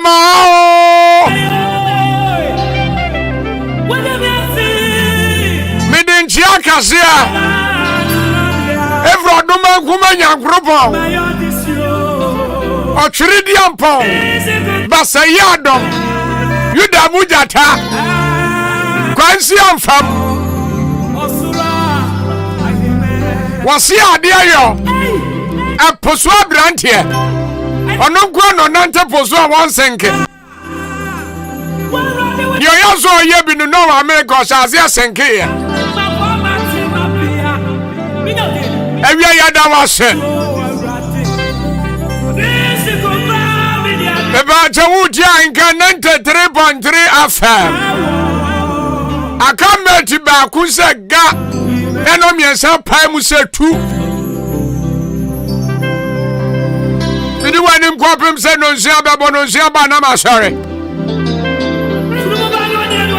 Mama. Midin Chiakasia. Every Duma Gumanya Grupo. Or Tridian Pong. Basayadom. Yuda Mujata. Quansian Fam. Was here, dear yo. A Poswa brand here. Onogwa nante Poswa one senke. Yo yaso yebi no no America shazia senke ya. Ewia yada wase. Eba chawuti Ahenkan 93.3 FM. Akameti ba kunse ga. Eno miensa pai mu se tu. Bidi wani mkwapim se nonsia bebo nonsia ba na masore.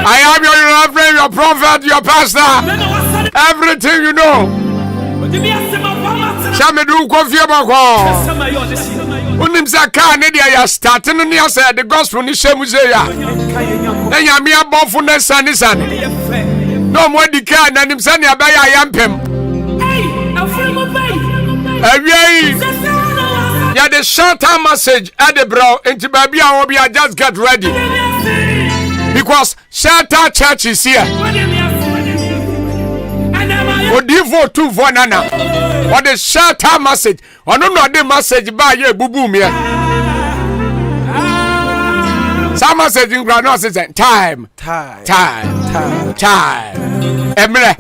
I am your reverend, your prophet, your pastor. Everything you know. Shamedu kofie bako. Unimsa ka ne dia ya start no ne say the gospel ni shemu say ya. Enya me abofo na sane sane. No more dika na nimsa ne abaya yampem. Awie. Yeah, the short-term message at the bro into baby and will be just get ready. Because shelter church is here. Would you vote to Vonana? Or the shelter message? Or no, the message by ye boo boom here. Some message in Granola says time. Emre.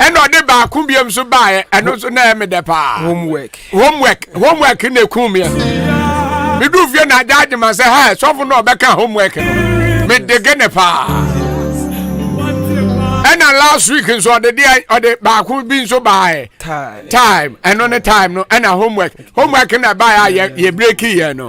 And no de ba kumbiam so buy and also na me de pa. Homework in the kumia. Me do fear na daddy man say hey, so for no beka homework. Me de gene pa. And last week so the day or the ba kumbi so buy time and on the time no and homework na buy ye break here no.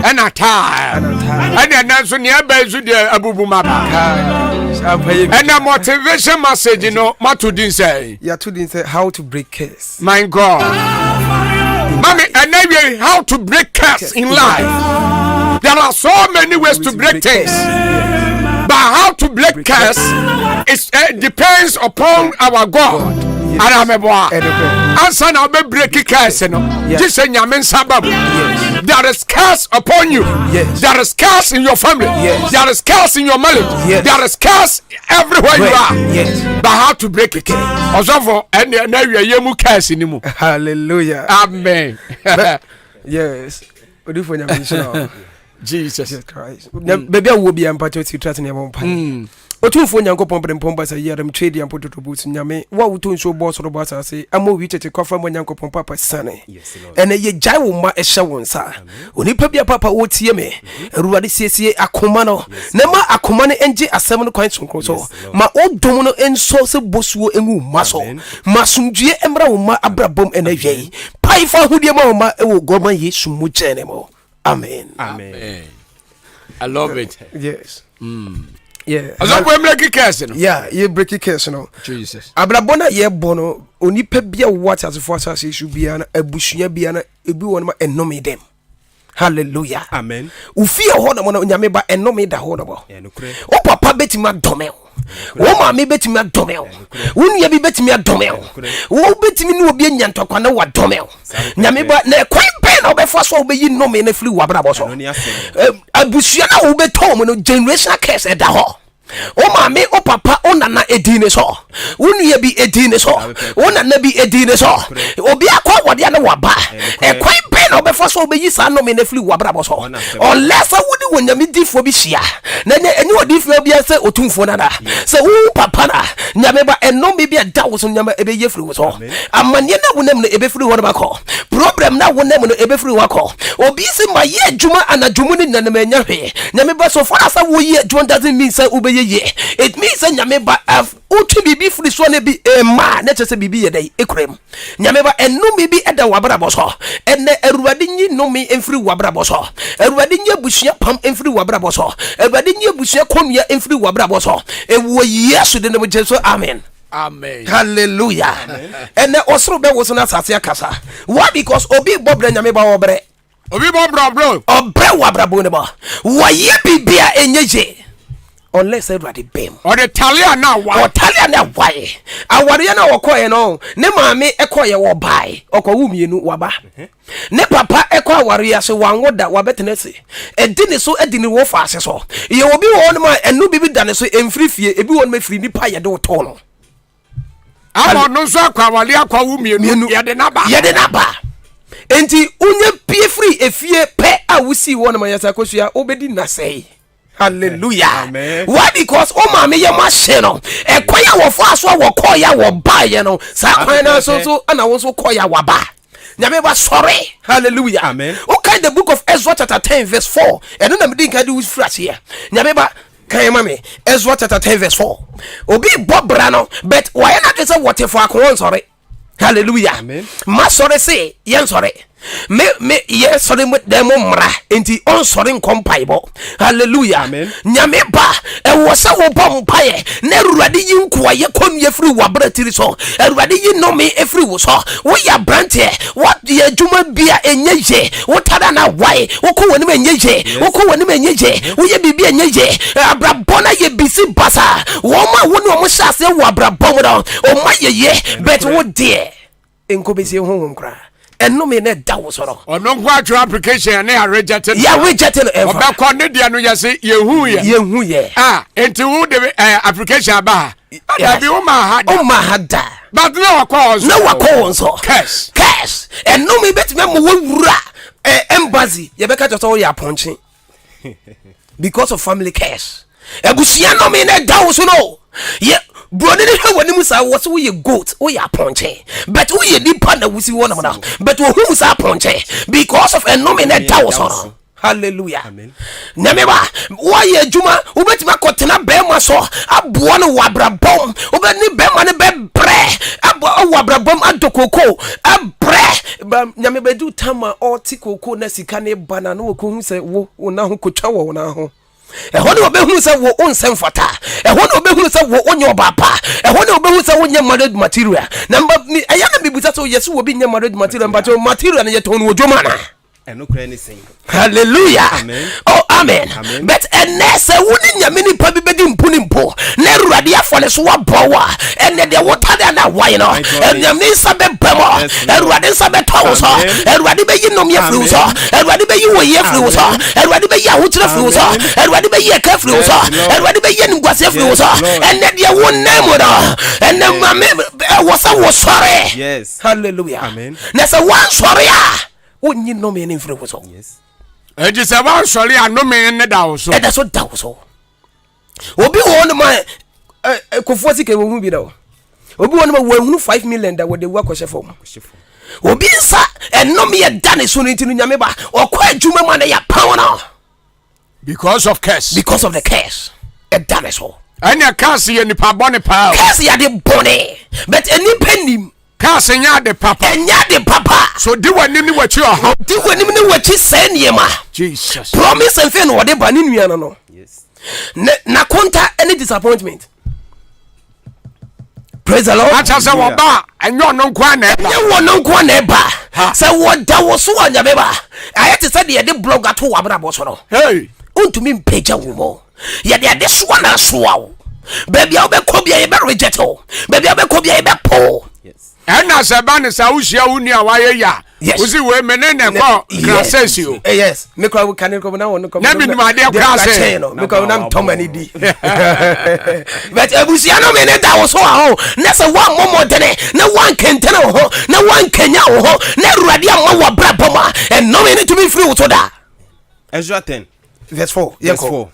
And a time and then so near by so the abubu maba. And a motivation message, you know, Matudin say. Yeah, Tudin say how to break curse. My God. Mommy, and maybe how to break curse in life. There are so many ways to break things. But how to break curse it depends upon our God. And I'm a boy. Answer now be breaking curse, you know. This is your main sabab. There is curse upon you. There is curse in your family. There is curse in your marriage. There is curse everywhere you are. But how to break it? Also, and now you are curse anymore. Hallelujah. Amen. Yes. What do you for your Jesus Christ? Baby, I will be empathic to trust in your own. Otumfo nyankopon prempomba say yadam trade and put to boots nyame wa wuto nso boss robot say amo wi tete kwafa mo nyankopon papa sane ene ye jai wo ma ehye won sa onipa bia papa wo tie me ruwade siesie akoma no na ma akoma no enje asem no kwan sonkro so ma odom no enso se bosuo enwu maso masundue emra wo ma abrabom ene hwei pai fa hudie ma wo ma ewo goma yesu mu jene mo amen. I love it. Yes. Yeah. As we break curse, no. Yeah, you break curse, no. Jesus. Abrabona ye bono onipa bia what as for us should be an abusua bia na ebi won ma enome dem. Hallelujah. Amen. Ufia ho na mo na nyame ba enome da ho na bo. O papa betima dome. O ma me betima dome. Unia bi betima dome. O betimi no obi nyantokwa na wa dome. Nyame ba na kwan pe na obefo so obeyi nome na firi wa brabo so. Abusua na obetom no generational curse da ho. O mame o papa o nana edine so unuye bi edine so o nana bi edine so obi akwa wode na waba e kwan pe na obefo so obeyi sa no me na firi wabrabo so unless wudi wonyame difo bi hia na eni odifo bi ase otumfo nada se wo papa na nyame ba eno me bi da wo so nyame ebe ye firi wo so amane na wonam no ebe firi wo ba ko problem na wonam no ebe firi wo ko obi se ma ye adwuma anadwumu ni nana manya hwe nyame ba so for asa wo ye adwuma doesn't mean say it means nyame ba utu bibi firi so na bi ma na chese bibi ye dai ekrem nyame ba enu bibi eda wabrabo so enne eruwade nyi nomi emfiri wabrabo so eruwade nyi abusua pam emfiri wabrabo so eruwade nyi abusua konua emfiri wabrabo so ewo yesu de no jesu amen. Amen. Hallelujah. Enne osoro be wo so na asase akasa why because obi bobre nyame ba obre Obi bo bro. Obre wa brabo ne ba. Wa ye bibia enyeje. Unless everybody bem. Or the Talia now why? Or Talia na why? Awari na okoye no. Ne maame ekoye wo bai. Okowu mienu waba. Ne papa eko awari ase wanwo da wabetene se. Edini so edini wo fa ase so. Ye obi wo ma enu bibi da ne so emfiri fie ebi wo ma firi nipa ye de wo to no. Amo no so akwawali akwawu mienu ye de naba. Enti unye pie free efie pe a wusi wo na ma yesa kosua obedi na sei. Hallelujah. Amen. Why? Because mama ye machine no. E kwaya wo fo aso wo koya wo ba ye no. Sa kwaya so ana wo so koya wa ba. Nyame ba sorry. Hallelujah. Amen. Okay, the book of Ezra chapter 10 verse 4. And no me think I do with phrase here. Nyame ba kan mama Ezra chapter 10 verse 4. Obi bobra no, but why not say what for akon sorry. Hallelujah. Amen. Ma sorry say, yen sorry. Me ye sorry with them mra enti on sorry nkompaibo. Hallelujah. Amen. Nyame ba e wo se wo bom pae na ruade yin kwa ye kom ye free wa bratiri so. Ruade yin no me e free wo so. Wo ya brante what ye juma bia enyeje. Wo tada na why? Wo ko woni enyeje. Wo ko woni enyeje. Wo ye bibia enyeje. Abrabona ye bisi basa. Wo ma woni o mo hyase wo abrabom do. O ma ye bet wo de enko besi honhom kra. And no me ne da wo so no. Ono kwa your application na rejected. Ya rejected ever. Obekọ ne dia no yase yehu ye. Enti wo de application ba. Ada bi wo ma hada. But no wakọ so. Cash. And no me bet me mo wura embassy. Ye be ka to so ya ponche. Because of family cash. Ebusia no me ne da wo so no. Ye brother ne wani musa wo so ye goat wo ya ponche. But wo ye nipa na wusi wo na mo. But wo hu musa ponche because of enomine da wo so no. Hallelujah. Amen. Nyameba wo ye adwuma wo betima kotena bema so aboa no wabrabom wo be ni bema ne be bre abo wabrabom adokoko abre nyameba du tama otikoko na sika ne bana no ko hu se wo na ho kotwa wo na ho ehone obehu se wo onsem fata ehone obehu se wo onye obapa ehone obehu se wo nye married material number aya na bibuta so yesu wo bi nye married material but material na yeton wo dwoma na eno kra ni sen. Hallelujah. Amen. Oh amen. But enese woni nyame ni pa bi bedi mpuni mpo na erade afole so wabowa ene de water da na why no nyame sabe bemo erade sabe tawo so erade be yi nom ye fru so erade be yi wo ye fru so erade be yi ahotre fru so erade be yi ka fru so erade be yi ngwase fru so ene de wo nemo do ene mame wo sa wo sore. Yes. Hallelujah. Amen. Na se wan sore a wonni no me ne fru so. Yes. Eji se wan sore a no me ne da wo so. E da so da wo so. Obi wo no ma kofo sike wo hu bi da wo. Obi wo no ma wo hu 5 million da wo de wa kwhye fom. Obi nsa enom ye da ne so no ntinu nyame ba okwa adwuma ma na ya power na Because of curse. because of the curse. E da ne so. Anya curse ye nipa bone pa. Curse ya de bone but eni penim Curse nya de papa. enya de papa. So di wani ni wachi ho. Di wanim ne wachi seniema. Jesus. Promise and fail no de ba ni nua no. Yes. Na konta any disappointment. Praise the Lord. Acha se wo ba enyo no nkwa na eba. Nye wo no nkwa na eba. Se wo da wo so anya beba. Ayete se de blog ato wabra bo so no. Hey. Untumi mpeja wo mo. Ye de so na so wo. Baby a be ko bia ye be reject o. Baby a be ko bia ye be po. Yes. Ena se ba ne sa uhia uni a waye ya. Uzi we menene ko krasesio. Yes. Me kwa kan ko na won ko. Na bi numa de krase. Me kwa na mtomani di. But ebusia no me ne da wo so a ho. Na se wa momo dene, na wan kentene ho, na wan kenya ho, na ruade amma wa braboma. And no me ne to be free to da. Ezra 10 verse 4. Verse 4.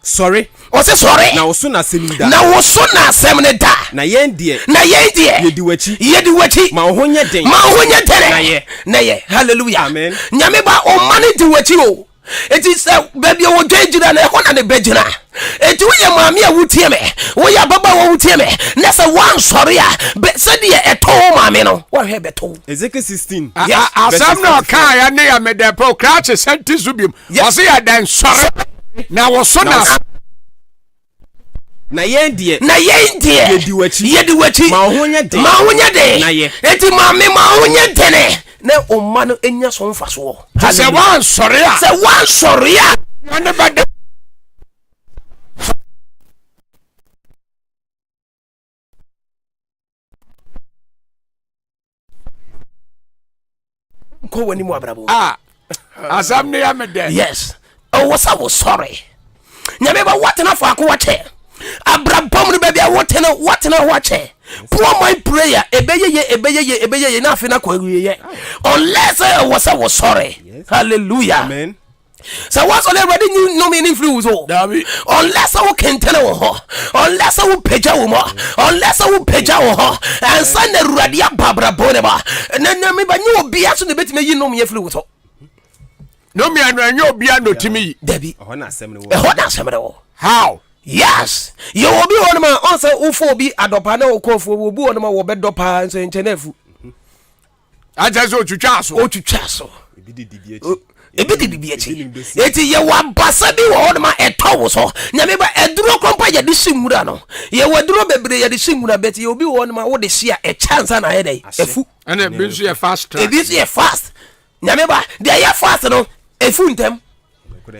Sorry. O se sorry. Na woso na semida. Na woso na semne da. Na yen die. Yedi wachi. Ma ho nye den. Na ye. Hallelujah. Amen. Nyame ba o mane di wachi o. It is baby o dwejira na ho na ne bejira. Eti wo ye maami a wutie me. Wo ya baba wo wutie me. Na se wan sorry a. Be se de eto maami no. Wo he beto. Ezekiel 16. Asam no ka ya ne ya medepo krache senti zubim. O se ya den sorry. Na woso na yen die yedi wachi ma ho nya den na ye eti ma me ma ho nya den na o man enya so mfa so say one sorry ko wani mu abrabo asam ne ya me de yes o was sorry nyame ba watena fa ko wache abrabom ne bia watena wache poor my prayer ebeye na afi na kwa wiye unless I was sorry. Yes. Hallelujah. Amen. So what's already you no meaning influence unless I can tell unless I will page unless I will page and send the radia babra boneba and then me ba you be aso the bit me you know me influence no me anu obia no timi debi ehona asem how yes you will be on my answer ufo bi adopa na okofo will be on my wo bedopa nso enchenefu aja so otwitwa so ebidi eti ye wa basa bi wo ma etowo so nyame ba eduro kompa ye de singura no ye waduro bebre ye de singura bet ye obi wo ma wo de sia e chance na ye dey efu and be so fast e bi so fast nyame ba de ye fast no efu ntem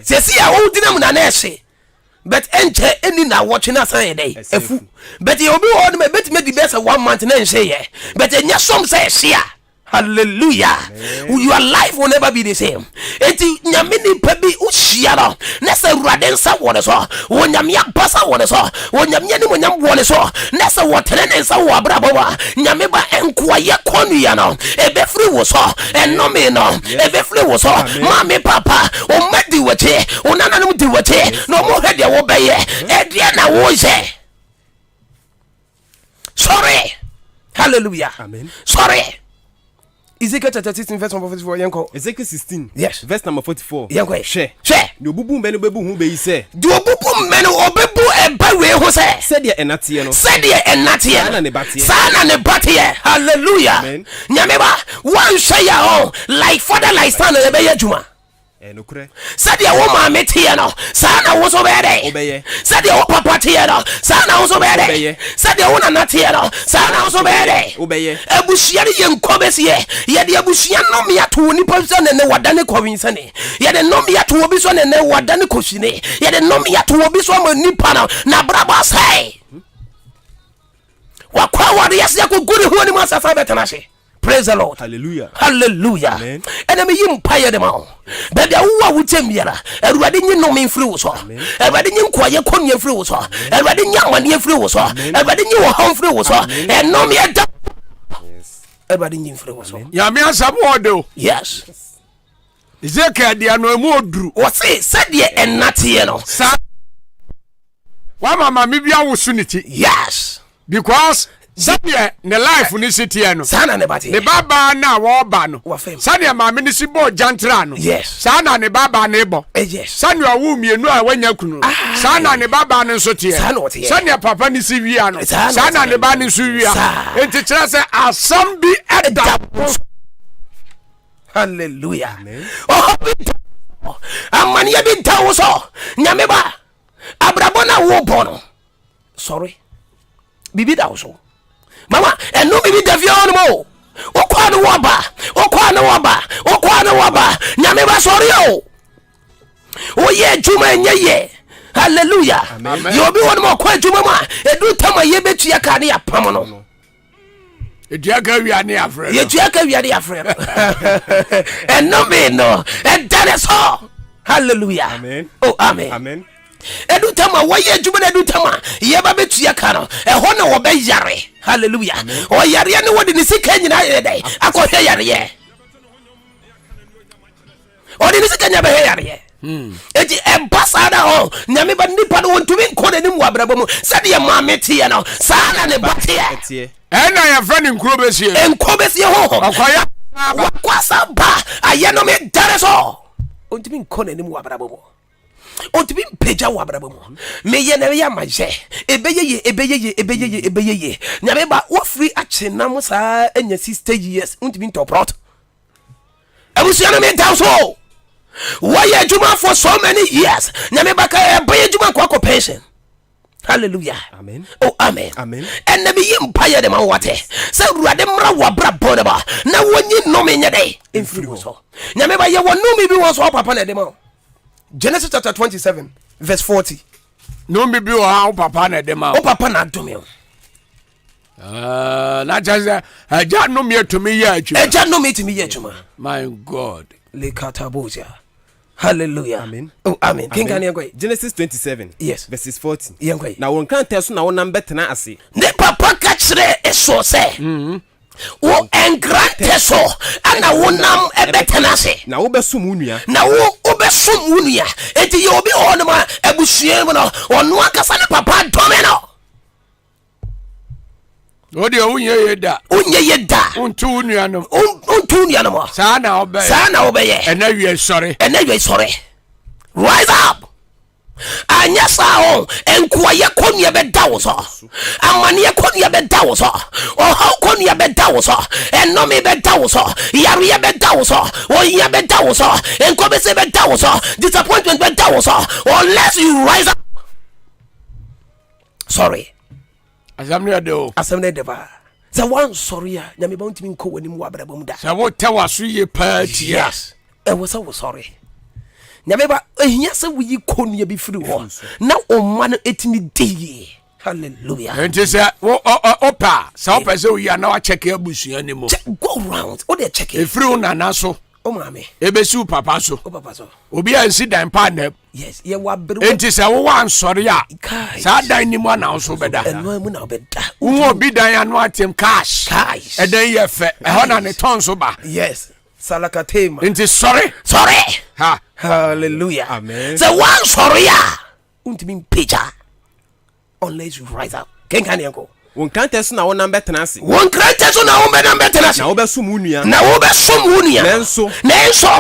se si ya wo dinam na na ehye but enche eni na watch na san ye dey efu but ye obi wo ma bet me di best 1 month na ehye ye but enya som say ehye. Hallelujah. Amen. Your life will never be the same. Eti nyamini pebi ushiano. Nese radensa wone so. Wonyamia basa wone so. Wonyamia ni wonyam wone so. Nese watene nsa wabrabowa. Nyameba enkwa ye konu yano. Ebe free wo so. Enome no. Ebe free wo so. Mami papa. Omedi weche. Unana numdi weche. No mo hedi ya wobeye. Edie na woje. Sorry. Hallelujah. Amen. Sorry. Ezekiel chapter 16 verse 44 yanko. Ezekiel 16 yes verse number 44 yanko. She no bubu menu bebu hu be yi se. Do bubu menu obebu eba we ho se. Said ye enate no. Said ye enate. Sana ne batie. Sana ne batie. Hallelujah. Amen. Nyameba one say ya ho like father like son e be yadwuma. No kure. Said ye wo ma metie no. Sana wo so be dey. Obeye. Said ye wo papa tie no. Sana wo so be dey. Said ye wo na tie no. Sana wo so be dey. Obeye. Ebusia ne yenkobese ye de ebusia no me ato ni pamsa ne wadane kwinsa ne ye de no me ato obi so ne wadane kosine ye de no me ato obi so ma nipa na braba sai wakwa wade yesi akoguri ho ni masafa betanase. Praise the Lord. Hallelujah. Hallelujah. Amen. And me yimpaye dem ho. Baby wo wutem biara. Erade nyi no me free wo so. Erade nyi nkwaye konye free wo so. Erade nyi amane free wo so. Erade nyi wo han free wo so. And no me da. Yes. Erade nyi free wo so. Ya me asabo odo. Yes. Ezekiel dia no emu oduru. Wo say said ye enate no. Wa mama me bia wo suniti. Yes. Because Sanya ne life ni sitie no. Sana ne bati. Ne baba na wo ba no. Sanya maame ni si bo jantra no. Yes. Sana ne baba na ebo. Yes. Sanya wo mienu a wanya kunu. Sana ne baba ne nso tie. Sanya papa ni si wia no. Sana ne ba ni so wia. Enti kira se asam bi eda. Hallelujah. Oh, amani ya bi tawo so. Nyame ba. Abrabona wo bono. Sorry. Bibi da so. Mama, and no bibi da fiano mo. Okwa no waba. Nyame ba sorry o. O ye juma nye. Hallelujah. You be one more kwa juma ma. Edu tama ye betu ya ka ne apam no. Eduaka wi ane afre. Ye eduaka wi ane afre. And no me no. And that is all. Hallelujah. Amen. Oh, amen. Amen. Edu tama waye juma edu tama ye ba betu ya ka no. Eho na wo be yare. Hallelujah. O yare ne wodi ni sika nyina ye dai. Akọ yare ye. O di ni sika nya be yare ye. Eti embasada ho nyame ba nipa no wontumi nkode nim wabrabo mu sade ye maame tie no sana ne batie ena ya fani nkrobesie ho akwaya wakwasa ba aye no me dare so wontumi nkode nim wabrabo mu wontumi peja wabrabo mu me ye na ya maje ebeyeye nyame ba wo free achenam sa enya 60 years wontumi ntoprot abusia no me down so. Why juma for so many years? Nyame baka buy juma kwa pension. Hallelujah. Amen. Oh, amen. Amen. And never empire the man wate. So Rademra wabra bonaba. Now when you know me day in free so. Nyameba ya one no me be was up upon them. Genesis chapter 27, verse 40. No me be how papa na dem. Oh papa na do me. Not just a no me to me yet. Eja no me to me yet. My God. Lekataboja. Hallelujah. Amen. Oh, amen. King can you Genesis 27. Yes. Verses 14. Yeah, now one can't tell so now one better ase. Ne papa kachre eso se. Wo engrante so ana wonam ebetenase. Na wo besum unua. Na wo obesum unua. Enti ye obi onoma ebusue mu no ono akasa ne papa dome no. Odi unye yeda. Unye yeda. Untu unua no. Untu unua no mo. Sana obeye. Sana obeye. Ena wie sorry. Ena wie sorry. Rise up. Anya sao enkuwa ye konya beda wo so. Amani ye konya beda wo so. Oha konya beda wo so. Enomi beda wo so. Yaru ye beda wo so. Oya beda wo so. Enkobe se beda wo so. Disappointment beda wo so. Unless you rise up. Sorry. Asamne do. Asamne de ba. Za one sorry ya. Nyame ba ntimi nko wani mu abra bam da. Sa wo tewa so ye party. Yes. E wo sa wo sorry. Nyame ba ehia se wo yi konua bi firi ho. Na o ma no etimi die. Hallelujah. Enti se wo opa. Sa opa se wo ya na wa check abusua ni mo. Go round. O de check. E firi una so. O mame. Ebesu papa so. O papa so. Obi ansi dan pa na. Yes, ye wa beru. Enti se wo wan sori a. Sa dan ni mo na so beda. Eno mu na obeda. Wo obi dan ya no atem cash. Cash. E dan ye fe. E ho na ne ton so ba. Yes. Salakatema. Enti sorry. Sorry. Ha. Hallelujah. Amen. So one sorry ya. Untimi picture. Unless you rise up. Ken kan yanko. One can't tell so now one better ase. One can't tell so now one better ase. Na wo besum unua. Na wo besum unua. Nenso.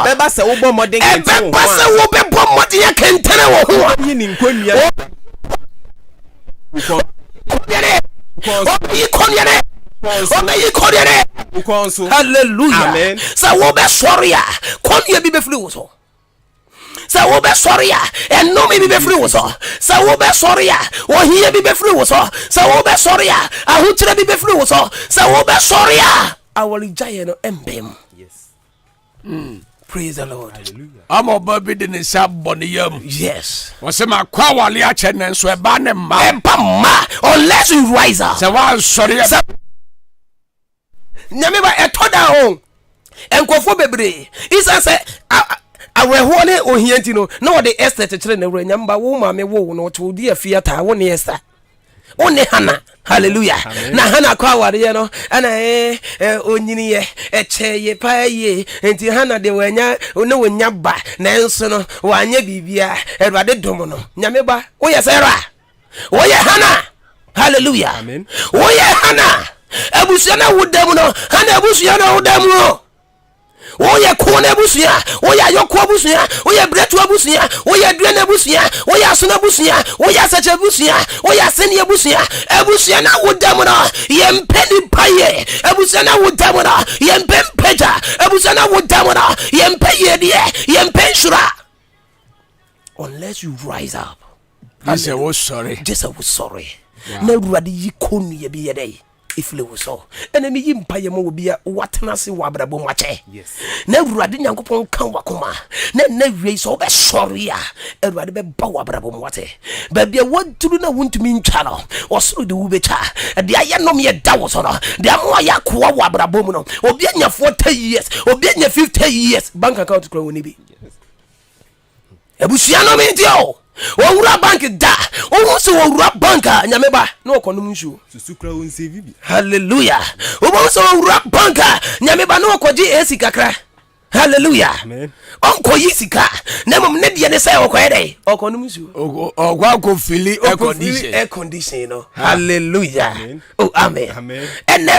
Beba se wo bɔ modern kente wo. Beba se wo be bɔ modern ya kentere wo ho. Yi ni nkonua. Hallelujah. Amen. So wo be sorry ya. Konua bi be firi wo so. Sa wo be sorry ya eno me bi be free wo so sa wo be sorry ya wo hie bi be free wo so sa wo be sorry ya ahutire bi be free wo so sa wo be sorry ya awori jaye no embem. Yes. Praise the Lord. Hallelujah. Amo baby de ne sabon yam. Yes. Wo se ma kwa wale a che ne so e ba ne ma. Unless you rise up. Se wa sorry ya. Nyame ba etoda ho enkofo bebre isa se aweho ne ohianti no na wo de Esther tekere na wura nyamba wo ma me wo no to di afia ta wo ne Esther wo ne Hana. Hallelujah. Amen. Na Hana kwa ware no ana onyini ye eche ye pa ye enti Hana de wanya no wonya ba na enso no wanya bibia Erade dom no nyame ba wo ye sera wo ye Hana. Hallelujah. Amen. Wo ye Hana abusia na wodam no Hana abusia na wodam no oya kona busuya oya yokwa busuya oya bretu busuya oya duana busuya oya sona busuya oya sacha busuya oya senia busuya abusuya na wodam no yempeni paye abusuya na wodam no yempem peja abusuya na wodam no yempeye die yempen shura. Unless you rise up. Just was sorry. Just was sorry. Na ruade yikonu ye bi yedai. Ifle wo so enemi yimpaye mo obi a watena se wabrabo mwache. Yes. Na Awurade Nyankopon kan wakoma na wie so be sorry a Awurade be ba wabrabo mwate ba bia woduru na wontumi ntwa no osoro de wo becha de aye nom ye da wo so no de amo ya koa wabrabo mu no obi anya 40 years obi anya 50 years bank account kro woni bi. Ebusia no me ndio owura bank da owo se owura bank nyame ba na okonum nsu susukra won save bi. Hallelujah. Owo se owura bank nyame ba na okoji esi kakra. Hallelujah. Amen. Onko yisika na mom ne de ne say okoye dey okonum nsu ogwa ko fili air condition no. Hallelujah. Amen. Oh amen. Amen. And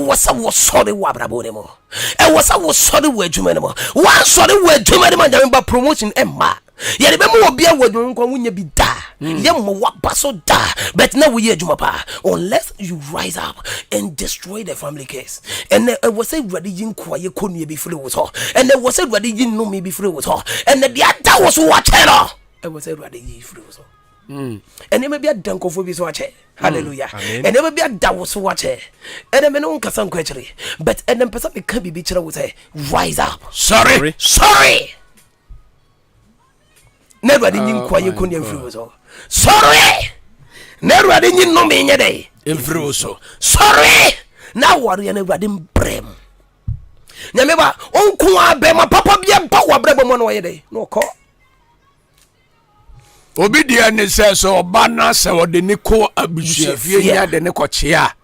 wasa wo sorry wa brabo ne mo wasa wo sorry wa adwuma ne mo wa sorry wa adwuma ne mo nyame ba promotion emma yere be mo obi awadwun nko wunya bi da ye mo wa baso da but na we adwuma pa unless you rise up and destroy the family case. And was say ready yin kwaye konua bi free wo so and was say ready yin no me bi free wo so and the other was what channel was say ready yin free wo so ene me bia dankofo bi so ache hallelujah ene me bia dawo so ache ene me no nkasa nkwachire but ene mpesa me ka bibi kire wo say rise up sorry never did you kwaye ko ne mfiri so sorry never did you no me nye dey mfiri so sorry na wari na wadi mbrem nyame ba onko abema papa bia ba wabrebo mo no ye dey no ko obi dia ne so oba na se ode ni ko abusuafie ya de ne ko chia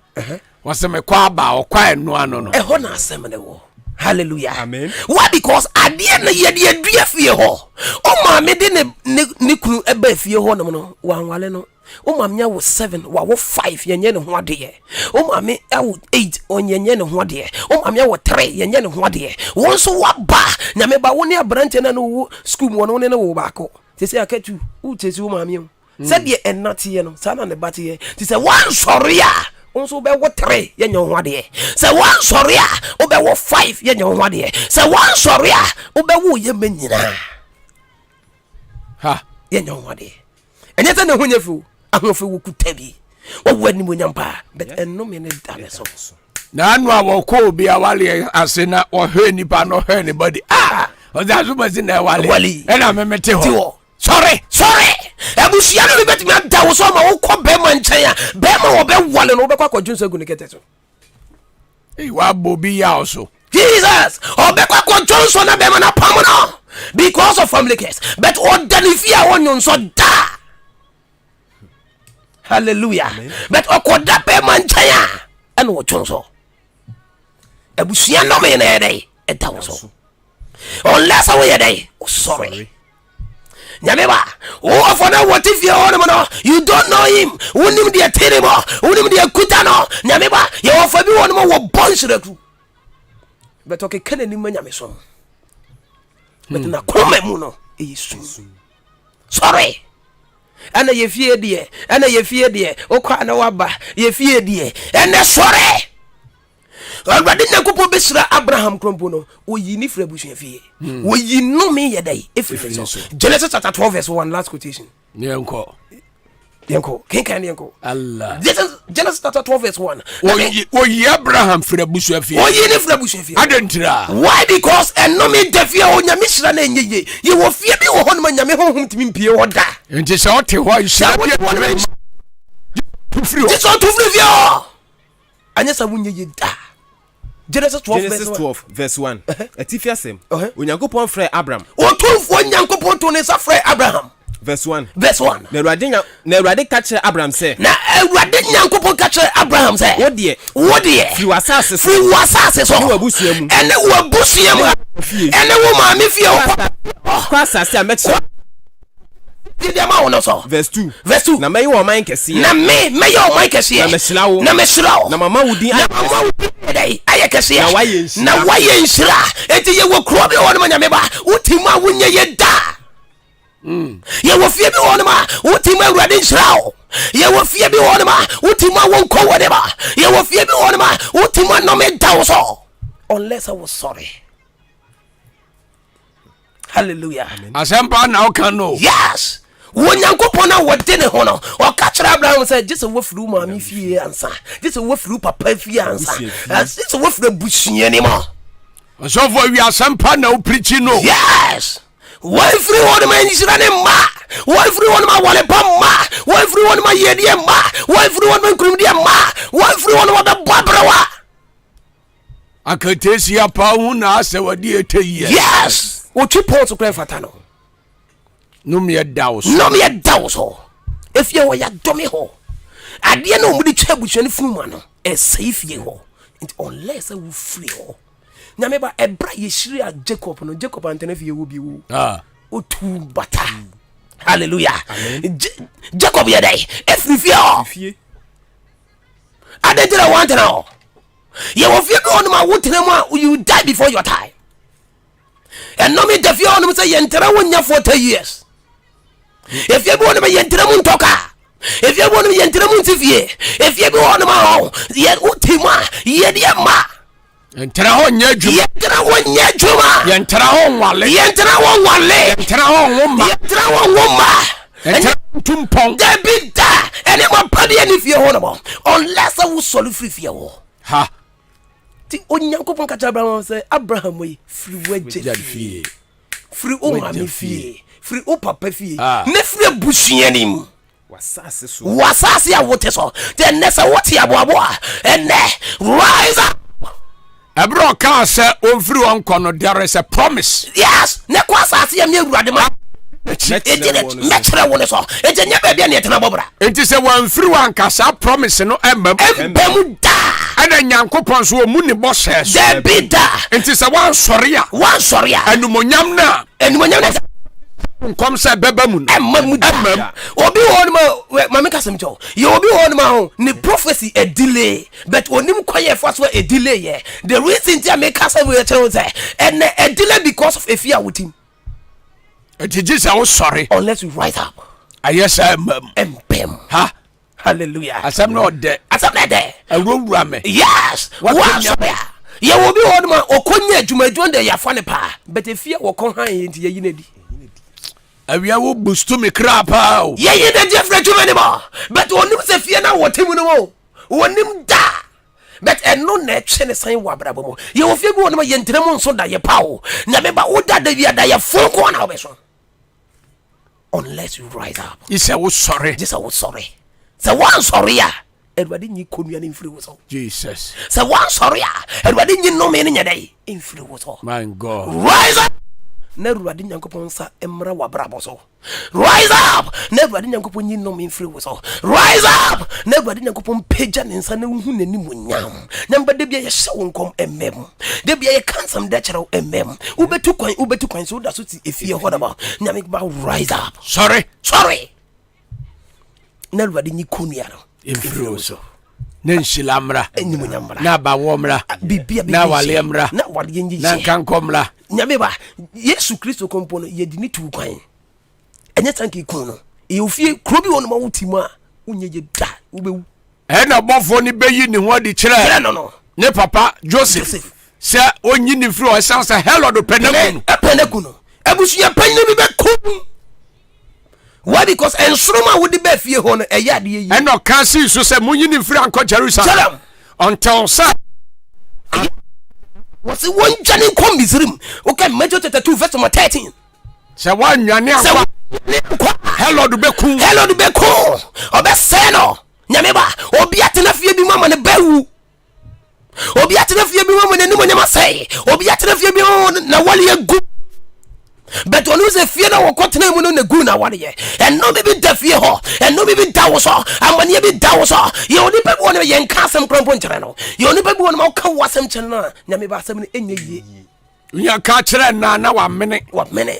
wase me kwa ba okwa enu ano no ho na asem ne wo hallelujah amen why because adie na ye de adua fie ho o ma me de ne kunu eba fie ho no wanwale no o ma me wo 7 wa wo 5 yenye ne ho ade o ma me wo 8 onyenye ne ho ade o ma me wo 3 yenye ne ho ade won so wa ba nyame ba wo ne abrante na no school mo no ne wo ba ko tese akatu u tese wo ma me se de enate ye no sana ne bate ye tese wan sorry a onso be wo 3 yenye ho ade se wan sorry a o be wo 5 yenye ho ade se wan sorry a o be wo ye manyina ha yenye ho ade enye te ne ho nyefu ahofe wo kutabi wo wani mo nyampa but enno me ne dame so na anu a wo ko obi awale ase na wo hwe nipa no hwe ni body o da so basi na wale e na memete ho sorry ebusia no bet me da wo so ma wo ko be man nchen a be ma wo be wale no be kwa kwadwunso gu ne kete so wa bobi ya so Jesus o be kwa kwadwunso na be ma na pam no because of family case but o danifia wonyo so da hallelujah but okoda be man nchen a ene wo twonso ebusia no me na dey e da wo so unless we dey sorry nyameba o for na what if you no you don't know him wonim de terrible wonim de kuta no nyameba ye wo fa bi won mo wo bonshreku but okay kana ni manyame so but na koma mu no e yesu sorry ana ye fie de o kwa na waba ye fie de ene sorry already na kupo besra Abraham krompo no oyi ni fra busu afie oyi no me yedai efiri so Genesis chapter 12 verse 1 last quotation yenko kinkan yenko Allah Genesis chapter 12 verse 1 oyi Abraham fra busu afie oyi ni fra busu afie adentira why because eno me defia onyame hira na enyeye ye wo fie bi wo hono nyame honhom timi mpie woda enti se ote ho hira bi tufri fie anya sa wunyeye da Genesis 12 verse 1 Atifia sem Onyankopon frɛ Abraham Otumfo Onyankopon to ne sa frɛ Abraham verse 1 na Awurade ka kyerɛ Abraham sɛ na Awurade Nyankopon ka kyerɛ Abraham sɛ wo de fi wasase so ne wabusua mu ene wo ma me fie wo kwa asase a mɛkyerɛ verse 2 na mɛyɛ ɔman kɛseɛ na mɛyɛ ɔman kɛseɛ na mehyira wo na mama wo din ayɛ kɛseɛ na wayɛ nhyira enti yɛwɔ kuro bi wɔ no ma nyame ba wotim a wonyɛ yɛ da yɛwɔ fie bi wɔ no ma wotim a Awurade nhyira wo yɛwɔ fie bi wɔ no ma wotim a wonkɔ wɔ ne ba yɛwɔ fie bi wɔ no ma wotim a nɔme da wo so unless I was sorry. Hallelujah. Asempa na oka no. Yes. Wonyankopon na wode ne ho no o ka kira Abraham say just wofuru ma me fie ansa just wofuru papa fie ansa just wofuru busua ni mo so for we asempa na o preach no. Yes. Wofuru won ma nyira ne ma wofuru won ma wale pa ma wofuru won ma yedie ma wofuru won ma nkurumdie ma wofuru won ma babrewa akatesi apa hu na ase wadi eteyi. Yes. O chi Paul to cry fatano. No me dawo so if you were ya domi ho ade na omudi twa busuani funu ma no e safe ho unless I will free ho nyame ba ebra ye shiri a Jacob antena fie wo bi wo otu bata hallelujah Jacob ye dai efri fie adentira want now ye wo fie bi on ma wotena mu you die before your time and no me defie on me say ye ntera wonya 40 years. If you want to enter mun toka, if you want to enter mun tifie, if you want to ma ye utima ye dia ma entera ho nya dwuma entera ho nwale entera ho nwale entera ho nwoma entera ho nwoma tumpong Debi da ene mo pade ani fie ho no mo unless I will solve free fie ho ha ti onyankopon ka cha Abraham say Abraham we free waje fie free o ma me fie free o papa fie ne free busuanim wasase a wote so then nessa wote aboabo ene rise up ebro ka say on free on kono there is a promise yes ne kwa asase ya me awurade ma metre wone so enya ba bia ne etena bobra enti se wan free wan kasa promise no embam da ana nyankopon so mu ne bo ses debi da enti se wan sori a enumonyam na nkom se beba mu no emam obi won ma me kasem cho ye obi won ma ho ne prophecy a delay but onim kwaye faso a delay ye the reason ti make kasem we tell say and a delay because of a fear with him it is just sorry unless we rise up yes empem ha hallelujah asem no de awura me yes what ye obi won ma okonya adwumadwon de yafa ne pa but a fear wo kon han ye nti ye yinadi awia wo boost me krapa o ye de different too many more but onim se fie na wotem no onim da but eno na twene san wa brabo mo ye wo fie bi onim ye ntrem nso da ye pa o na me ba wo da bia da ye fon ko na obeso unless you rise up you say wo sorry just wo sorry so one sorry ya Edward nyi konua ne mfiri wo so Jesus so one sorry ya Edward nyi no me ne nyadai mfiri wo so my God rise up na Edward nyankopon sa emra wa brabo so rise up na Edward nyankopon nyi no me mfiri wo so rise up na Edward nyankopon peja ne nsa na hu nani munyam nyamba de bia ye hye wonkom emmem de bia ye kansam de kyerɛw emmem ubetu kwan so da so ti efie ho da ba nyame ba rise up sorry na Edward nyi konua no mfiri wo so na nshila mra enyimunyamra na bawo mra bibia na wale mra na wale nyi na kankom mra nyame ba Yesu Kristo kompo no ye dini tu kwan enye tanki kun no e ofie krobi won ma wutimu a unye je da ubewu na bofo ni beyi ni ho di kire no ne papa Joseph se onyi ni firi o sansa hello do penaku no abusu ya panyi bi be kun why because ensoroma wo di be fie ho no eya de yi no kan si so se munyi ni firi anko Jerusalem until sa what's the one jani kom Misrim okay Matthew 2 verse 13 se wan nwane akwa hello do be kun obe se no nyame ba obi atena fie bi mama ne bawu obi atena fie bi mama ne nimo nyama sei obi atena fie bi na wale egu but onu se fie na wokotena mu no na gu na wale ye and no be da fie ho and no be da wo so amane be da wo so ye oni pe won ye nka asem krampo nkyere no ye oni pe won ma ka wasem kyere na nyame ba asem ne enye ye nya ka kyere na wa mene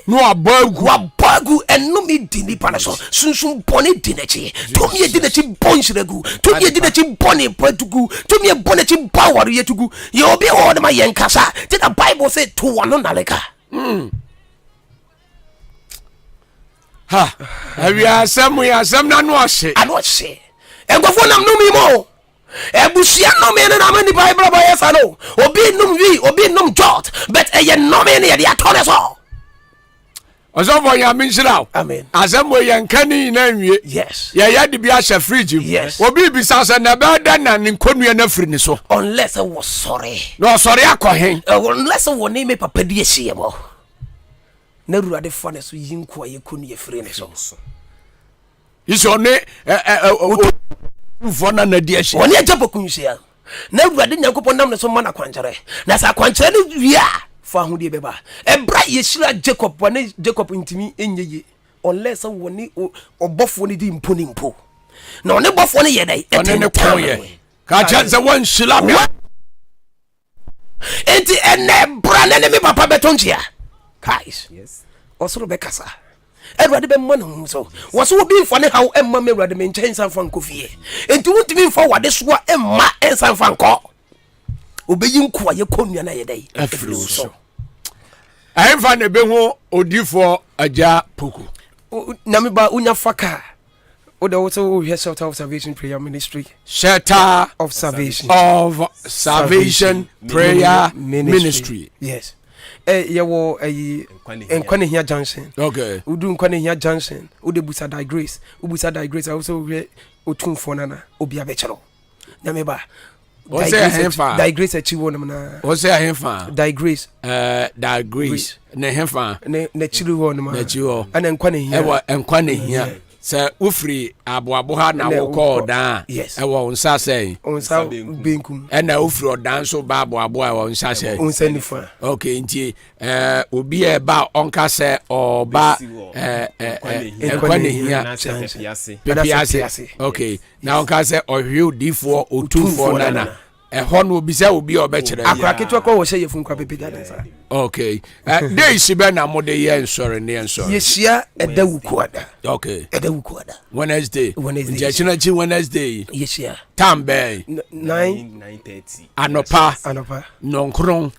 no abagu eno mi dini pana so sunsun boni dinachi to mi dinachi bonshiregu to mi dinachi boni patugu to mi bonachi bawari yetugu ye obi o de ma yen kasa did the Bible say to one no naleka ha awia asem na no ose engofo nam no mi mo ebusia no me na mani Bible ba yesa no obi num jot but eye no me ne ya tone so Ozofo ya minshira amen asem we yankani na nwie yes ya de bia hye fridge yes obi bisa se na ba da na nkonua na firi ni so unless I was sorry no sorry akohen unless won me papa di ehie mo na ruade fa ne so yinko aye konu ye firi ni so iso ne ufo na di ehie woni ajapo kunhia na ruade nyankopon nam ne so mana kwankyere na sa kwankyere ne wia fa ho die beba ebra yeshira Jacob wane Jacob ntimi enyeye unless woni obofo ne di mpo na one bofo ne ye dai ne koye ka chanze won shila me enti ene bra ne me papa betonchia guys yes osoro be kasa Edward be man hu so woso obi mfa ne hawo emma me Edward me nchen san fa nkofie enti wuntimi mfa wade so emma ensan fa nko obeyi nko aye konua na ye dai afiri so ahemfa ne be ho odifo aja poku na me ba unya faka o da wo hear shelter of salvation prayer ministry shelter of salvation prayer ministry yes Yawo Nkwane here junction. Okay. Udu Nkwane here junction. Ude busa digress. Ubusa digress. I also re otun fonana. Obi abechalo. Nyameba. What's that? Digress a chiwo na. What's that? Digress. Digress. Ne hefa. Ne chiwo na. Ne chiwo. Ana Nkwane here. Ewa Nkwane here. Sɛ wofiri aboabo na wokɔ ɔdan ɛwɔ nsa sɛn onsa benkum ɛna wofiri ɔdan so ba aboabo ɛwɔ nsa sɛn onsa nifa okay nti obi ɛba ɔnka sɛ ɔba ɛkwane hia pepiase okay na ɔnka sɛ ɔhwe odifoɔ otumfoɔ nana ɛhɔ no obi sɛ obi ɔbɛkyerɛ akra ketewa kɔ wɔ hyɛ yɛfun kwa pepiga dansa okay day sibe na mode yɛ nsɔre ne nsɔre yɛhyia ɛda wukuada okay ɛda wukuada Wednesday nkyɛkyerɛkyi Wednesday yɛhyia time bɛn 9:30 anopa nonkron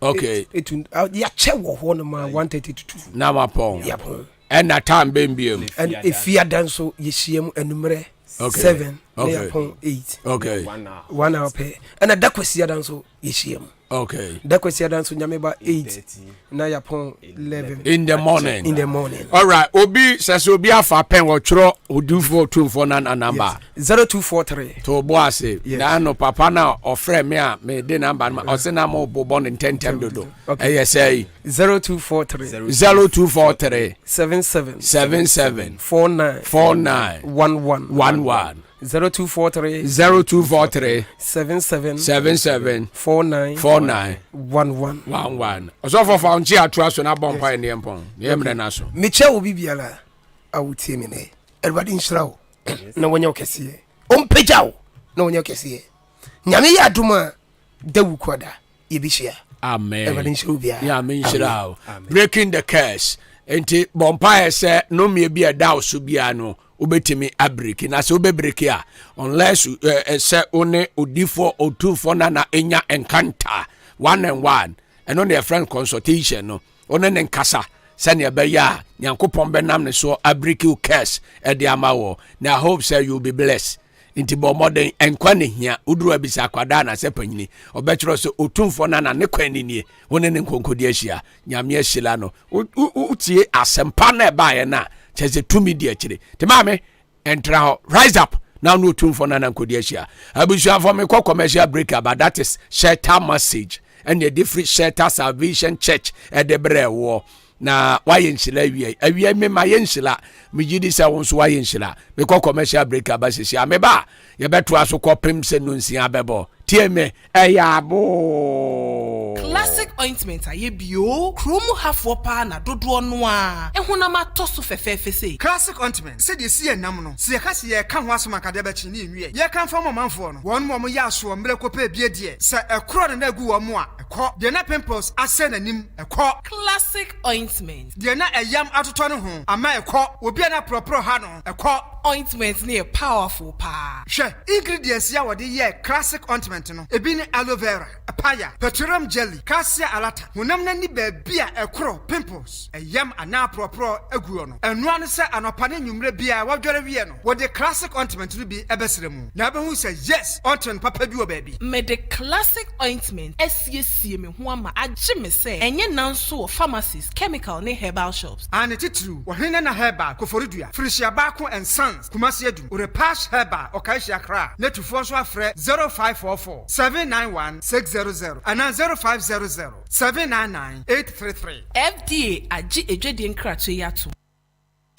okay etu yɛkyɛ wɔ hɔ no ma 1:30 to 2 na mapɔn yɛpɔn ɛna time bɛn biom ɛn efiada nso yɛhyia mu anumere 7 yɛpɔn 8 okay 1 hour pɛ ɛna da kwasiada nso yɛhyia mu okay da kwasiada nso nyameba 8 na yɛpɔn 11 in the morning all right obi sɛ obi afa pen wɔtwerɛ odufo otumfo na number 0243 to boase na no papa na ofrɛ me a me de number ma ɔse na mo bobɔ ne ntɛntɛm dodo ɛyɛ sɛ 0243 77 49 11 0243 77 49 11 Osofo fa unchi atoa so na bompa ne empon ne emre na so meche obi biala awutie me ne everybody nhyirawo na wonya okese ompegyawo na wonya okese nyame ya aduma dawu koda yebihia amen everybody nhyirawo bia ya me nhyirawo breaking the curse enti bompa ese no me bi eda so bia no obetimi abreki na se obebreki a unless se one odifo otufo na enya enkanta 1-on-1 eno ne friend consultation no one ne nkasa se ne be ya nyankopon benam ne so abreki curse e de amawo na hope say you be blessed inti bo modern enkwa ne hia uduru abisa kwada na se panyini obetro so otumfo na ne kwani nie one ne nkonkodi ahia nyame ahila no utie asempa na e ba ye na cheze 2 media chire te mame entra rise up now no tune for nana nkodi ahia abusu for me commercial break but that is shelter message and the different shelter salvation church at the brewo na waye nshila awie me ma ye nshila me gidi se won so waye nshila me commercial break abasisi ameba ye beto aso kopem se no nsia bebo tie me eyabo classic ointment ayebio kromu hafo pa na dodo no a ehunama toso fefefe sei classic ointment se de sie nam no se ka se ye ka ho asoma kade ba chi ni nwie ye kan fa manfo no won mo ya so mre kopa bie de se ekro ne na gu wo mo a ekọ de na pimples ase nanim ekọ classic ointment de na eyam atoto no ho ama ekọ obi na propro ha no ekọ ointment ne powerful pa hwe ingredients ya wode ye classic ointment no ebi ni aloe vera apaya petroleum jelly cassia alata honam na ni ba bia ekro pimples eyam ana propro aguo no enu anu se anopane nwumre bia wadware wie no wode classic ointment no bi ebesere mu na abehu se yes ointment papa bi o ba bi me the classic ointment esiesie me ho ama agye me se enye nanso pharmacies chemical ne herbal shops ane titru ohene na herbal koforidua frisia ba ko ensans kumasi adum repash herbal okaishia kra netufo so afre 0544 791 600 and 0500 799 833 FDA agye edwede nkrato yato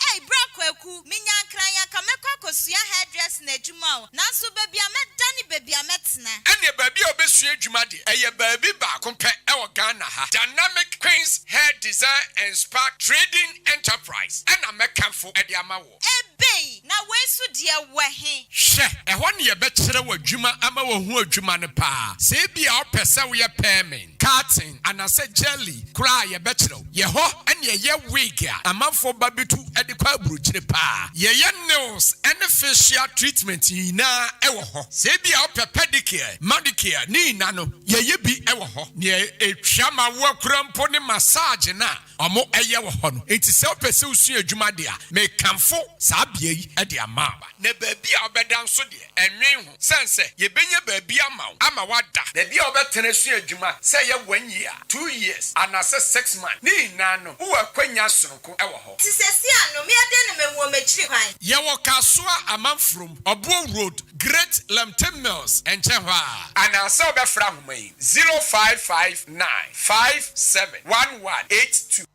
Hey brakweku minyankran ya kamekwa kosua hairdress na adwuma o nanso baby amedani baby ametena ene baby obesua adwuma de eye baby ba kompe e wo Ghana ha Dynamic Queens Hair Design and Spark Trading Enterprise ena mekamfo e de amawo ebei na wensu de wahe hye ehwo ne ye bekere wo adwuma ama wo hu adwuma ne pa se bia opese wo ye payment cutting anase jelly kra ye bekere ye ho ene ye wig a amanfo babitu e de kwa buruchire pa ye nails and facial treatment na e wo ho se bia ope pedicure manicure ni na no ye bi e wo ho ne etwa wo krampo ne massage na omo eye wo ho no enti se opese usu adwuma de a me kamfo sa bia yi ade ama na baabi a obedan so de enwen ho sense ye benye baabi ama wada baabi a obetene so adwuma say ye 1 year 2 years and say 6 months ni na no wo akwanya sonko ewo ho Sisesi ano me ade ne mewo mechiri kwan ye wo kasoa amanfrom obo road Great Lempton Mills and Chehwa and also obefra homa 0559 571182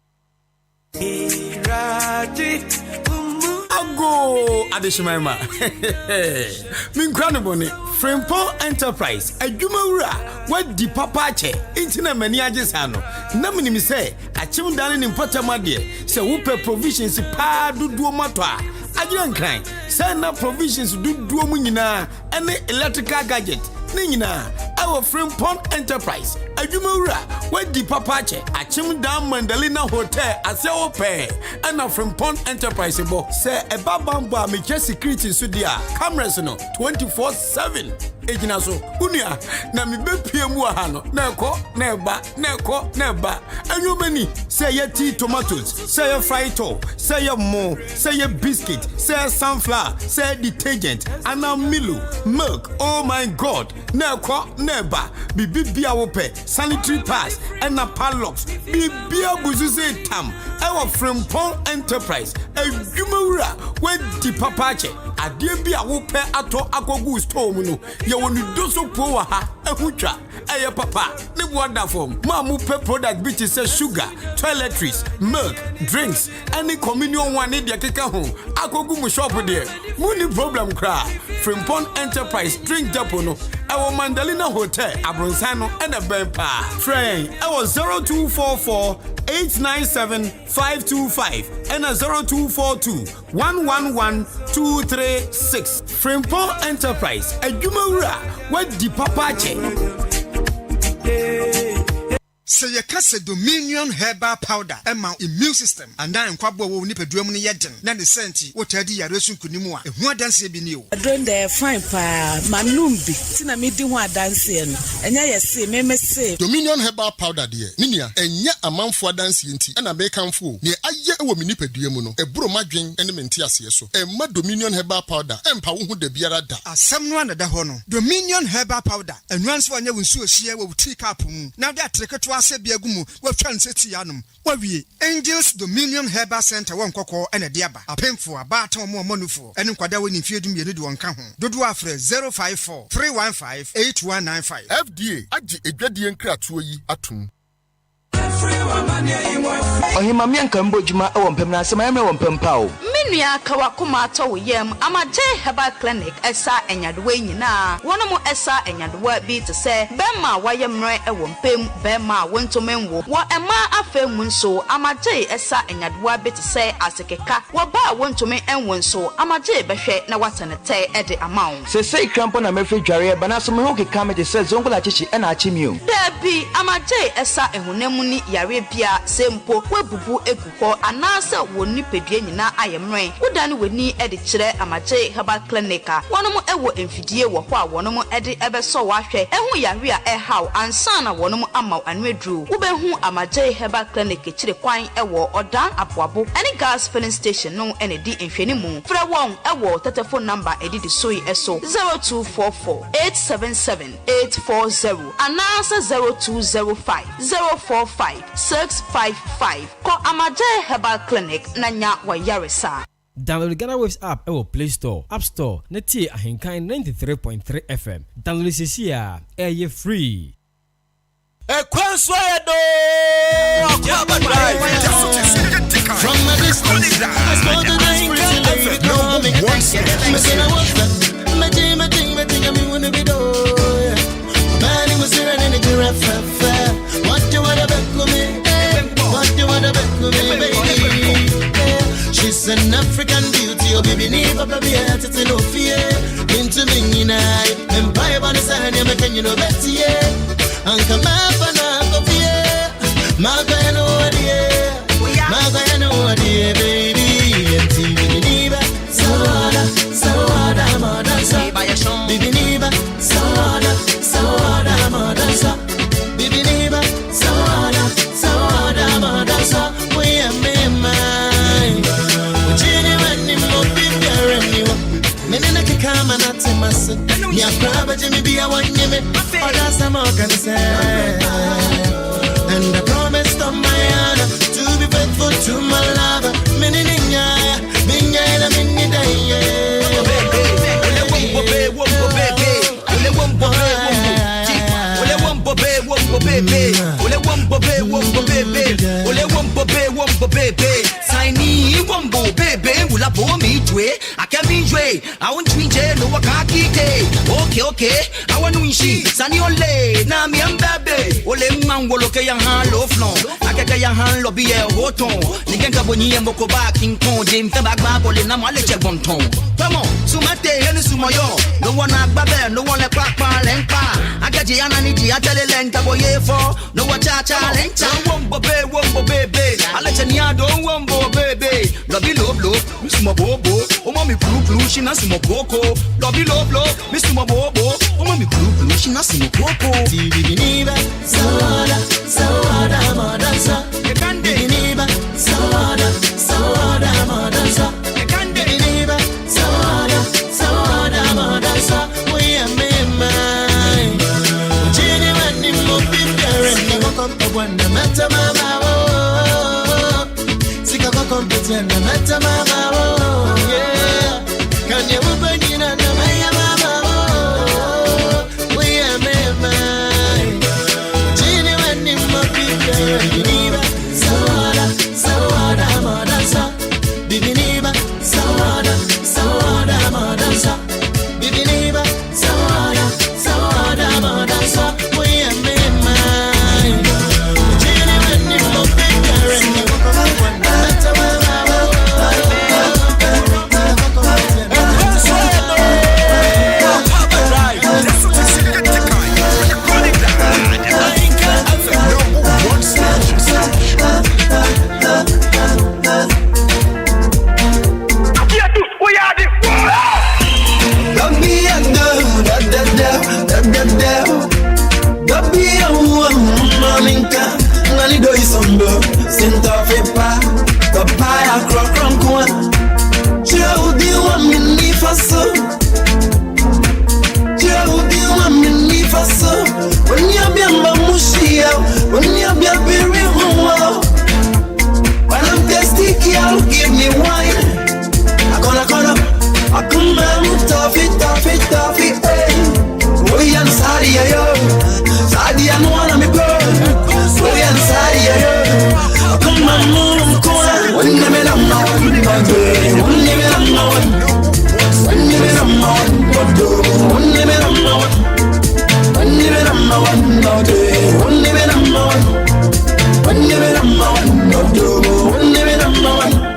Ago Adeshimema. Minkrano Frimpong Enterprise. Adwumawura wadi papa che intina mani agesano. Na minimi say achim dane ni mpotama de se wupe provisions pa duduo mato a Ahenkan say na provisions duduo mu nyina ene electrical gadget ni nyina our Frimpong Enterprise. Adwumawura wadi papa che achim dan Mandalina Hotel ase ope ana Frimpong Enterprise bo say eba bamba me security so dia cameras no 24/7 ejina so unia na me bepie mu aha no na ekọ na eba anwomani say ye tea tomatoes say ye fried toast say ye mo say ye biscuit say ye sunflower say detergent ana milk oh my god na ekọ na eba bibia wo pe sanitary pads and padlocks bibia guzu say tam our Frimpong Enterprise adwumawura wadi papa che ade bia wo pe ato akogu store mu no ye wonu doso po wa ha ehutwa eye papa ne boada form ma mu pe product bi say sugar toiletries milk drinks any communion one ne de keka ho akogu mu shop de mu ni problem kra Frimpong Enterprise drink depot no ewo Mandalina Hotel Abronsano and a Bempa train ewo 0244 897-525 and a 0242-111-236. Frimpong Enterprise, a Jumura, what the papa check. Say ye kase Dominion herbal powder ema immune system and then kwabo wo ni peduam ni yeden na ne senti wo tadi yare sun kunimu a ehu adanse bi ni o adon de fine pa manumbi tina me di ho adanse no enya ye se me se Dominion herbal powder de ninia enya amanfo adanse enti na be kanfo ne aye ewo mi ni peduam no eburo madwen ene mente ase so emma Dominion herbal powder empa wo hu da biara da asem no anada ho no Dominion herbal powder enuanso anya wonsu ohie wo tea cup mu na de atreketo ase biagumu wa twan seti yanum wa wie Angels Dominion Herbal Center won kokko ene de aba apemfo aba ta mo manufo ene kwada woni fiedum ye de won ka ho dodo afre 054 315 8195 FDA agi edwadie nkratoɔ yi atum Ohimamia nkambojuma ewo mpem na asema emre wo mpem pa o Minua kawa kuma ato wo yam amaje herbal clinic esa enyadowa nyina wono esa enyadowa bi te se bema wayemre ewo mpem bema wontomenwo wo ema afemu nso amaje esa enyadowa bi te se asekeka wo ba wontomen enwo nso amaje behwe na watenete ede amawo sesei krampo na mefe dware bana so me ho keka me te se zongola chichi ena achimio dabi amaje esa ehunemu ni yare bia sempo webubu eguko anasa woni pedue nyina ayemre udani weni ede kire amaje herbal clinic wonom ewo emfidie wo ho a wonom ede ebeso wahwe ehu yare a ehaw ansa na wonom amaw anwedru ubehu amaje herbal clinic kire kwan ewo odan aboabo any gas filling station no ene di enfweni mu fra won ewo telephone number edi di soyi eso 0244 877 840 anasa 0205 045 655 ko amaje herbal clinic nanya wa yaresa. Download the Ghana Waves app ewo Play Store, App Store, neti Ahenkan 93.3 FM. Download this here, air free. Ekwansoyedo Akwaaba from my distance I saw the night pretty lady once again I want that my thing I mean wanna be do man was there in the giraffe what you wanna bet with me baby she's an African beauty oh baby never baby it's no fear into me night empire on the side you make you know better yeah and come up and up yeah Maga no idea baby empty biniba soda modansa biniba soda modansa biniba soda modansa we am me mine chini mani mo bibia remi can say. And I promised on my honor to be faithful to my lover. Many ninya, binya la mini day. I want to no okay. I want to see Sunny Ole, Nami and Baby. Ole man will look at your hand low flow. I get your hand lobby a hoton. Nikaboni and Bokoba, King Kong, James Tabak, and I'm a little one tone. Come on, Sumate and Sumayo. No one at Babel, no one at Papa and Pa. I got Gianna Niji, I tell the Lenka boy for no one cha and wombo baby. I let you don't wombo baby. Lobby low, Miss Mobobo, oh mommy blue, she not some Boko. Lobby low, Miss Mobobo, oh mommy blue, she not some Boko. TV Soda, Modanza. You can't deliver Soda, Modanza. You can't deliver Soda, Modanza. We are mine. Jenny, when you move in there, and you come to one, the matter, Mama. Sika competition, the matter, Mama. Yeah, can you open in and the Mama? We are mine. Jenny, when you move in there, and you need Soda, Modanza. Bibiniba, Soda, Modanza. Bibiniba, Soda, Modanza. We are mine. Jenny, when you move in there, and you come to one, the matter, give me wine. I come toffee, hey. We and Sadia, yo. Sadia, no one of me burn. We and Sadia, yo. Come on, move, when you made a man, when you made a man, when you made a man, when you made a man, when you made a man, when you made a man, when you made a man, when you made a man.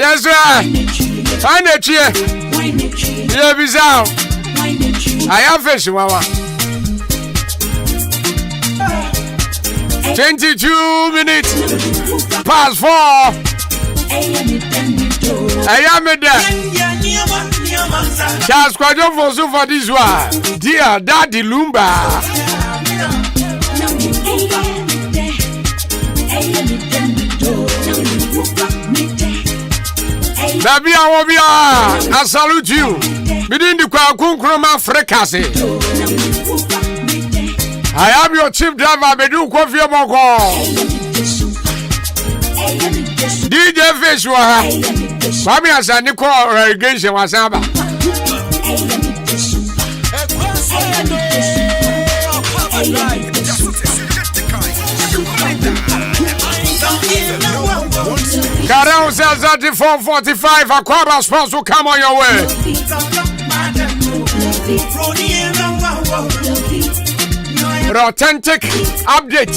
That's right. Find it here. Yeah, bizarre. I have fish, Wawa. 22 minutes past 4. I am a Charles Quadron for so for this one. Dear Daddy Lumba. Baby, I salute you. Within the Kwakunkroma Frekase. I am your chief driver, Bedu Kofi Moko. DJ Fishwa. Baby, as I Nico irrigation was about. Carol says that the 445 Akwaaba sports will come on your way. Authentic update.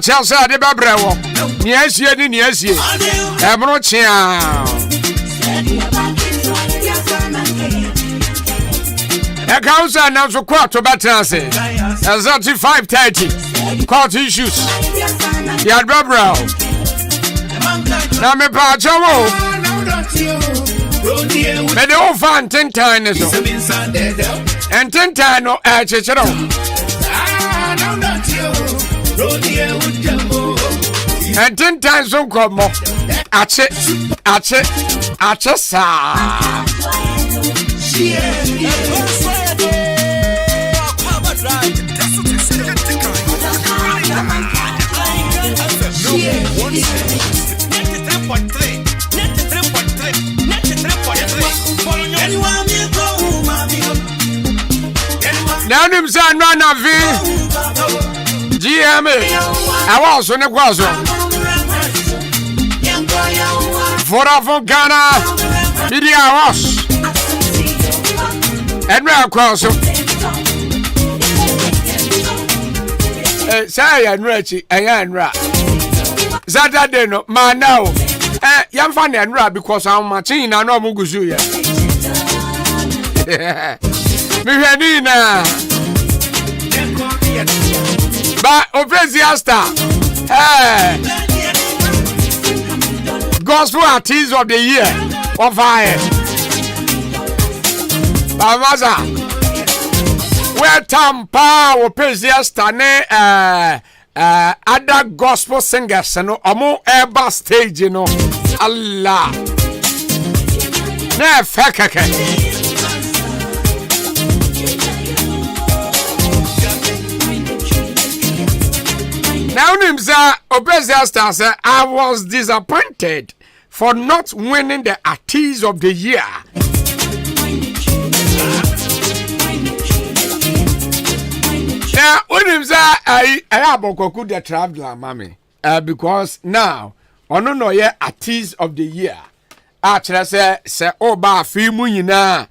Chelsea de Babrewo. Yes, yes. Ebrochia. A council announced a court to Batanse. As 5:30. Court issues. Yad Babrewo. Na me pa chawo. Me de o fan 10 times so. And 10 times no chechero. And 10 times don't come more. Ache sa. Now him say no na vi GMA I was on the kwazo Vodafone Ghana Media was and we are kwazo say ya nrachi aya nra Saturday no man now yam fan nra because I'm matching na no muguzu ya Mihanina But Oprezia Star Gospel Artist of the Year of fire Bamaza Where Tampa Oprezia Star other gospel singers no omo eba stage you know Allah Na fakaka Now, Nimza Obezia Star said, I was disappointed for not winning the Artist of the Year. Now, Nimza, I have the traveler, mommy, because now, ono no ye Artist of the Year. Actually, say, Oba, Fimu yina,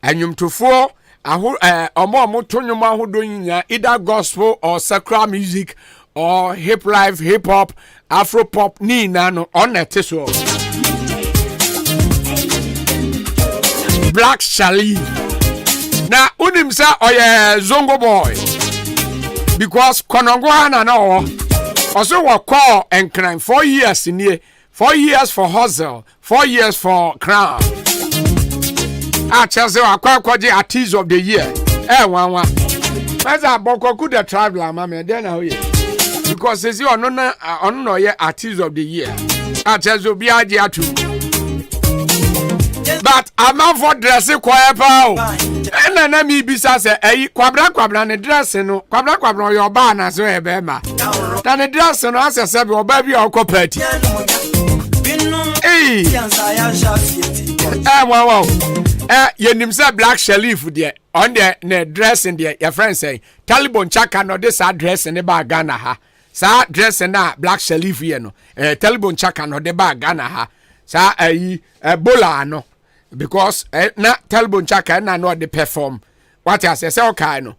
and yum to four, omo tonyuma who doing either gospel or sacred music. Or hip life, hip hop, Afro pop, ni nano on a teso. Black Charlie. Now, Unimsa or Zongo boy. Because Konongoana no. Also, what call and crime 4 years in here, 4 years for hustle, 4 years for crown. I tell you, Akwaaba Artist of the Year. One. As a boko could traveler, mamma, then how you. Because as you are no yet Artist of the Year. I tell you, be idea too. But I'm out for dressing quiet pow. And then me be say, Kwabra, and dressing, Kwabra, your barn as well, Bema. Then the dressing, as I said, your baby or copet. Hey, wow. You nimsa Black Shelif there on the dressing there. Your friend say, Taliban Chaka no this address in the bag Ghana ha. Sa dress na Black Shelif here no. Taliban Chaka no the bag Ghana ha. Sa bola no. Because na Taliban Chaka na no the perform. What I say okay no.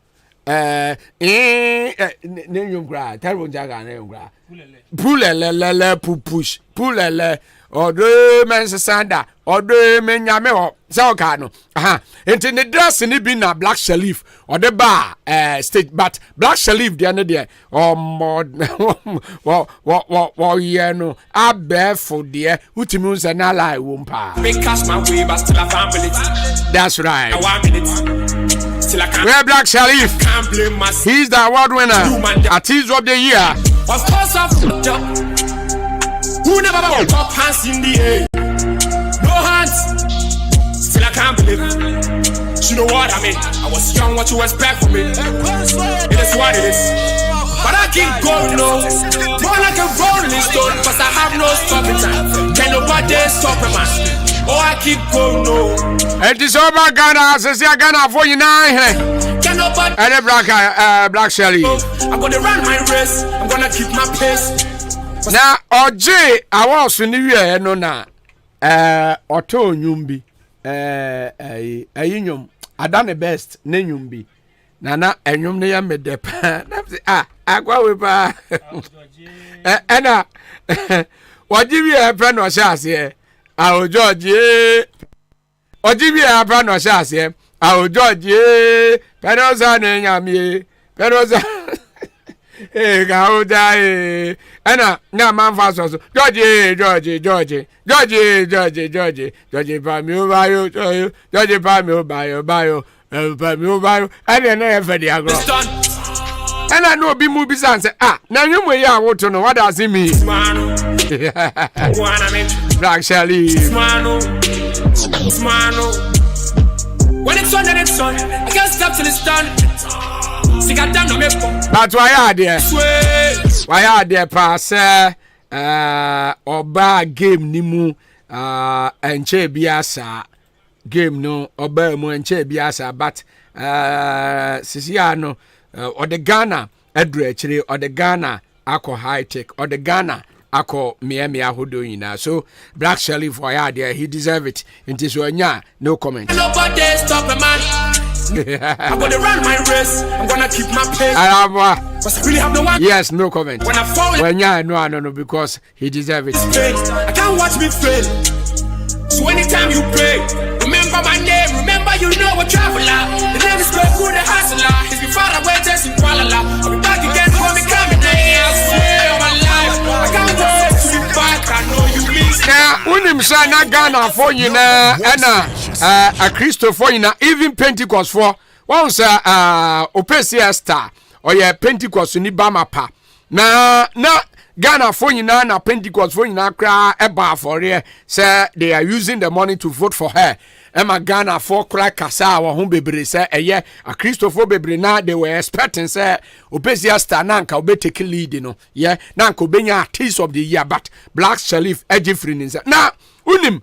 Name gra Taliban Chaka name gra. Pulele push. Pulele Odo men sanda odo men nyame ho say okay no enti the dress ni bi na Black Shelif or the bar stage but Black Shelif there no there what ye no abefo there utimi unse na lie won pa make cash my way but still a family that's right 1 minute still I can't where Black Shelif can't blame myself he's the award winner Artist of the Year of course I've job. Who never top hands in the air? No hands. Still I can't believe it. You know what I mean? I was young, what you expect from me? It is what it is. But I keep going on. More like a rolling stone, cause I have no stopping time. Can nobody stop a man? Oh, I keep going on. And this over Ghana, says Ghana for you now. Can nobody? And Black Shelly. I'm gonna run my race. I'm gonna keep my pace. Na oje awoso ni wie no na oto nyumbi ayinyum adane best na nyumbi na enyum ne ya medepa na agwa we ba ena oji wie e no sha ase ojoje oji wie e no sha ase ojoje penoza ne nyamie penoza Gauda Anna na man fast George Pamio Bio George Pamio Bio and then never the agro And I know be movies and say, now you may want to know what does it mean? Black Shelly. When it's on, then it's on. I can't stop till it's done. But why are there? Why are there pass oba game nimu enche biasa game no oba mu enche biasa but sisiano or the Ghana edre chire or the Ghana ako high tech or the Ghana ako miami ahodo yina. So Black Shelly for there, he deserve it. It is no comment. Nobody stop a man. I'm gonna run my race. I'm gonna keep my pace. I really have no one. Yes, no comment. When I fall, no, because he deserve it. I can't watch me fail. So anytime you pray, remember my name. Remember you know a traveler. The name is Greg Good, the hustler. He's been far away, just in Kuala Lumpur. I'll be back again for me coming. I swear on my life, I can't wait to be back. I know you miss. Now, unim sana Ghana for you na a Christo for you na even Pentecost for once Opesia star or ya Pentecost ni bama pa na Ghana for you na Pentecost for you na kra eba for here say they are using the money to vote for her. Emma Ghana for crack kasa wa hon bebre say a Christopher bebre na they were expecting say Opesia star na nka obetake lead no yeah na nka obenya artist of the year but Black Shelif Ejifri ninsa na unim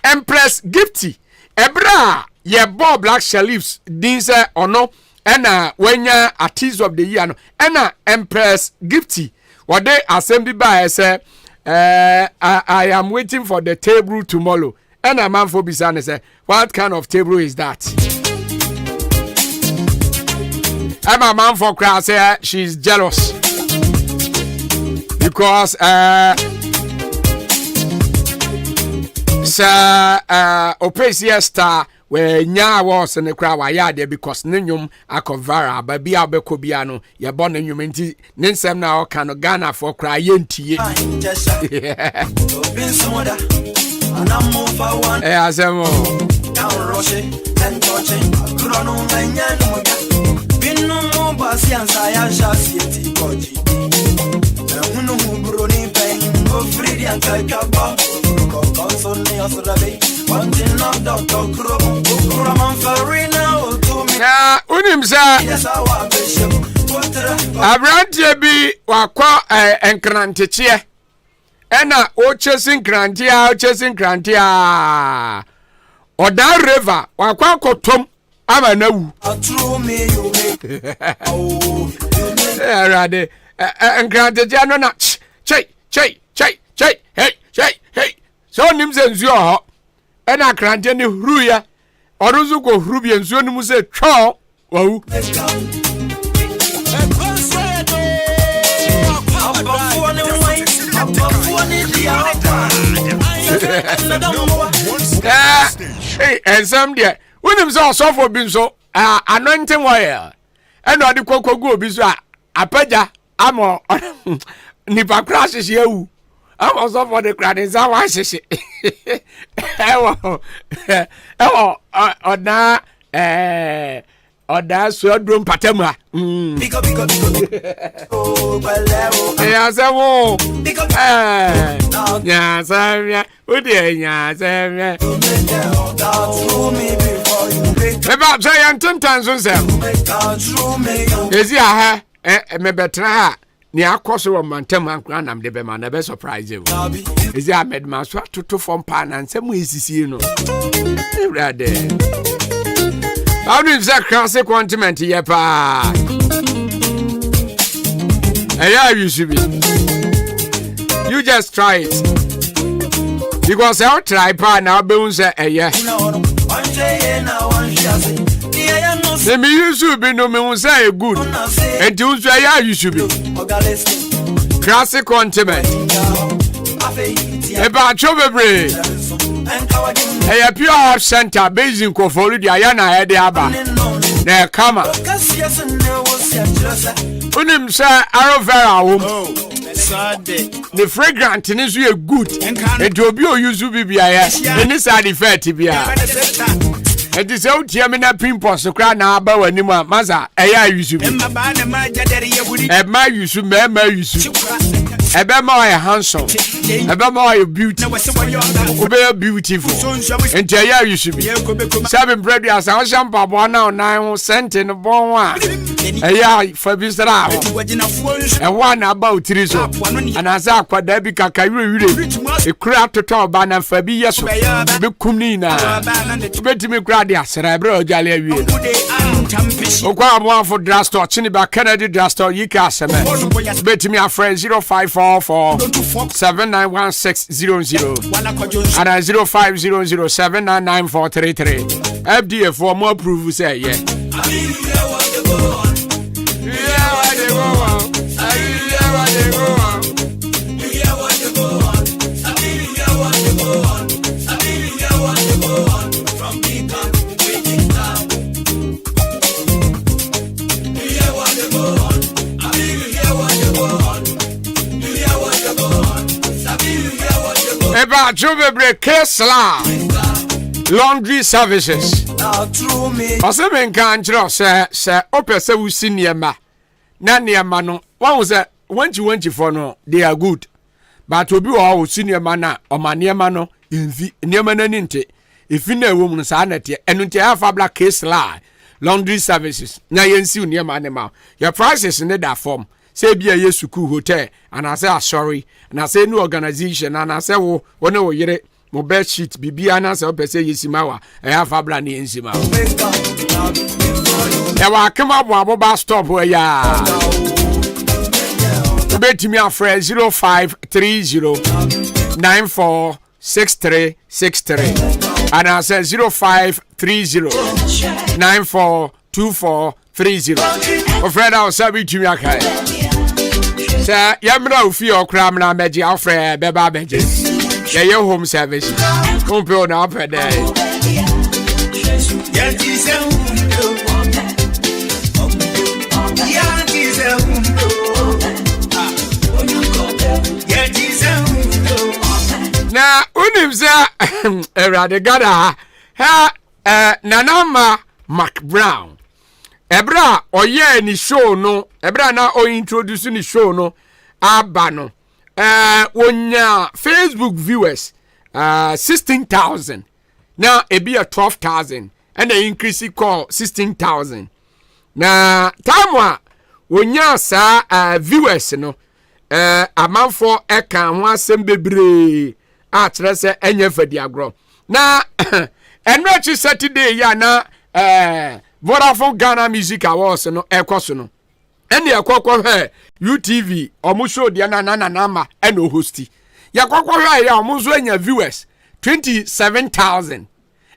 Empress Gifty ebra ye bo Black Shelifs din say ono ena wenya artist of the year no ena Empress Gifty what they assembly by say I am waiting for the table tomorrow. And a man for Bisane say, what kind of table is that? And my man for crowd say she's jealous because Opesia star where nya was in the crowd why there because ninyum akovara baby abekobiano ya born in humanity ninsem na kind of Ghana for cry yentie. Asemo. Unim sa Abrantie bi wakwa enkranteche ena o chasing krantia oda river wakwa kotom ama nawu rade enkranteche no na chei hey so nimze nzuo ho ena krante ne huru ya oruzu ko huru bi nzuo nimu se twa wawu and some there when him so for being so anointing oil and all the cocoa be so apaja amo nipa crashes you I'm also for the crowd is our shishi Oda so drum patema. Ya sawo. Ya savia. Udi ya savia. Eba say antantan so say. Ezi aha me betra ha. Ni akoso wo mantem ankra nam de be ma na be surprise you. Ezi Ahmed ma so atoto form pa na nsem esisi no. Brother. How do you say classic continent here, pa? Yeah, you should be. You just try it. Because I'll try, pa, now, bones, yeah. The me should be no me say good. And you say, yeah, you should be. Classic continent. About Chobebre. A pure heart center based in Kofolu, the Ayana Ediaba. There, come on. Unim say Arovera womb. The fragrant is good. And to be use BBIS. And this are the fair TBI. It is out here, na pimpos, so cry now about when you want, Maza, I use you. My use you, my use you. A bit more handsome, a bit more beautiful, very beautiful. And Jaya, you should be 7 bread as I was jump up 1 cent in a bon one. A year for Mr. And one about 3 so. And as I quite debica, a crowd to talk about and for be yes, be Kumina. Bet me gradia, cerebro, Jolly. Okwa for drugstore, Chiniba Kennedy drugstore, Yika, bet me a friend 0544-791600 and 0500-799-433. FDF for more proof, say, yeah. Eba Jobebre Kesla Laundry Services. Asemen kan chiro se opese wu senior na niema no one was a 20 for no they are good but obi wo senior man na o ma niema no envi niema na ninte efi na ewo mu sa na te enu nte afa black Kesla Laundry Services na yensi niema ne ma your prices in that form. Say be a yesuku hotel and I say sorry and I say no organization and I say wo no yere mo bed sheet bibi and I say say yesimawa e have abla ni ensima e wa kema bo aboba stop where ya betimi afre 0530946363 and I say 0530942430 Ofred I sabi timi akai Sir, Yamra of your cram na magic Alfred Beba Benches. Yeah, your home service. Compare up a day. Now, Unimza Eradigada, Nanama Mac Brown. Ebra oye ni show no ebra na o introduce ni show no abano wonya Facebook viewers 16,000 now e be a 12,000 and the increase call 16,000 na tamwa wonya sa viewers no amanfo eka ho asem bebre a kire se enye fadi agro na enrechi Saturday ya na Vodafone Ghana Music Awards no ekoso no ene ekokwo he UTV omusho dia na nama ene hosti yakokwo he ya omuzo anya viewers 27,000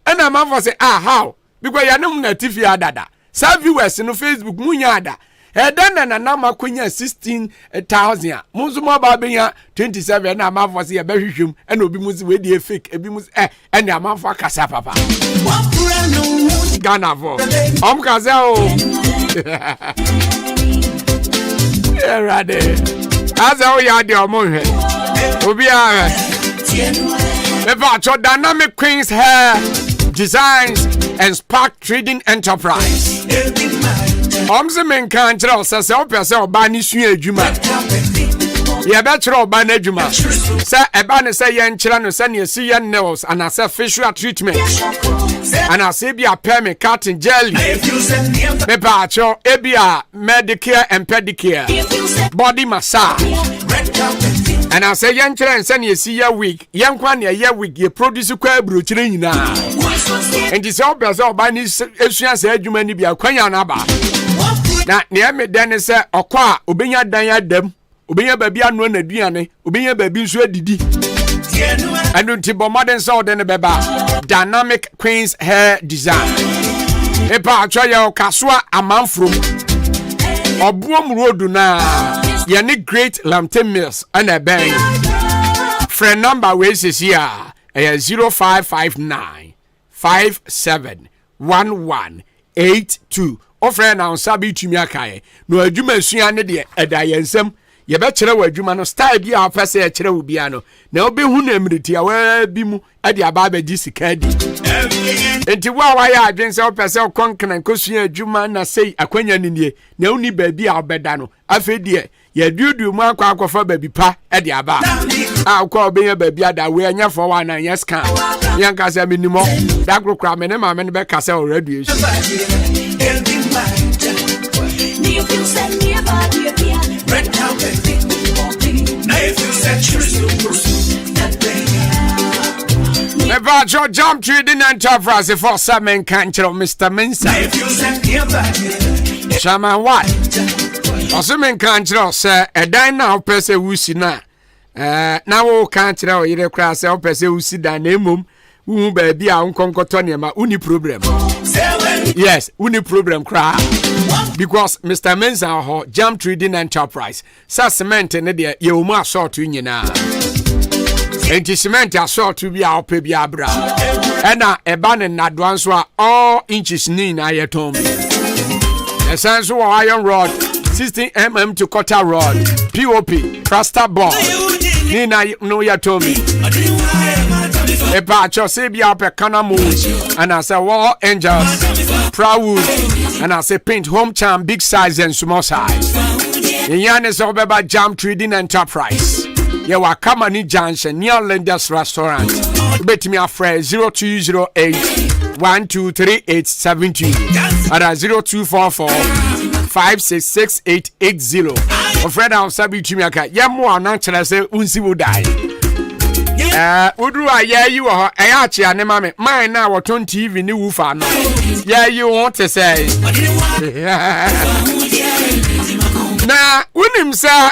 ene amafo say how because ya num na TV adada sa viewers no Facebook munya ada eden na nama kwenya 16,000 muzo mo ba benya 27 na amafo say ya behwehwem ene obi muzi we die fake ebi muzi ene amafo akasa papa Ghana for Kazao Erade as how ya de omo Obia Eva Dynamic Queen's Hair Designs and Spark Trading Enterprise Omsemen kan tell say opese oba ni sua adwuma ye be tro oba na adwuma say eba ne say ye nkyira no say ne see ye nails and as facial treatment and I say be a permit cutting jelly. Me pacho ebia medicare and pedicare, body massage. And I say young children send you see your week, young one year week, you produce a quail brutally now. And this all does all by this said you many be a quayanaba. Now near me then say Akwaaba Ubenya Danya dem, Ubenya baby and one a diane, Ubenya baby so didi. And until modern sound and beba Dynamic Queen's Hair Design. Epa choya kaswa amanfrum. Obuom road na yani great Lambton Mills and a bang. Friend number ways is here 0559 571182. O friend now sabi tumi akaye. No adwuma sua ne de edayensem ye be kire wa adwuma no style bi a fa se kire wo bia no na obi hu na emiriti a wa bi mu e de aba ba di sika di enti wa ya adwen se opese konkran kosua adwuma na sei akwanya ni nie na uni ba bi a obeda no afa die ye dudu mu akwa ba bi pa e de aba a kwa obenya ba bi ada we anya for one na yes can yanka se minimo da krokra me ne ma me ne be ka se already Never jump trading enterprise for some encounter Mr. Mensa. Shaman what? Also encounter sir a dine now person wusi na now can't tell you the class or person who sit down name baby a unkonkotonia ma uni problem. Yes, uni problem cry. Because Mr. Mensa ho jump trading enterprise. Sa cement ne de ye o ma sort nyina. Enti cement assault to be our baby abra. Ena eba ne nadwan so a all inches ni na yetom. The sense of iron rod 16 mm to quarter rod POP plaster board ni na no yetomi. Epa cho se bia pe kanamo and I say wall angels proud and I say paint home charm big size and small size. Yan so beba jam trading enterprise. Ye wa Kamani Junction near Lenders Restaurant. Bet me a friend 0208 123872 and 0244 566880. O friend am sabi to me aka ye mo anan kire say unsi wo die. Udru aye yi wo ho e ya che ane ma me mine na wo ton TV ni woofer no. Ye you want to say. Na unim sa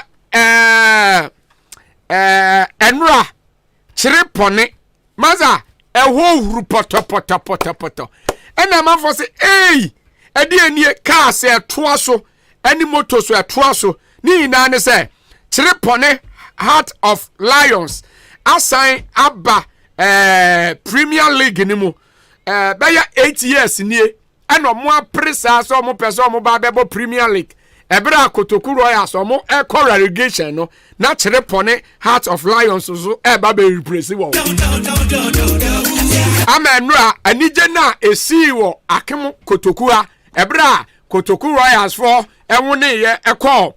enra chirepone maza eho huru poto ena manfo se edi enie car se toa so eni motor so toa so ni na ne se chirepone Heart of Lions assign abba Premier League ni mu beya 8 years ni eno mo apresa so mo pese mo ba bebo Premier League Ebra Kotoku Royals omo e relegation no na chirepone Heart of Lions so eba be replace wo amenra anije na esi wo akem Kotoku a ebra Kotoku Royals for enwone ye ekọ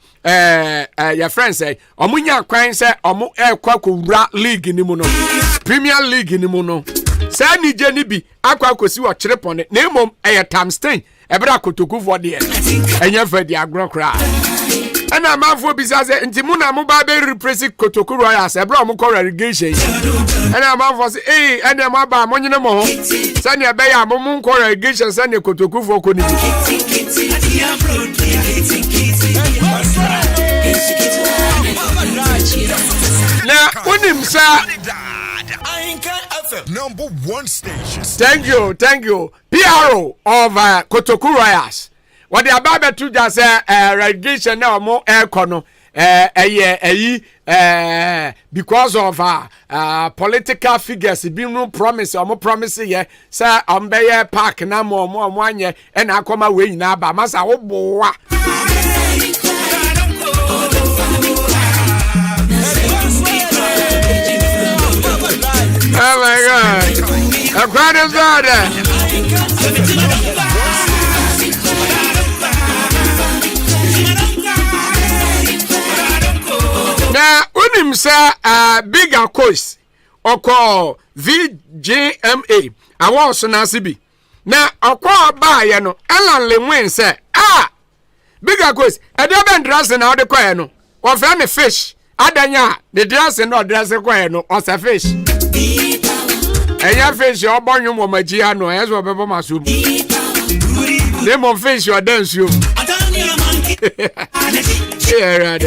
your friends say omunya kwan say omo ekwa kowura league ni mu no Premier League ni mu no say nije ni bi akwa kosi wo chirepone na emom Tamstain ebra Kotoku for de enye fa di agro kra ana manfo bisa say ntimu na mo ba be replace Kotoku Royals ebra mo ko relegation ana manfo say ana mo ba mo nyine mo ho sane ebe ya mo ko relegation sane Kotoku for ko ni na unim sa Ahenkan FM #1 station. Thank you. PRO of Kotoku Royals. What the ababa to just relegation now more econo because of political figures being promise or more promise ye sir Ambeye Park na more mwanye and akoma we na ba masa oboa oh my God. A crowd is bad. Now, unim say bigger course or call VJMA. I want to nasibi. Now, Akwaaba ya no. Alan Lewen say bigger course. I don't dress in all the choir no. Or family fish. Adanya the dress and not dress choir no. Or a fish. Eya fish your born you mo magia no as well bebo masum. Name of fish your dance you. Yeah,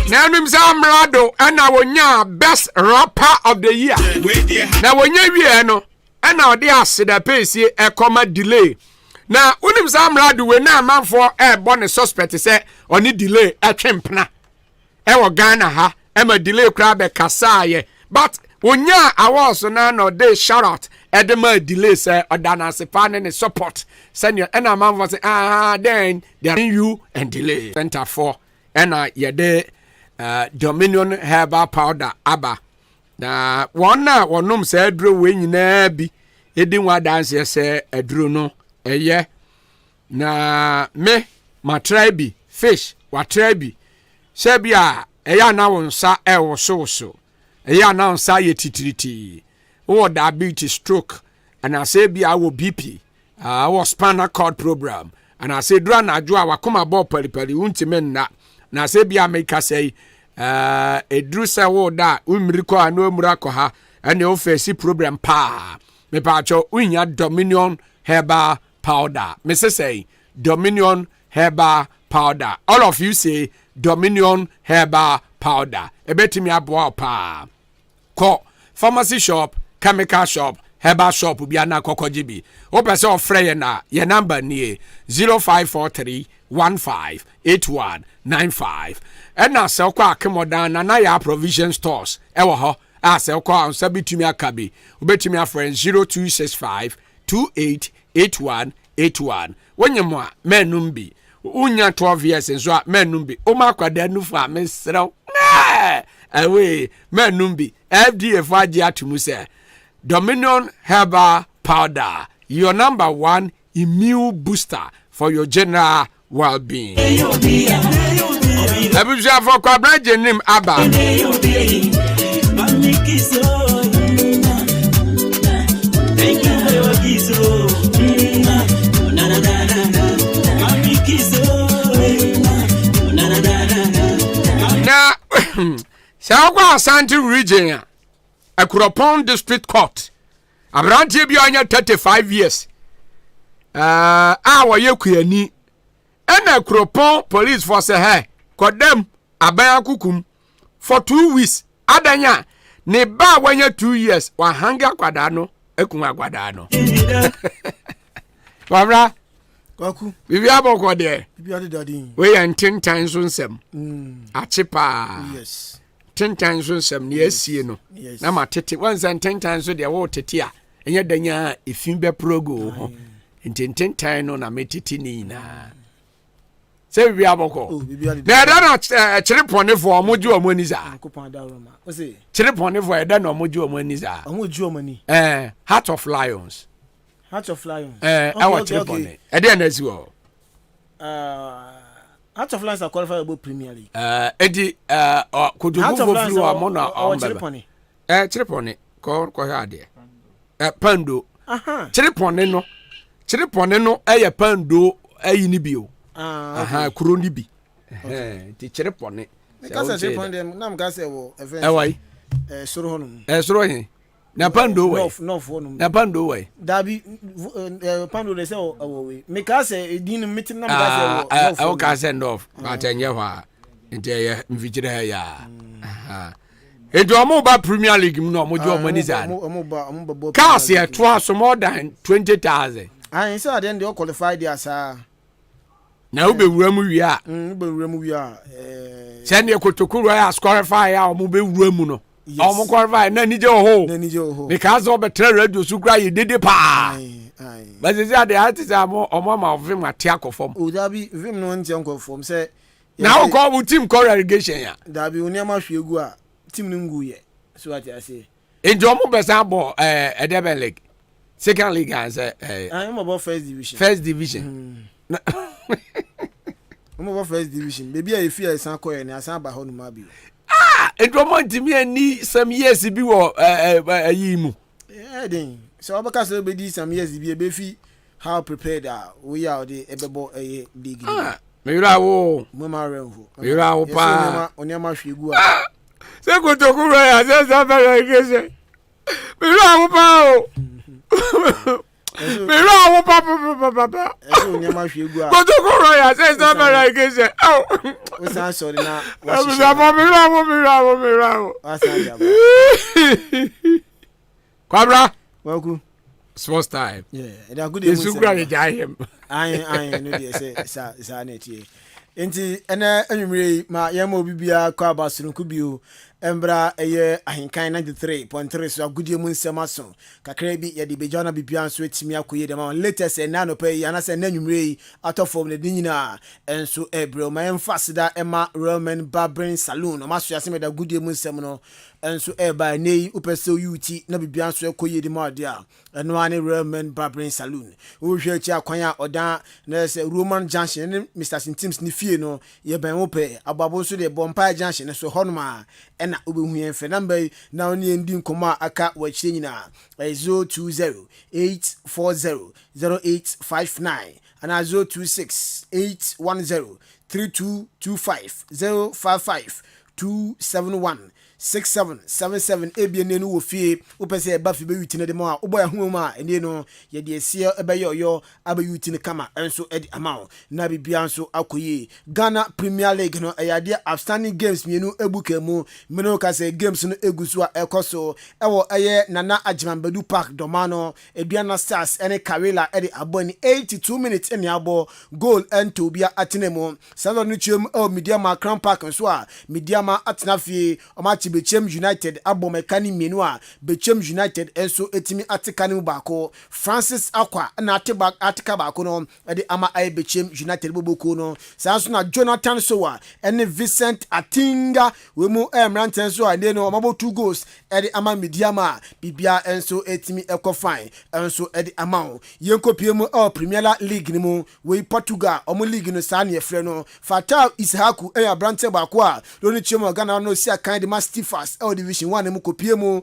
now him Samrado and I wonya best rapper of the year. Now when you no and now they ask the pace a comma delay. Now unim Samrado we na man for a bonus suspect say on delay a chimpna. Ewa Ghana ha Emma delay crab a kasaye. But when ya awards na no day shout out edema delay say odana se fan and support. Send your and a man was then they are you and delay. Center for and ye de Dominion herbal powder aba. Na one nom say edro we nyina bi edin wa dance say edro no eye na me ma try bi fish wa try bi say bia eye na won sa e wo so eya na nsa ye titiriti wo diabetes stroke and I say bia wo BP wo spinal cord program and I say dra na adwo a wakoma bo palipali untime na say bia make say edru se wo da umriko anu umrako ha and you face problem pa me pa cho unya Dominion herbal powder me say Dominion herbal powder all of you say Dominion herbal powder ebetimi abo pa call pharmacy shop chemical shop herbal shop bi ana kokojibi o pese o frey na ye number ni 0543158195 ena se kwa akemodan na ya provision stores ewo ho a se kwa ansa bitumi akabi obetumi afren 0265288181 wonyemo a menum bi unya 12 years nso a menum bi o makwada nufu a mesrew away menum bi FDA faji atumu say Dominion herbal powder your number 1 immune booster for your general well-being. Ebusha for kwabra jenim aba. Na Sawa Asante region Akuropon district court Abrantie bi anya 35 years wa yekuyani ena Akuropon police force he kodem aban akukum for 2 weeks adanya ne ba wanya 2 years wa hanga kwada no ekun agwada no Wabra Kwaku bibi aboko de bibi ade dadin we yan 10 times nsem achipa yes 10 times nsem ne asie no na matete once and 10 times so de wo tete a enye danya efimbe progo ho 10 times no na metete ni na se bibi aboko na da na chirepone fo omoju omaniza akopan da roma o se chirepone fo eda na omoju omaniza omoju omani Heart of Lions Heart of Lions awa chirepone ede na ziwo Heart of Lions are qualified about Premier League edi kojogo flu amona chirepone chirepone ko hade pando chirepone no eye pando ayi ni bio kuro ni bi ti chirepone because chirepone dem na m ga say wo event why soro honum soro hin na pando we no honum na pando we dabi pando le say wo we me ka say edin meeting na m ga say wo ka say no but enye hwa nti ye mvigire ya ejo mo ba Premier League no mo jo money za cars ye to aso more than 20,000 I say then they qualified as na ube wuramu wi a send ye kotokuru ya qualify ya mo be wuramu no mo qualify na nije ho because of better radio su kra ye dede pa but they say they had to mo ma vim ate akofom o da bi vim no nti akofom say na ko bu team call relegation ya da bi oni ama hwegu a team no ngu ye so what I say enjo mo besa bo Edebe League second league as I am about first division I'm about first division maybe I feel san koye ni asan ba honu ma bi enjo mo ntimi ani some years bi wo ayi mu then so abaka so be di some years bi e be fi how prepared we are the ebebo league mira wo mama renfo mira wo pa oni ama hwegu a se ko to kuro ya se sa fere igese mira wo pa o mira wo pa oni ama hwegu a ko to kuro ya se sa fere igese o san sorry na mira wo asan Kwabra welcome sports time they are good you should grab him I no dey say sa na tie Enti ene enwumre ma yema obibia Akwaaba Sononko bio embra eye Ahenkan 93.3 so agudie mu nsem aso kakra bi ye de bejana bibia so etimi akoye de ma latest na no pay yana se na nwumre atofom ne dinyina enso ebro ma emfasida ema Roman Barbering Saloon o maso yase me da agudie mu nsem no enso eba nei upese yuti na bibia so akoye de ma de a eno ane Roman Barbering Saloon wo hwe chi akwan a oda na se Roman Junction ne Mr. Sintims ni fie no ye ben wo pe ababo so de bompa junction so honoma ena obehu yen fe number na oni endi nkoma aka wa chire nyina 0208400859 ana 0268103225 055 271 6777 ebien no wo fie upese e ba fi be yuti ne de ma obo ya hu ma ene no ye de esie e be yoyo aba yuti ne kama enso edi amount na bibia nso akoye Ghana Premier League no eyade outstanding games mienu ebuka mu meno ka se games no egusu a ekoso ewo eye Nana Ajimambadu Park domano Eduana Stars ene Karela edi aboni 82 minutes ene abo goal ento bia atenemo salo no chiem o Mediama Crown Park nso a Mediama atenafie o Bechem United abo mekani mienu a Bechem United enso etimi atekani mu bako Francis Akwa na atika bako no edi ama ay Bechem United boboko no sanso na Jonathan Sowa ene Vincent Atinga we mu emranten so ade no mabo 2 goals edi ama Mediama bibia enso etimi fine enso edi ama yenkopie mu Premier League ni mu we Portugal omo league no sa na yefre no Fatal Ishaku abrante bako a lo ni chemo Ghana no si akan de Mastifas Division 1 mu kopie mu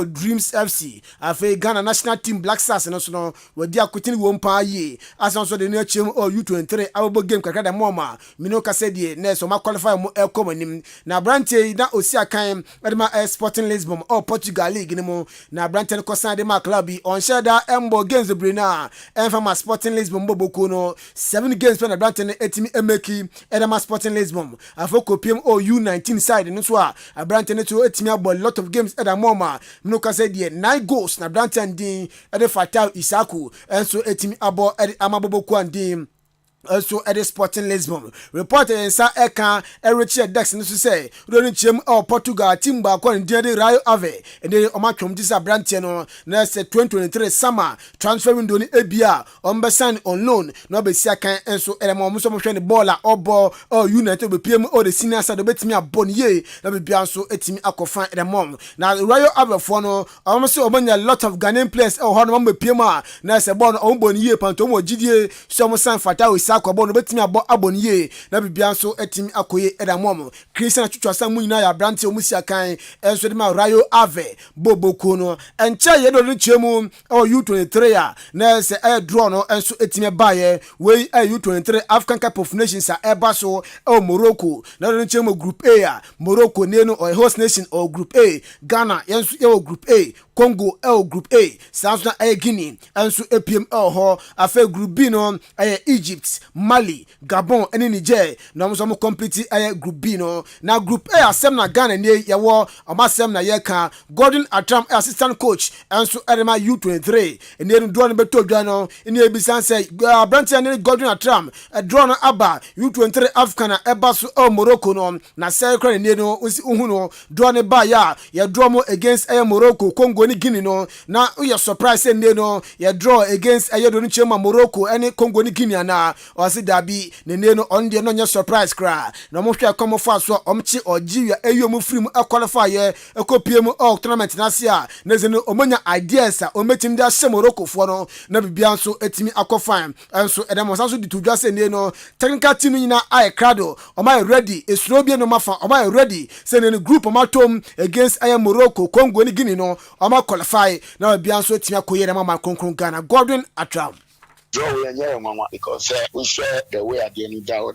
Dreams FC afa Ghana national team Black Stars no so no wadi akotini wo mpa ye asanso de na chem U23 abo game kakra da moma mino kase die na so ma qualify mu ekomanim na brante na osi akan de ma Sporting Lisbon Portugal league ni mu na brante no kosan de ma club on sheda embo games brina enfama Sporting Lisbon boboko no 7 games na brante no etimi emeki de ma Sporting Lisbon afa kopie mu U19 side no so a brante no to etimi abo lot of games at a moma mino kase die 9 goals na brante ndin de Fatal Isaku enso etimi abo amaboboko andin also at the Sporting Lisbon report ensa eka Richard Dex no say roni chem Portugal team ba kwa ndi Rayo Ave ende omatwom disa branche no na say 2023 summer transfer window ni ebia ombesan on loan no be sia kan enso elemo muso mo hwe ne baller obo United be pm the senior side betimi abon ye na be bia so etimi akofan the mom na Rayo Ave for no omso omanya lot of Ghanaian players ho no be pm a na say ball ombon ye panto mo gidie so mo san Fatal Akwaaba no betimi aboniye na bibia nso etimi akoye edamom Christian atwatwasa mu nyina ya brante omusia kan enso de ma Rayo Ave boboko no enche ye do no chemu U23 a na se draw no enso etimi baye we U23 African Cup of Nations a eba so Morocco na do no chemu group A a Morocco ne no host nation or group A Ghana yenso e group A Congo group A South Guinea enso APM ho afa group B no Egypt Mali, Gabon, and Niger. No mo complete group B no. Na group A asem na Ghana ne yawo amasem na yeka Gordon Atram assistant coach enso Edema U23. And then do no beto dwa no. Eni ebisan say branch ne Gordon Atram draw no aba U23 African eba so Morocco no. Na say kra ne no uhu no draw ne ba ya draw mo against Morocco, Congo ni Guinea no. Na we surprise ne no ya draw against do no chema Morocco any Congo ni Guinea na osi dabi ne no on de no nya surprise kra na mo hwe come for so omchi ogiwa eyom free mu qualify ekopie mu tournament na sia na ze no omonya ideas a ometim da hye Morocco fo no na bibia nso etimi akofan enso edem so di tudwa se ne no technical team nyina ai crado omai ready esrobie no mafa omai ready se ne group omatom against Morocco, Congo ni Guinea no oma qualify na bibia nso etimi akoye na mama konkron Ghana Gordon Atram draw we mama because we share the way at the end of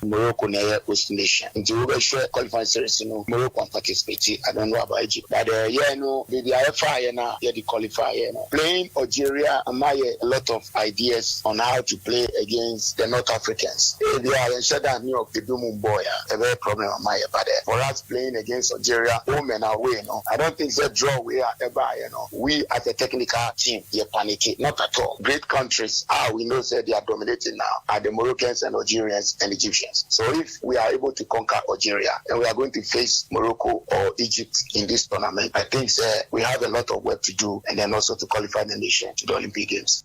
Morocco na host nation. Until we share qualifying series no Morocco participate. I don't know about Egypt. But no the IFA na the qualifier no. Playing Algeria and a lot of ideas on how to play against the North Africans. They are in Shada New York the Dumum boy a very problem on my but for us playing against Algeria home and away no. I don't think that draw we are ever we as a technical team panic not at all. Great countries we know that they are dominating now are the Moroccans and Algerians and Egyptians. So if we are able to conquer Algeria and we are going to face Morocco or Egypt in this tournament, I think we have a lot of work to do, and then also to qualify the nation to the Olympic Games.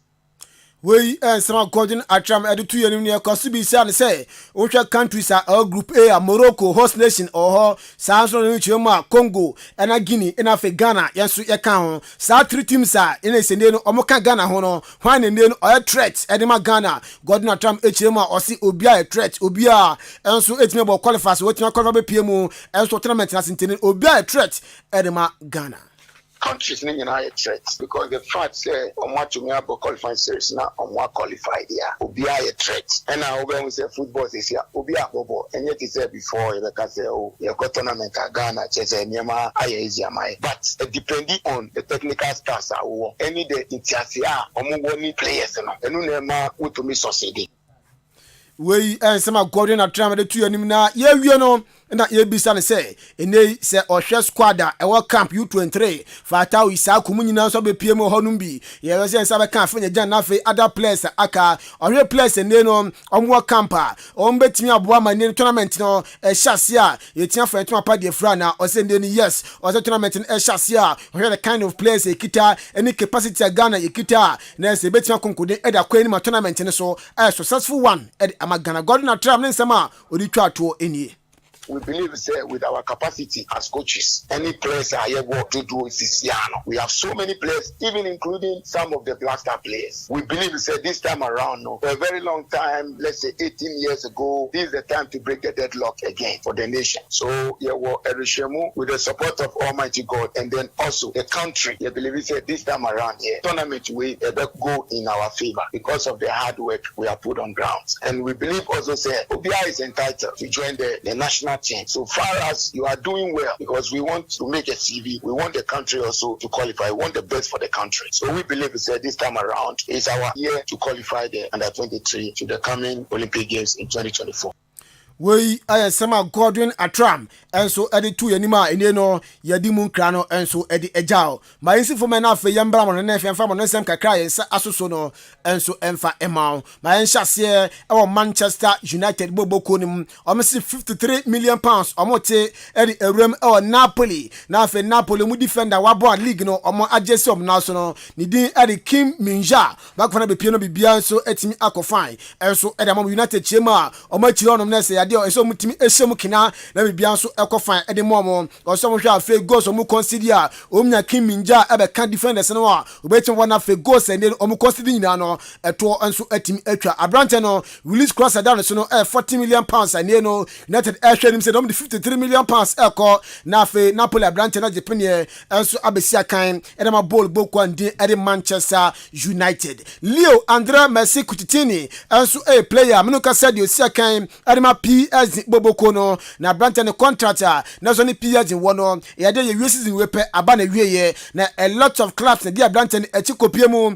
We some according atram editu yenim ne kosu bi say wohwe countries are group A Morocco host nation or Sanso no chema Congo and Guinea in Ghana yenso ye kan ho sa three teams in sende no omoka Ghana ho no hwan ne no oya threat edema Ghana godna atram echema osi obia a threat obia enso etime bo qualify so wetima qualify be pm enso tournament na sentene obia a threat edema Ghana. Countries in the United States, because the fact say on what to me about qualifying series now on what qualified here will be a threat. And now when we say football is here, will be a bubble. And yet he said before you can say you got tournament Ghana, Chelsea, Myanmar, but depending on the technical stars any the Intiasia or more players and Nema would to me succeed. We some according atram the two yenim na ye wie no na ye bisa ne say ene say ohwe squad e wo camp U23 fata wi sa kumu nyina so be piem ho num bi ye we say nsa be kan afenya jan na fe other players aka ohwe players ene no omwo camper ombetimi aboa mane tournament no e hyase a ye tia fa etuma pa de fra na o say ene yes o say tournament no e hyase a ohwe the kind of players e kita any capacity a Ghana e kita na say betima konkode e da kwa ni ma tournament no so a successful one e Ghana godna tram ne nsema odi twa to eni. We believe with our capacity as coaches, any players are able to do Siciano. We have so many players, even including some of the blaster players. We believe this time around, for a very long time, let's say 18 years ago, this is the time to break the deadlock again for the nation. So Erishemu, with the support of Almighty God, and then also the country, we believe this time around here, tournament will go in our favor because of the hard work we have put on ground. And we believe also Obia is entitled to join the national team. So far as you are doing well, because we want to make a CV, we want the country also to qualify, we want the best for the country. So we believe this time around is our year to qualify the under-23 to the coming Olympic Games in 2024. We sama Godwin atram enso edi tu yanima ene no yedi mu nkra no enso edi ejao ma yinsi fo me na afa yambra mo na efa mo no sem kakra yensa asoso no enso emfa emao ma yenhyase e wo Manchester United boboko nim o me 53 million pounds o mo te edi ewrem e wo Napoli na afa Napoli mu defender wa bo league no o mo agesi om na so no ni din edi Kim Minja ba ko na be pie no bibia enso etimi akofine enso edi am United chema o ma chiro no na se eso mutimi esemu kina na bibia nso ekofan ede momo oso mo hwa afa goals omu consider omnya Kim Minja ebe kan defenders no a obetim wona afa goals ende omu consider nyina no eto enso atimi atwa abrante no release cross down so no 40 million pounds ane no United hwenim say dom 53 million pounds eko na afa Napoli abrante na jepene enso abesi akan ede ma ball boko ande ede Manchester United Leo Andrea Messi Kutitini enso player menuka said you see akan ede ma as Boboko no na Branta ne contractor na so ne PS in wono ya de ye season we pe aba na wieye na a lot of clubs na dia Branta ne echi kopie mu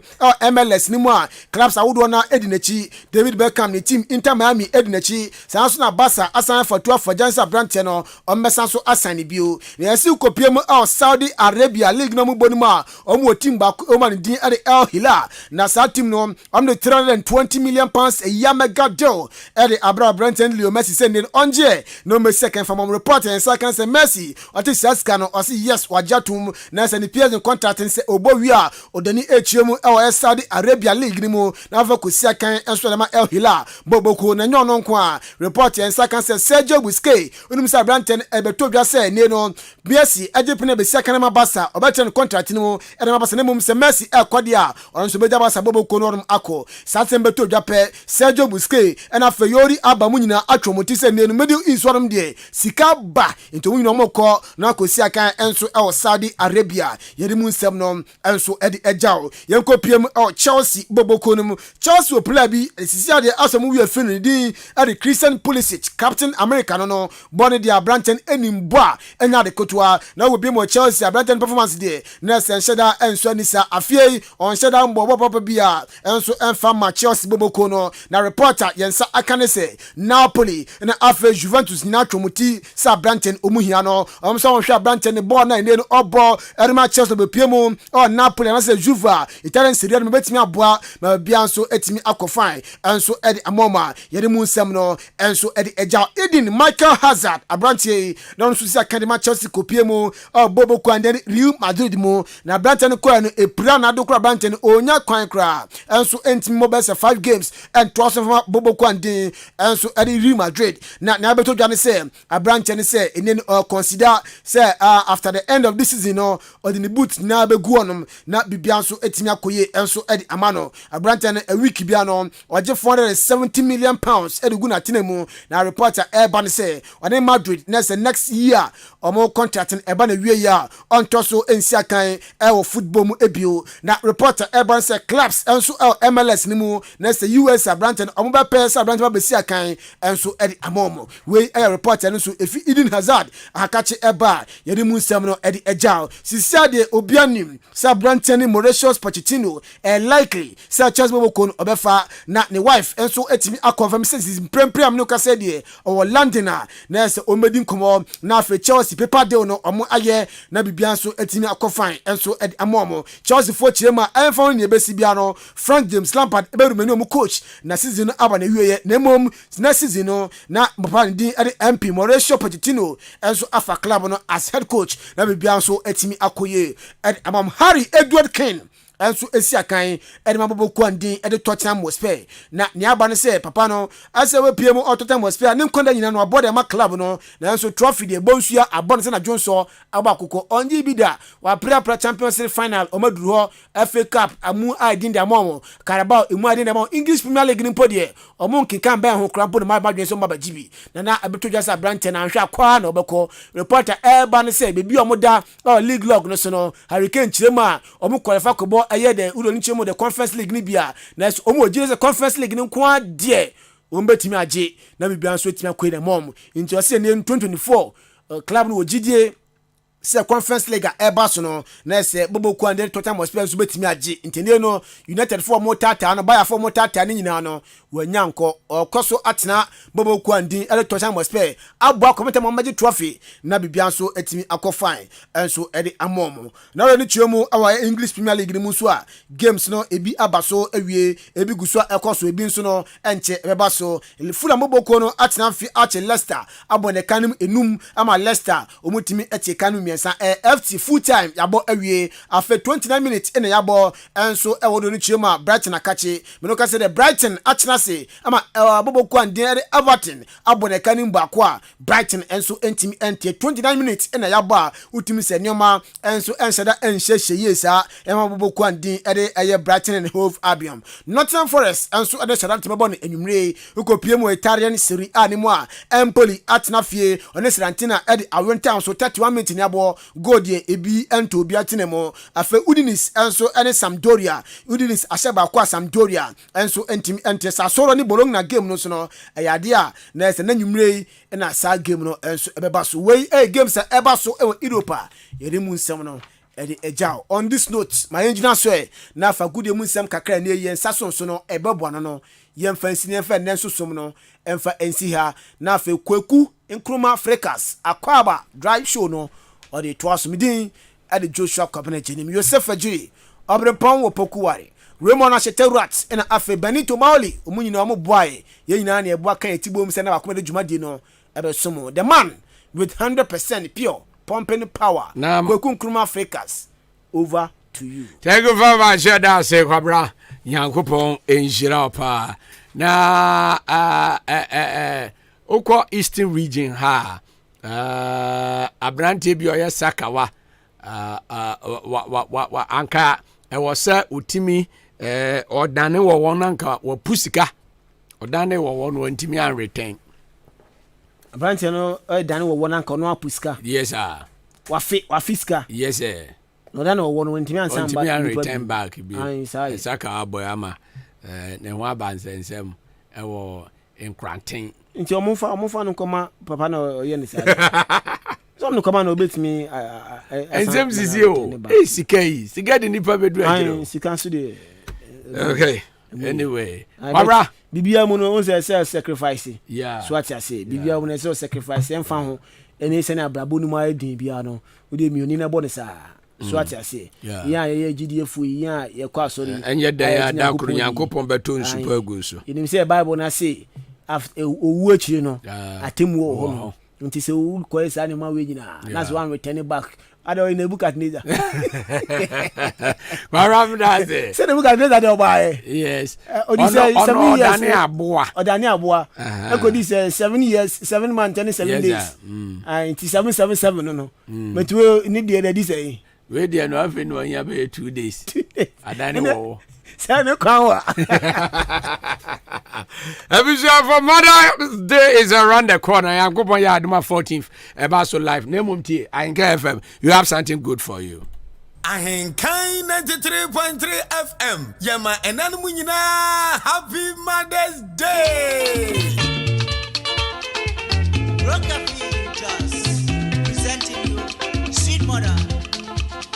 MLS ni mu a clubs awodo na edinachi David Beckham ne team Inter Miami edinachi sanso na Barca asan for 12 for Jansa Branta no o mesa so asan ne bio na esi kopie mu Saudi Arabia League no mu bonu ma o mu team ba o man din at El Hilal na sa team no am the 320 million pounds a year mega deal at the Abra Branta Leo Messi send onje no me second from report and second say Messi oti saska no o say yes wajatum na say the PS contract say obowia odani echiemu e Saudi Arabia League ni mu na fa kosi kan enso na El Hilal boboko na nyo no nko a report and second say Sergio Busquets onum say Branton ebeto bia say ne no Messi ejepene be second ma Barca obeten contract ni mu e na Barca ne mu say Messi ekode a onso beja Barca boboko no akọ satem beto bia pe Sergio Busquets e na fa yori aba mu nyina atwomoti say ne no Middle East warum de sika ba into we no moko na kosi akan enso e Saudi Arabia yedi mu nsem no enso edi ejao yenko piem Chelsea boboko no Chelsea o player bi sisi ade asamu wi afinu di ade Christian Pulisic Captain America no born dia Branton enimbo a enya de kotoa na we bi mo Chelsea Branton performance de na sensheda enso anisa afie on sheda mbo papa bia enso enfa ma Chelsea boboko no na reporter yensa akane se Napoli na afa Juventus na atwomuti sa Branton omuhia no so won hwa Branton ne ball na ene no obo erima Chelsea be piemu Napoli na say Juve Italian Serie A no betimi aboa na bia nso etimi akofan enso edi amoma yede mu nsem no enso edi eja Eden Michael Hazard abrantie na nso si akadema Chelsea kopiemu Bobo Kwande Real Madrid mu na Branton ko no epira na do kra Branton onya kwan kra enso entimi mo be 5 games and trust from Bobo Kwande enso edi Real Madrid na beto dwane say Branton say enen consider say after the end of this season no or the boot na be gu onum na bibia nso etimi akoye enso edi amano Branton a week bia no oje 470 million pounds edi gu na tenemu na reporter Urban say on Madrid next year omo contract eba na wie ya on toso ensi akan e football mu ebio na reporter Urban say clubs enso MLS ni mu next US Branton omo be pesa Branton be si akan enso edi amomo we reporter nso efi Eden Hazard akache eba yedi mu nsem no edi ejao sisiade obianim sa Branton Mauricio Pochettino likely sa Charles Bobokon obefa na ne wife enso etimi akonfirm say prem no ka say de o London na say o medin komo na afa Chelsea paper deal no omo aye na bibia nso etimi akofan enso edi amomo Chelsea fo chirema enfon ne besi bia no Frank James Lampard eberumeni omo coach na season no aba na wieye na mom na season no na papa ndi edi MP Mauricio Pochettino enso afa club no as head coach na bibia nso etimi akoye edi amam Harry Edward Kane enso esi akan edema Bobo Kwande ede Tottenham Hotspur na ne aba ne say papa no ase we pie mu Tottenham Hotspur ne nkonda nyina no abode ma club no na enso trophy de bonsua abon se na Jonso aba akoko onji bi da wa pra Champions League final o maduru ho FA Cup amu aidin de amomo Carabao emu aidin de amomo English Premier League ni podie omo nkikan ba ho krampo no ma badwen so maba jibi na abeto jasa Branton na hwa kwa na obeko reporter Eba ne say bebi omo da league log no so no Hurricane chirema omo qualify ko aye de ulo ni chemo de Conference League ni bia na so omo ogire se Conference League ni nko ade o mbetimi age na bibia so etimi akoye na mom nti o se ne 2024 club no ogidie se Conference League eba so no na se Bobo Kwande Tottenham Hotspur so betimi age nti no United for more tata no Bayern for more tata ni nyina no wanyanko okoso atena Bobo Kwande Tottenham Hotspur abo akometa mamaji trophy na bibia so etimi akofan enso edi amomo na ro ni chiemu awa English Premier League ni mu so a games no ebi abaso awie ebi guso ekoso ebi nso no enche beba so Fulham Bobo ko no atena fi ache Leicester abone kanum enum ama Leicester omutimi eche kanum FT full time yabo awie after 29 minutes ene yabo enso ewodo ni chiema Brighton akache me ka say the Brighton achina se ama Bobo Kwande Everton abone kanim ba kwa Brighton enso entimi ente 29 minutes ene yabo a utimi se nyoma enso enshada enhyehye yesa ema Bobo Kwande eye Brighton and Hove Albion Nottingham Forest enso ade shada timebo no enwumre ukopie mu Italian Serie A ni mu a Empoli atna fie onesrantina ede awenta so 31 minutes ni abo godie ebi ento obi atenemo afa Udinis enso ene Sampdoria Udinis asheba kwa Sampdoria enso entimi ente Sassuolo ni Bologna game no so no ayade a na ese na nwumre na sa game no enso ebeba so we games eba so e Europa yede mu nsem no ede ejao on this note my engineer so na fa good mu nsem kakra na yen sason so no ebebo no yen fansi ne fa nenso som no emfa ensi ha na fa kwaku nkruma Fracas Akwaaba drive show no or the twas midin at the Joshua Cabinet Jenim Yosef Ajiri Obrepon wo Pokuwari Raymond Asheterat and Afe Benito Maoli Umuni no mo boy ye nyina na ebo aka etibom se na bakoma de dwumade no ebe somo the man with 100% pure pumping power Kwaku Nkrumah Fracas over to you. Thank you very much da se kwabra Yankopon enjira opa na okọ Eastern region ha abrante bi oya sakawa wa anka e wo se utimi odane wo won anka wo pusika odane wo won wo ntimi an return abrante no odane wo won anka no pusika yes sir wa fiska yes sir no dane wo won ntimi an return back bi sakawa boy ama ne ho abansensem e wo enkranten nti omufa no koma papa no ye ne sare so no koma no betimi enzem zizi o sikai siga de nipa bedu ajiro sikan so de okay Anyway, Mara, Bibia mu no say sacrifice. Yeah. So what I say, Bibia mu no say sacrifice en fa ho. Eni se na brabo nu ma din bia no. Wo de mi oni na bo ne sa. So what I say. Yeah, GDF yeah, ye kwa sorry. Enye dan da kuru Nyankopon beto nsupa agu so. Enim say Bible na say after owu akiri no atemu ho no. Nti se owu ko esa ne ma we nyina. That's one return back. I don't in a book at neither. Maram does it. Say the book at neither buy. Yes. Or 7 years. Or Daniel Bois. I could this 7 years, 7 months, 27 days. And 777 no. But we need the other day. We did not have one year 2 days. I don't know. Episode for Mother's Day is around the corner. I'm going to do my 14th about so life. Name T. Ahenkan FM. You have something good for you. Ahenkan 93.3 FM. Yama enanu munyina. Happy Mother's Day. Rockabilly Jazz presenting you Sweet Mother.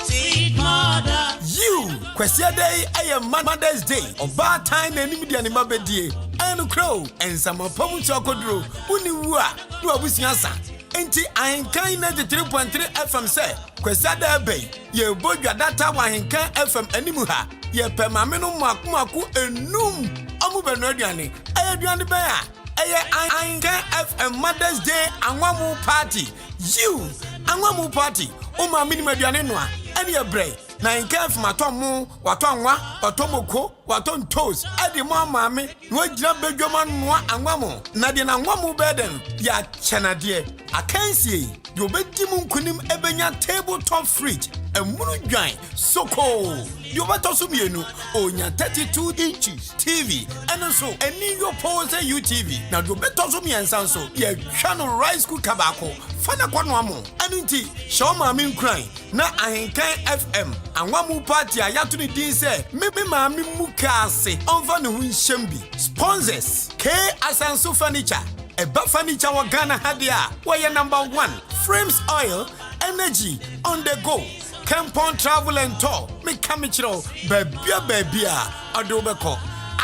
Sweet Mother. You Question Day I am Mother's Day. Oba time and media ni mabedie. Anu crow and some pomu chokodro. Uni wa do abusiansa. Enti Ahenkan 93.3 FM say Question Day bay. Ye bodwa data wa Ahenkan FM animu ha. Ye pe mame no maku enum. Omu beno aduane. Aduane be a. Ahenkan FM Mother's Day anwamu party. You anwamu party. O ma mini aduane no a. Any a break. Na Ahenkan FM atomu, watonwa, watomoko, waton toes. Edi mo amame, no jina bedwoma no anwamo. Na de na anwamo beden ya chanadie. Akansie, yo bedi mu nkunim ebenya tabletop fridge. Emunu dwan soko. Yo batoso mienu onya 32 inches TV. Eno so eni yo pose UTV. Na do betoso miensan so ye hwa no rice cooker bako. Fana kwa no amo. Eno nti shoma mi nkran na Ahenkan FM anwamu party ayatu ni din se me maami muka ase onfa ne hu nhyembi. Sponsors K Asanso Furniture. Eba furniture wa Ghana hadia. Why number 1 Frames Oil Energy on the go. Campon Travel and Tour. Me kamichiro bebia adobeko.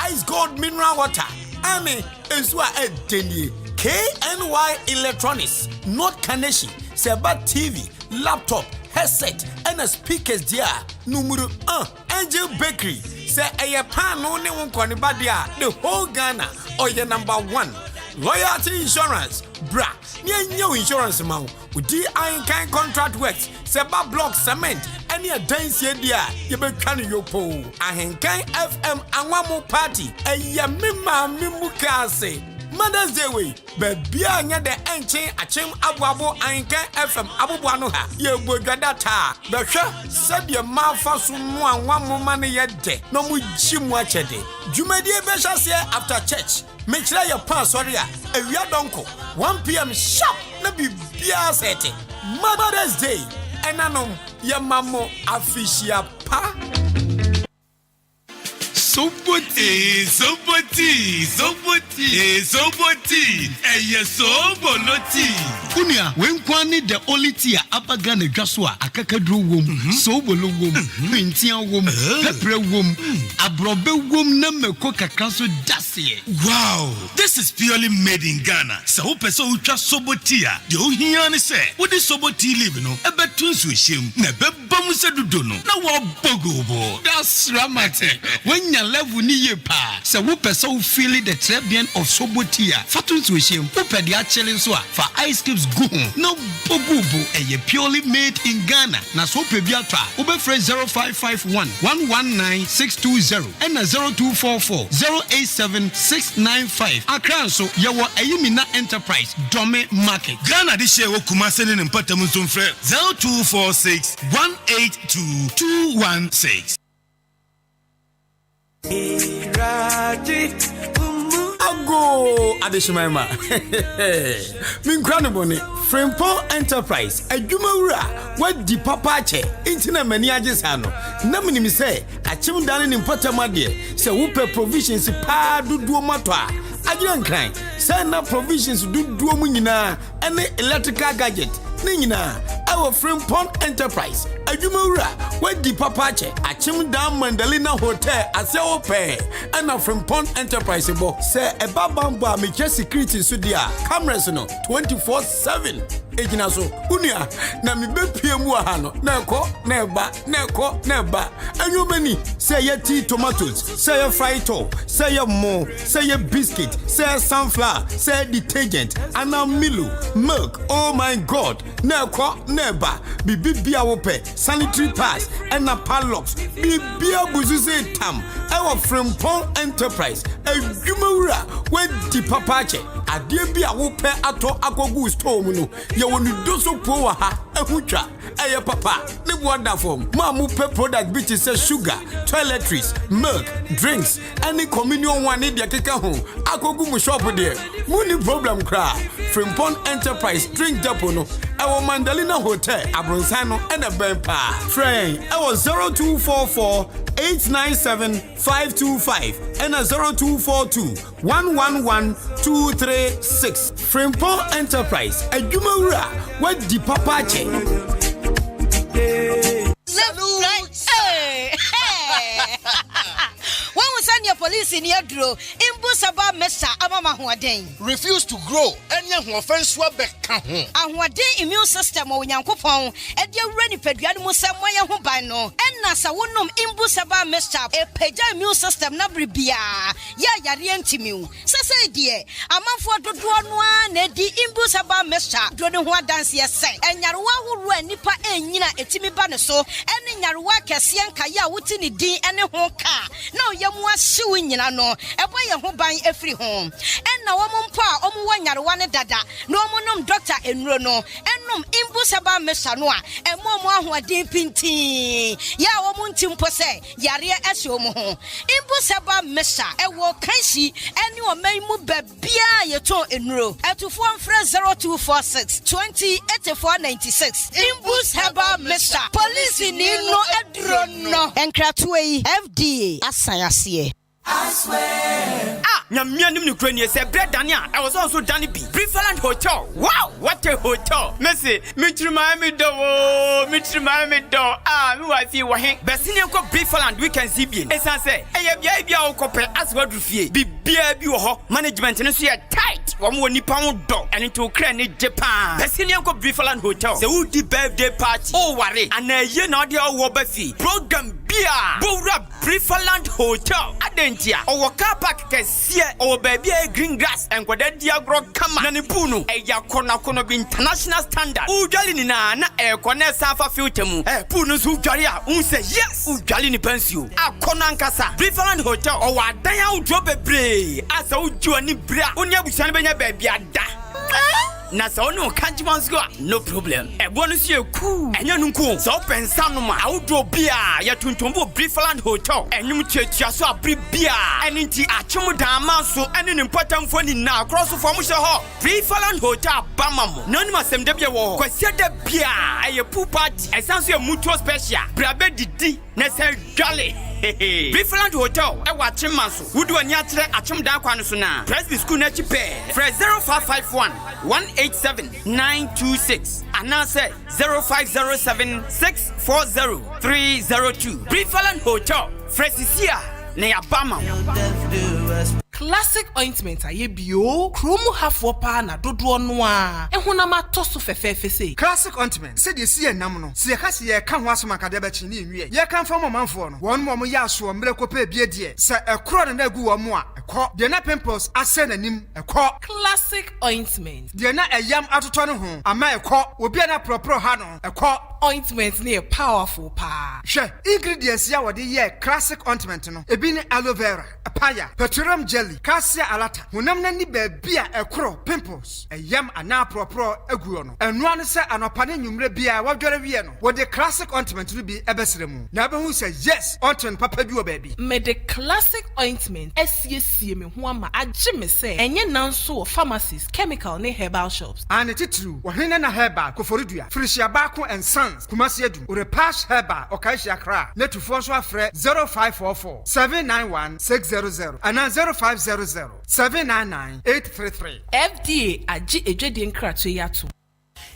Ice Gold Mineral Water. Ame enswa edeni. KNY Electronics. Not Kaneshi. Seba TV, laptop, headset, and speakers there. Numero 1. Angel Bakery. Say a pan no ne won badia. The whole Ghana. Or your number 1. Loyalty Insurance. Bra. New insurance man. Udi Ahenkan contract works. Seba block cement. Any a dance ye dia. You be can yo po. Ahenkan FM anwamu party. A yamima mimukase. Mother's Day way. Baby anya de enche achim abuabo Ahenkan FM abubuano ha. Ye bodwadata. Behwe said ye mafa so no anwamu mane ye de. No mu jimu achede. Jumedie besha se after church. Mechira your pa sorry a ewia donko 1 p.m. sharp na bibia sete. Mother's Day enanom ye mamo afishia pa. Soboti. Eye soboloti. Kunia, when kwani the only tea apagane jaswa, akakadru wom, sobolo wom, pintia wom, pepre wom, abrobe wom name koka kanso dasie. Wow, this is purely made in Ghana. So peso ucha sobotia. Yo hiane se, what is soboti live no? Ebe tunsu shim, nebe bamu se dudono. Na wa bogobo. That's ramate. When ya level ni ye pa, so wo peso feel the trebian of sobotia. Fatun to shim, wo pe dia challenge so for ice cubes go. No bogobo, eye purely made in Ghana. Na so pe bia twa. Wo be fresh 0551 119 620 and 0244 087 695. Accra so yawo Ayimina Enterprise Dome Market. Ghana di share wo Kumase ne mpatam nso mfre 0246 182 216. Ago Adeshimaima. Min krano boni Frimpong Enterprise adwumawura wadi papache intina mani agesano na mini se achim dane ni mpatamade se wupe provisions pa duduo mato a agiran kran se na provisions duduo mu nyina ene electrical gadget ni nyina our Frimpong Enterprise. Ajumura, where the papache, Achim Dam Mandalina Hotel, Aseo Pay, and a Frimpong Enterprise. Say a babamba, me just security sudia, cameras no 24/7. Ejinaso, Unia, na mi be PM Wahano, Neko, Neba, and you many say your tea tomatoes, say your fried say your mo, say your biscuit, say sunflower, say detergent, and now Milu, milk, oh my God, Neko, Neba, Bibia Wope, sanitary pads, and a padlocks, Bibia Buzuze Tam, our Frimpong Enterprise, a Jumura, where the papache, a dear Bia Wope ato Akogu Stomuno, you want to do so poor ha, a hucha, a papa, the wonderful, Mamu pe product bitches say sugar, toiletries, milk, drinks, any communion one in the keka home, Akogu shop there, Muni problem cry, Frimpong Enterprise, drink Japono, our Mandalina Hotel, Abronsano, and a Bempa. Friend, our 0244 897 525 and a 0242 111 236. Frimpong Enterprise, a Jumura, what the papache. When we send your police in your draw, Imbusaba Mesa Amama Huaden. Refuse to grow, and young offense swabek. And what day immune system or Yankopon, and your ready pediamus somewhere hubano, and Nasa Wunum Imbusaba Mesa, a peja immune system nabribia. Ya Yarientimu. Sasa dear, a month for the one, Nedi Imbusaba Mesa, Dronua dance yes, and Yarua who ran Nipa and Yina etimi banaso, and in Yarua Cassian Kaya Wutini D and a honka. No, Yamwa suing Yano, a boy a home buying every home. And now one pa, one Yarwana dada, no monum doctor and Rono, and num Imbusaba Mesanoa, and Momo who are deep pinti. Ya woman timpose, Yaria Esomo. Imbusaba Mesa, a walk Kansi, and you may move Bia Yato in row. At to form fresh 0246 208496. Imbusaba Mesa, police in no adrono, and Kratway FDA. Asayasiye. I swear. Nyamianim Ukraine said bread Dania. I was also Danny B. Preferland Hotel. Wow, what a hotel. Messi, Mitri Miami do. Who I feel wahin. Bessinian ko Preferland weekend Zibian. Esan say, Ayabia Okope as what refie. Be beer ho management and see a tight. One more Nippon dog and into Ukraine, Japan. Bessinian ko Preferland Hotel. The Woody birthday party. Oh, worry. And a year not the Wobafi. Program beer. Bora Preferland Hotel. Adentia. Our car park can see our baby green grass and what that diagro come Nanipunu. A yakona be international standard. Ujalini na a corner safa filtemu. Punus Ujaria. Unse yes. Ujalini pensu. A Konankasa. Preferland Hotel. Or what Daya drop a bray. As a Ujuani bra. Unyabushanbenya baby ada. Nasa ono kanji mansgo no problem. E bonus ye cool. Enya nunku. So pensa no ma outdoor bia ya tuntumbo Preferland Hotel. Enyum tietia so abri bia. Enti achemu dan manso ene important phone na cross for mo ho. Preferland Hotel bamamo. Nonu masem de bia wo. Kwase de bia aye pool party. Esanso ye mutual special. Brabe didi na se jolly. Preferland Hotel e wa chimanso. Wudu ani akyere achemu dan kwano so na. Presby school na chi pe. Fresh 0551 187-926 and now say 0507-640-302. Preferland Hotel, Fresisia, Neabama. Classic ointment aye bio kromu hafo pa na dodo no a ehunama toso fefefe sei classic ointment se de sie nam no se ka se ye ka ho asoma ka de ba chi ni nwie ye kan fa manfo no won mo ya so mre ko pa bie de se ekro na agu wo mo a ekọ de na pimples ase nanim ekọ classic ointment de na eyam atoto no ho ama ekọ obi na propro ha no ekọ ointment ne powerful pa hwe ingredients ya wode ye classic ointment no ebi ni aloe vera apaya petroleum jelly cassia alata hunam na ni baabia ekro pimples eyam ana propro aguo no enu ane se anopane nwumre bia wadware wie no wo de classic ointment no bi ebesremu na behu se yes ointment papa bi wo baabi me de classic ointment esiesie me ho ama agye me se enye nanso pharmacies chemical ne herbal shops ane titru wo hene na herbal koforidua frishia baako and sons kumasi adum ore pass herbal okaishia kra netufo so afre 0544 791 600 ana 0500 799 833 FDA agye edwedie nkrato yato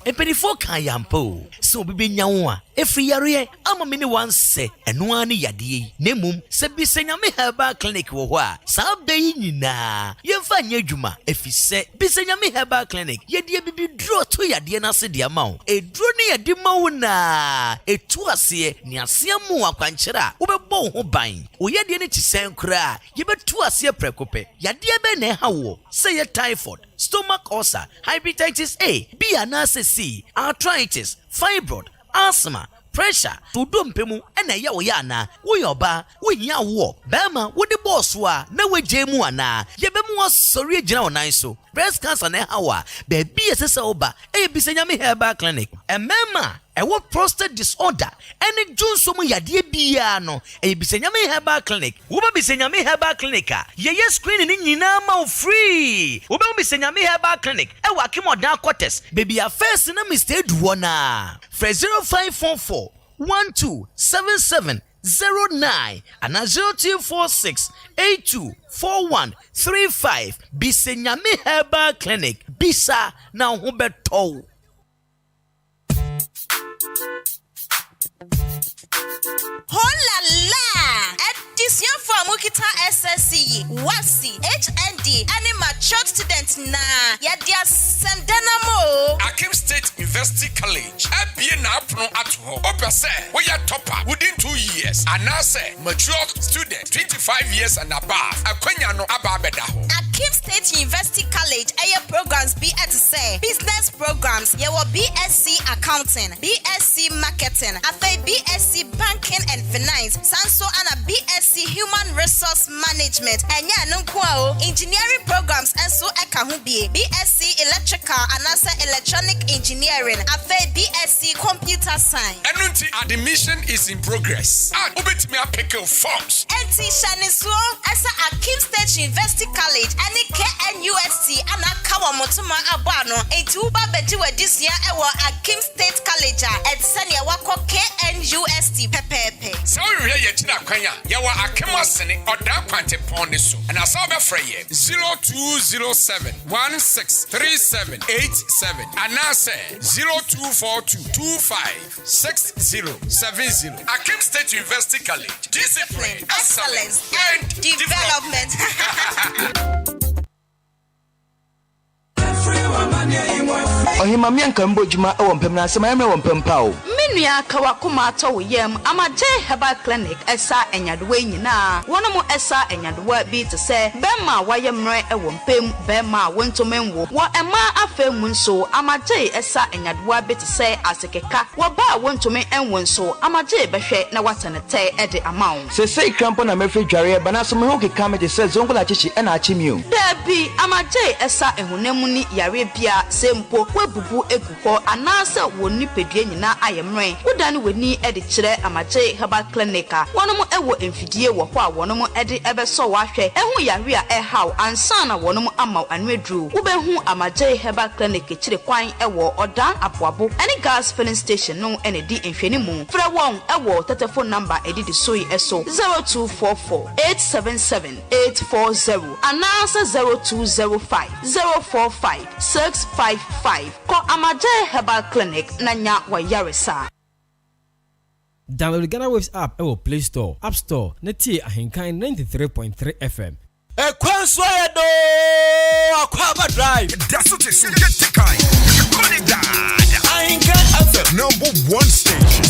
Empenifo kan yampo. So bibi nyawo efri yare ama me ne wanse eno ani yade nemum se bi senyame herbal clinic wo ho a sa bayi nyina yemfa nya dwuma efise bi senyame herbal clinic yede bibi dro to yade na se de amawo edro ne yade mawo na etu ase ni ase mu akwankyera wo bebo ho ban wo yade ne tisen kra yebetu ase prekope yade be na ha wo say typhoid, stomach ulcer, hepatitis A, B and C, arthritis, fibroid, asthma, pressure, to dumpemu, and a yawana, we oba, we ya walk, Bama, what the boss wa, no way Jamuana, Yabemu sorry general niso, breast cancer ne hawa, baby as oba, a bisenyami herbal clinic, and mama. And what prostate disorder? Any June somo ya die biano. E bisenyame herbal clinic. Uba bisenyame herbal clinic. Ye screening in nyina ma free. Uba bisenyame herbal clinic. E wakimo dan quarters. Baby a first na mistake duona. Fre 0544 127709 and 0246 824135. Bisenyame herbal clinic. Bisa na hubeto. Hola la! Edition for Mukita SSC, WASI, HND, and mature student na Yadia Sandanamo. Akim State University College. ABA na apno at home. Open say we are topper within 2 years. And now say mature student 25 years and above. Akwenya no ababeda ho. Akim State University College aya programs be at say business programs. Ye will BSc Accounting, BSc Marketing, afa BSc Banking and Finance, Sanso and a BSc Human Resource Management, and ya nunkwao engineering programs and so ekahubie BSc Electrical and also Electronic Engineering, afa BSc Computer Science. Enunti admission is in progress. Ubit me a pick of forms. Enti Shaniso asa Akim State University College and KNUST and Akawa Motuma Abano enti uba bejiwe this year ewa Akim State College at Sanya Wako KNUST Pepepe. So we hear China Kwanya, Yawa Akema Sene or Dark Quante Pondiso, and I saw the Frey 0207 163787, and now say 0242 256070. Akim State University College, discipline, excellence, and development. Ohimami ankambo juma owompem na asema emre wompem pao. Menua kawakoma to yem amaje herbal clinic esa enyadewa nyina. Wonomo esa enyadewa bi te se bema wayemre ewompem bema wontomenwo. Wo ema afemu nso amaje esa enyadewa bi te se asekeka. Wo ba wontomen enwo nso amaje behwe na watenete ede amawo. Se sei krampo na mefre dware bana so me ho keka me de se zongola chichi e na achimio. Dabi amaje esa ehunemu ni yare bia sempo webubu eguko anase woni pedue nyina ayemre. Udani weni edi kire amaje herbal clinic a wonomo ewo emfidie wo ho a wonomo edi ebeso wahwe ehu yare a ehaw ansa na wonomo amaw anwedru ubehu amaje herbal clinic kire kwan ewo odan apoabo any gas filling station no ene di enfeni mu fra won ewo telephone number edi di soyi eso 0244 877 840 anasa 0205 045 655 ko amaje herbal clinic nanya wa yaresa. Download the Ghana Waves app or Play Store, App Store, Neti Ahenkan 93.3 FM. Ekwansoyedo Akwaaba Drive. That's what it's get the kind. Ahenkan FM #1 station.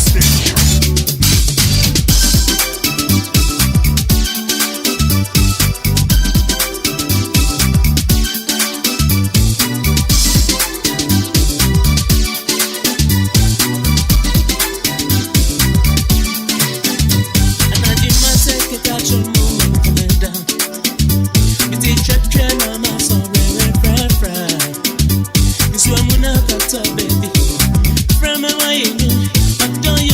Baby, from away, I don't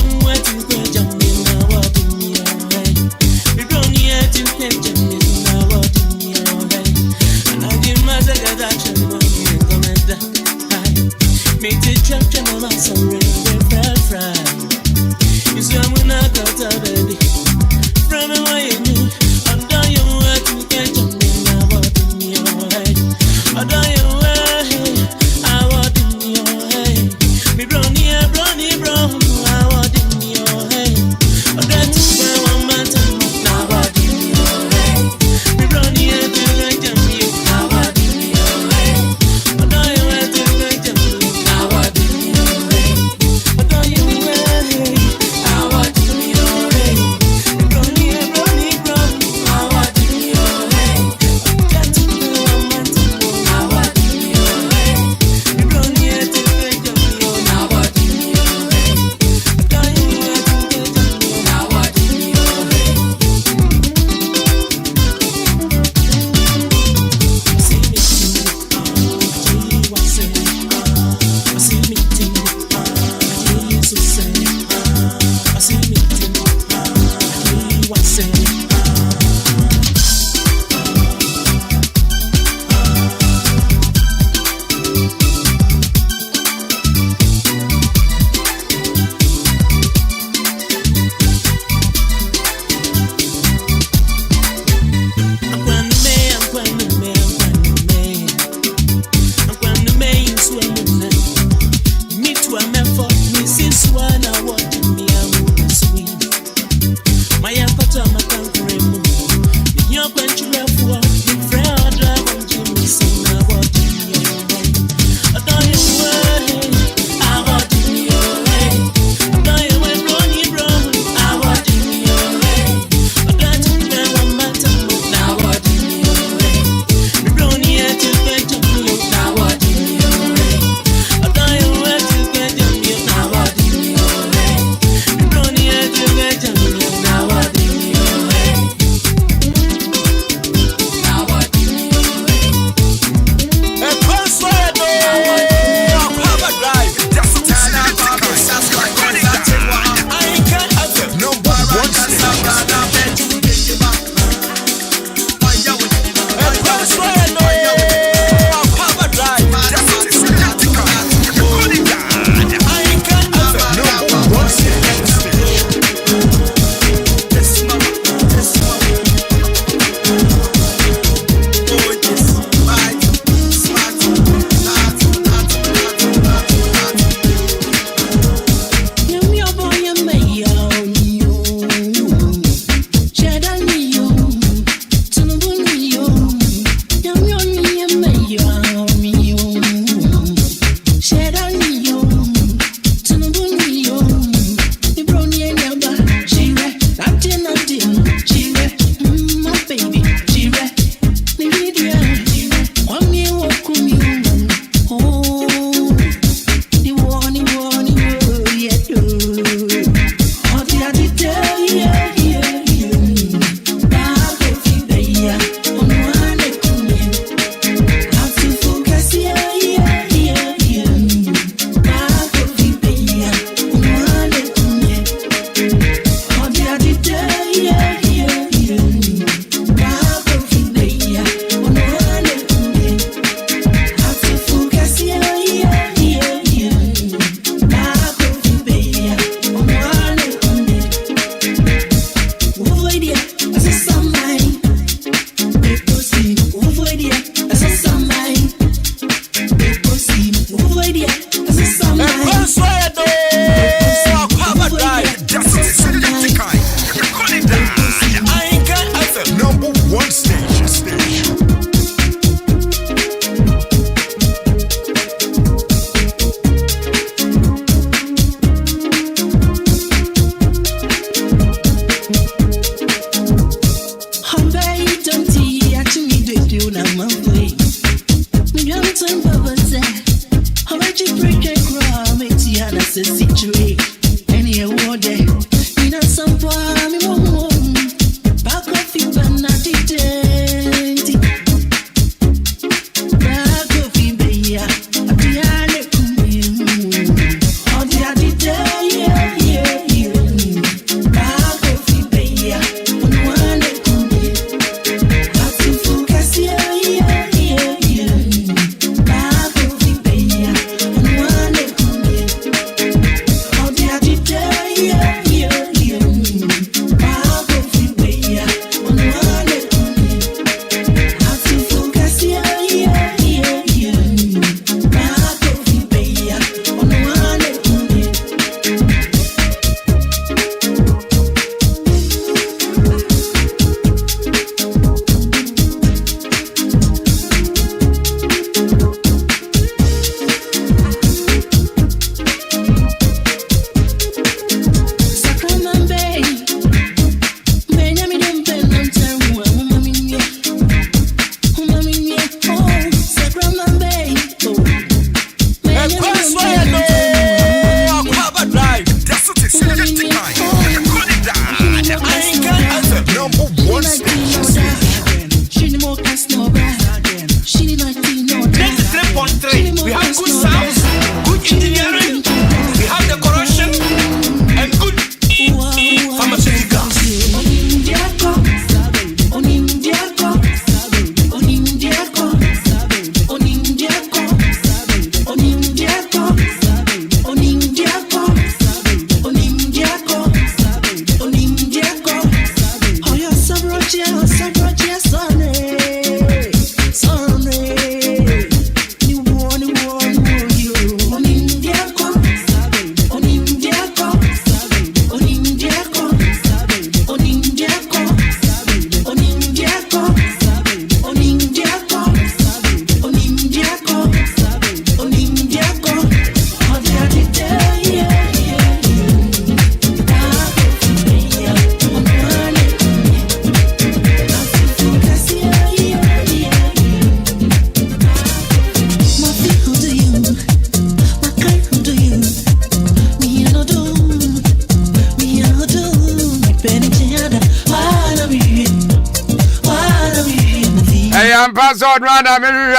Password run a mirror.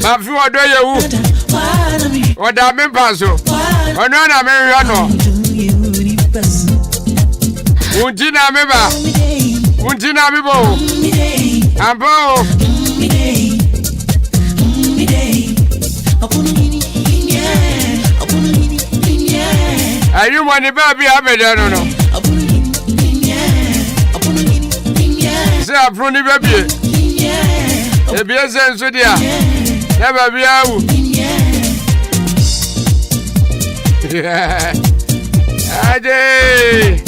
My few do you. What I mean, Paso? Or none a mirror. Untina Meba. Untina Mibo. Ambo. Are you one about me? I don't know. Say, I'm from the baby. Ebi ese nso dia. Never be awu. Ade.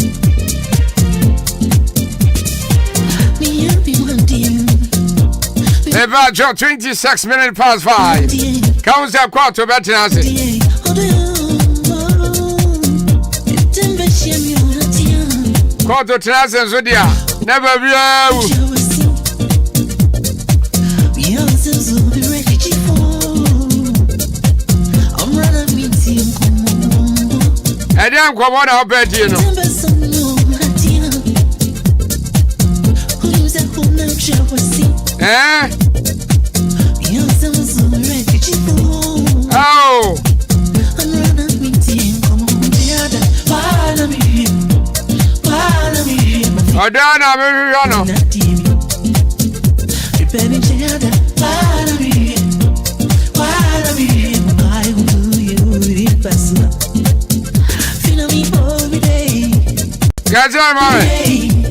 About 26 minutes past 5. Comes up quarter better than quarter to nso dia. Never be awu. I don't come on our bed, you know. Eh? Oh. I don't know. Catch on, mommy.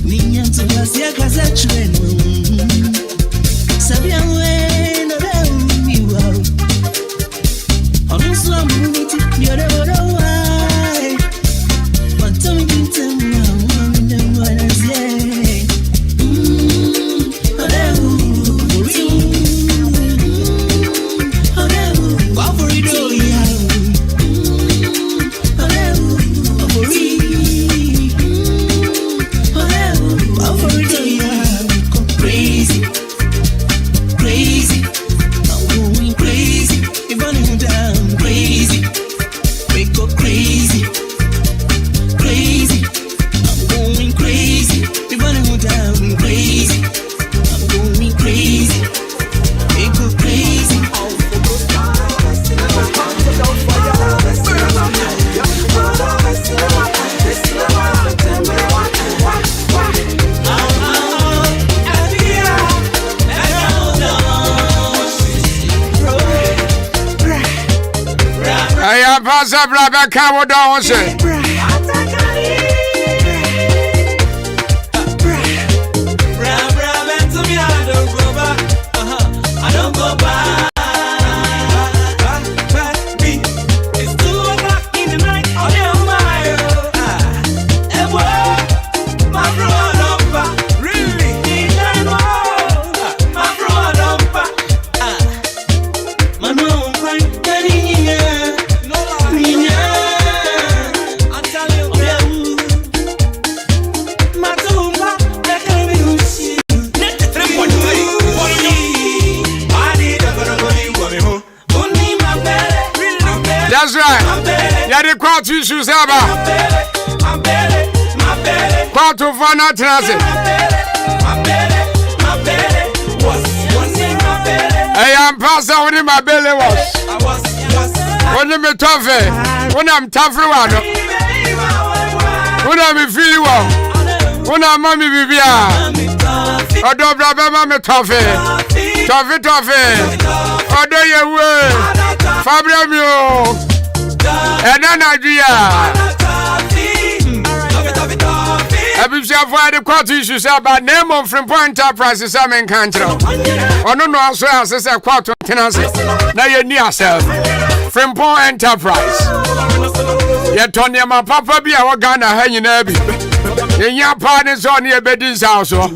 Minya to was ya kaza chwenu. am Pastor Brother Cabo Dawson. I don't go back. It's 2 o'clock in the night. Oh, my brother, really? My brother, my no crying, I'm telling you, my tumba, that can be That's right. Yeah, the crowd issues ever. Crowd to find out transit. I am Pastor when my belly was. When I'm tough, when I'm tough, when I'm feeling well, when I'm mommy bibia. I don't blabber me tough. Odo yewe Fabramio Enana Dia Abibsia for the court issues about name of Promotional Enterprises Ahenkan. Ono no aso asese court tenancy na ye ni asel Promotional Enterprise ye tonya ma papa bia wo Ghana ha nyina bi ye nya pa ne so ne ebedi nsa so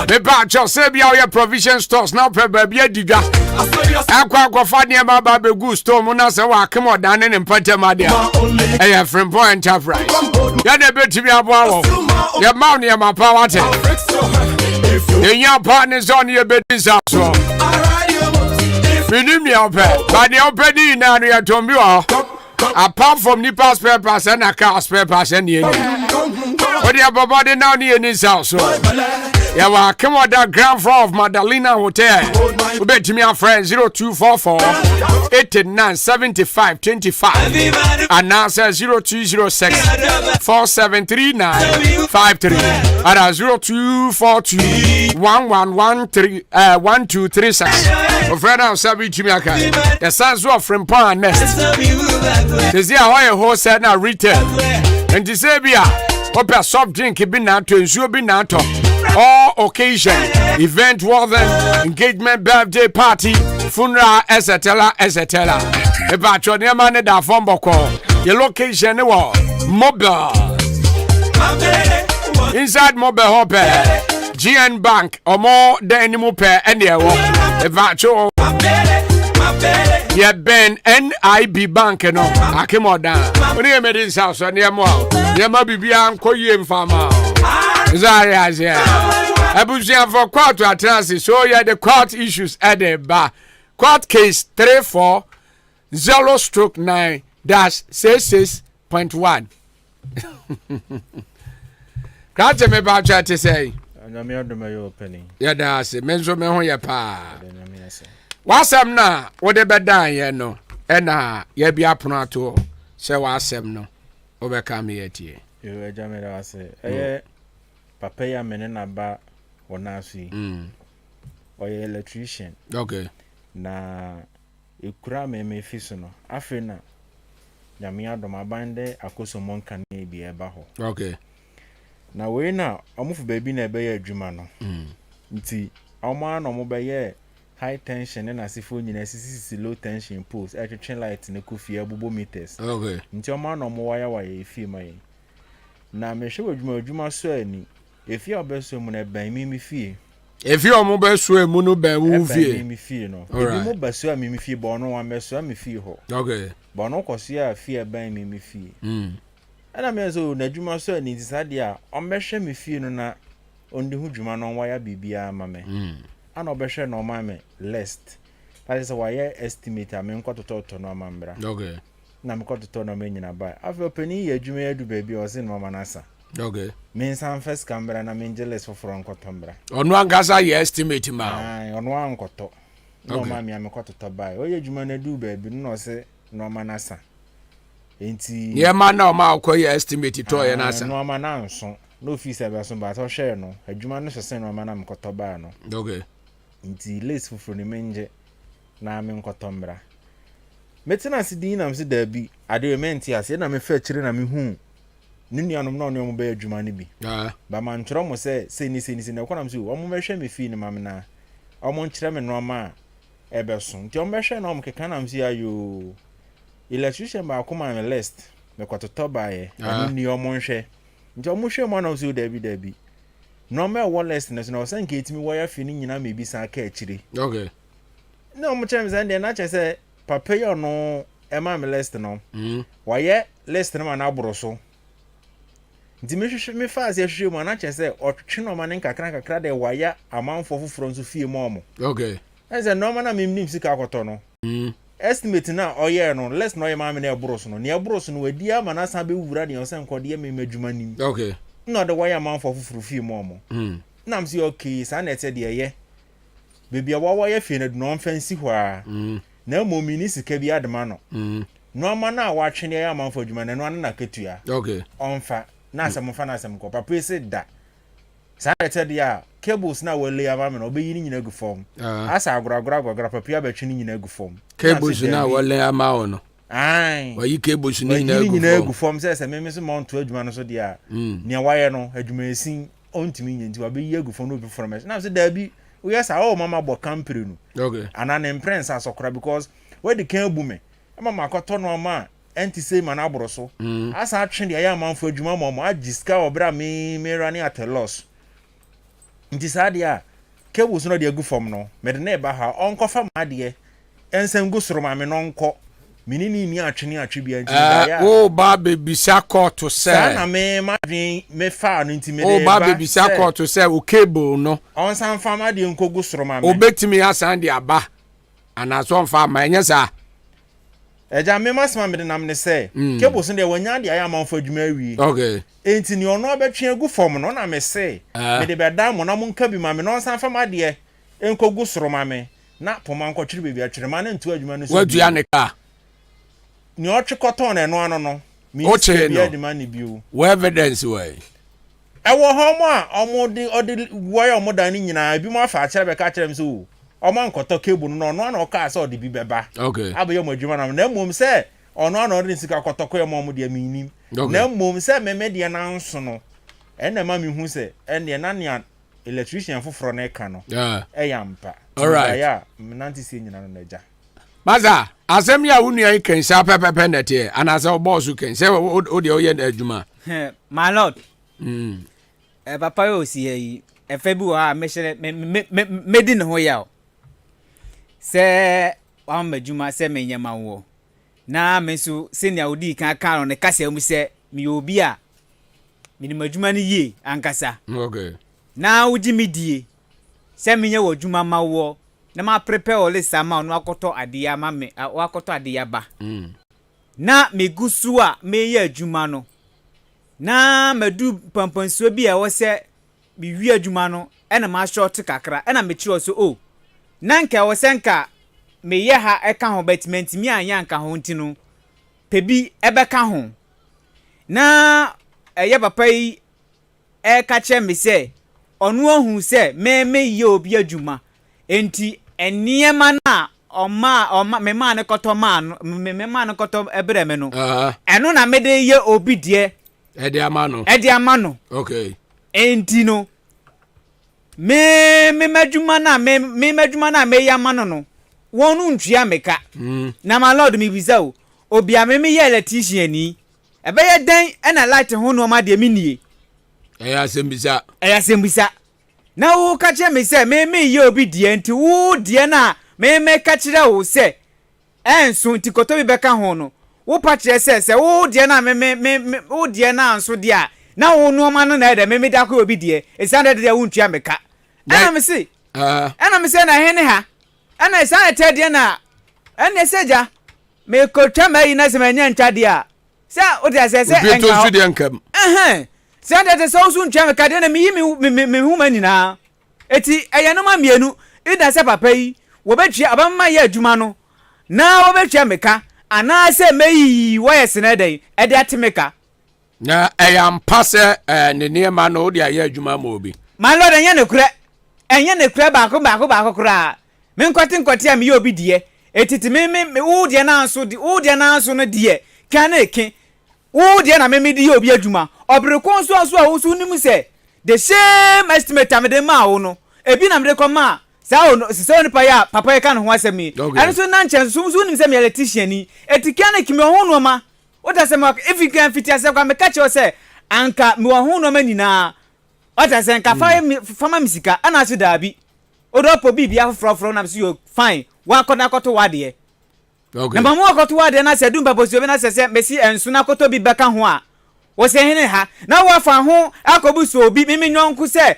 me ba cho se bia wo provision stores now pe ba bia didwa akwa fa ne ma ba be gu store mu na se wa kem odan ne mpatam ade a e Promotional Enterprise ya ne betimi aboa wo ye ma ne ma pa wate ye nya pa ne so ne ebedi nsa so minim ne ope ba ne ope ni na no ya tombi wo apart from nipa spare pass and a car spare pass and ye what your body now near this house so yeah well come on that ground floor of Madalena Hotel we bet me a friend 0244 89 75 25 and now says 0206 4739 53 and 0242 1113 1236 of friend now sabi to me okay the sons of from Pan Nest they say how a wholesale now retail and to say bia open soft drink be na to ensure be na to all occasion event wedding engagement birthday party funeral etc e ba cho ne ma ne da form boko your location ne wo mobile inside mobile hope GN Bank or more than any more pair any e ba cho yeah, Ben NIB Bank no akemo dan oni e made in house on yemo ye ma bibia nkoye mfama Zaria abusia for court to atrance so yeah the court issues at the bar court case 340/9-66.1 Kate me ba chat say anyame odoma yo penny yeah da say menzo me ho ye pa wasam na wode bedan ye no ena ye bia pono ato se wasam no obeka me yetie yo ejame da wase eye papa ya mene na ba wona asu oye electrician okay na ekura me fiso no afena nyame adoma bande akoso monka na bi eba ho okay na we na omufu baby na ebe ya adwuma no nti omo na omo be ye high tension na asifo nyina sisi low tension poles etwetwe light na kofi abubo meters okay nti omo na omo waya efi mai na me hwe adwuma so ani efi obeso mu na ban mi fie efi omo beso emu no ban mu fie mi fie no ebi mo beso a mi fie bo no wa meso a mi fie ho okay bo no koso a fie ban mi fie ana me so na adwuma so ani tisade a omehwe mi fie no na ondi hu dwuma no waya bibia ma me ana obehwe no ma me list that is why estimate am nkototo no ma mbra okay na mkototo no me nyina ba afa pani ya adwuma ya du baby o sin mama nasa okay men san first camera na men jealous for nkotombra onu angasa ye estimate ma onu ankoto no ma mi am nkototo ba o ye adwuma na du baby no se no ma nasa enti ye ma na o ma ko ye estimate to ye nasa no ma na nso no office ebe so ba so share no adwuma no so no ma na mkoto ba no okay nti less fufuro ni menje na me nkotombra metena sidin na mse da bi ade menti ase na me fa kire na me hu nunuanom na onyo mo be adwuma ne bi ba man tro mo se ni na ko na mse o mo mehwe me fi ni mam na o mo nkire me no ma ebe so nti o mehwe na o mo keka na mse ayo electrician ba ko ma list me kwatoto bae anu ni o mo nhwe nti o mo hwe mo na mse da bi no me wallet na so san ke etimi wire fi ni nyina me bi san ka akire okay no mo chem zan de na che se papa yo no e ma me list no wire list na na aboro so nti me hwehwe me fa ase hwehwe mo na che se otwe no ma ne kakra de wire amanfo foforo nso fie mo okay eze no ma na me nim sika akoto no estimate na oye no list no ye ma me na aboro so no ne aboro so no wadi ama na san be wura de o se nkode me madwuma nim okay no the wire amanfo foforo fie mo na am si okay sa na ete de ye baby awawa ye fie na do no fancy hwa na momi ni sika bi adema no no ma na wa twene ya amanfo adwuma na no na ketua okay onfa na asem fa na asem ko papa ese da sa ete de ya cables na wele ya ma no be yi ni nyina gu form asa agora papa ba twene nyina gu form cables na wele ya ma ono ai wa yi cables ni nyina gu form se me so mount adwuma no so de ya ne waye no adwuma esin ontimi nyi nti wa be yi gu form no be form na so da bi we yes our mama bo campere no okay and an prince asokora because where the can boom mama akoto no ma enti say man aboro so asa atwe de ya manfo adwuma momo agiska obra me rani at a loss nti saade a cables no de agu form no me de na ba ha onko fa ma de ensem gu soro ma me no nko minini ni atwe bia nti ya o ba bebisa court to say na me madwen me fa no nti me de ba bebisa court to say o cable no on san fa ma de nko gu soro ma me obetimi asan de aba ana so fa ma enye sa eja me masma me de nam ne say cable so de wanya de aya manfo adwuma awie okay enti ni ono abetwe agu form no na me say me de beda mo na mo nka bi ma me no san fa ma de nko gu soro ma me na poma nko twere bebi atwere ma na ntu adwuma no so wadu ya ne ka ni oche cotton eno ano no mi se bi adimani biu we evidence we ewo homo a omodi odi wire omodan ni nyina bi mo afa akere be ka akere m so omo nkoto cable no no na oka asa odi bi beba okay abaye mo adwuma na mmom se ono ana odi sika kotoko ye mo de minim na mmom se meme de na nso no ena ma mi hu se ene na ne electrician foforo na eka no eyampa alright ya menanti se nyina no naja maza asem ya wunu yan kan sha pepepe nete anasa boss kan se o de oye adwuma my lord papa yo si yi efe bi wa me hye me di ne ho ya se wa madwuma se me nyama wo na me so senior odi kan no ne kasa mu se me obi a me ni madwuma ne ye ankasa okay na uji mi die se me nya wo adwuma ma wo na ma prepare all this amount no akoto adia ma me akoto adia ba na me gusu a me ye adwuma no na madu pampansuo bi a wo se me wi adwuma no e na ma short kakra e na me chiro so o na nka wo se nka me ye ha e ka ho betment mi anya nka ho ntino pebi e be ka ho na ye papa yi e ka che me se onu ohun se me ye obi adwuma enti eniema na oma me ma ne koto ma me ma ne koto ebre me no eno na me de ye obi de edi amano okay enti no me madwuma na me madwuma na me ya mano no wonu ntwia meka na my lord me biza o obi a me ye electrician ni ebe ye dan na light ho no ma de me nie eya sembisa na wo ka che me se me ye obi die nti wo die na me ka kire wo se enso nti koto bi beka ho no wo pa kire se wo die na me wo die na anso dia na wo no ma no na ede me da ko obi die esande de wo ntua meka ana me se na hene ha ana esande te die na ene seja me ko twa mai na se manya ntwa dia se o de se enka sande te so sun twa meka de na me huma nyina eti eyeno ma mienu ida se papa yi wo betwa abamma ye adwuma no na wo betwa meka ana se meyi wo ye seneden e de atemeka na eyampase ne niema no de aye adwuma ma obi my lord enye ne kure ba ko kura me nkwati a me ye obi die etiti me wo de na anso de wo de na anso no de kan eke wo de na me de obi adwuma obere kon so a wo so nim se the same estimate amede ma wo no ebi na mede koma sa o se oni pa ya papa kan ho asemi eno so na nchen so nim se me electrician ni etika na kimi ho no ma what I say if you can fit yourself kwa me catch you say anka me ho no ma nyina what I say nka fama misika ana so dabi odo po bibia frofro na so you fine wa koda koto wade okay na mamu koto wade na se dum babo so be na se mesi enso na koto bi beka ho a wo se hene ha na wa fa ho akobu so obi mimi nyonku se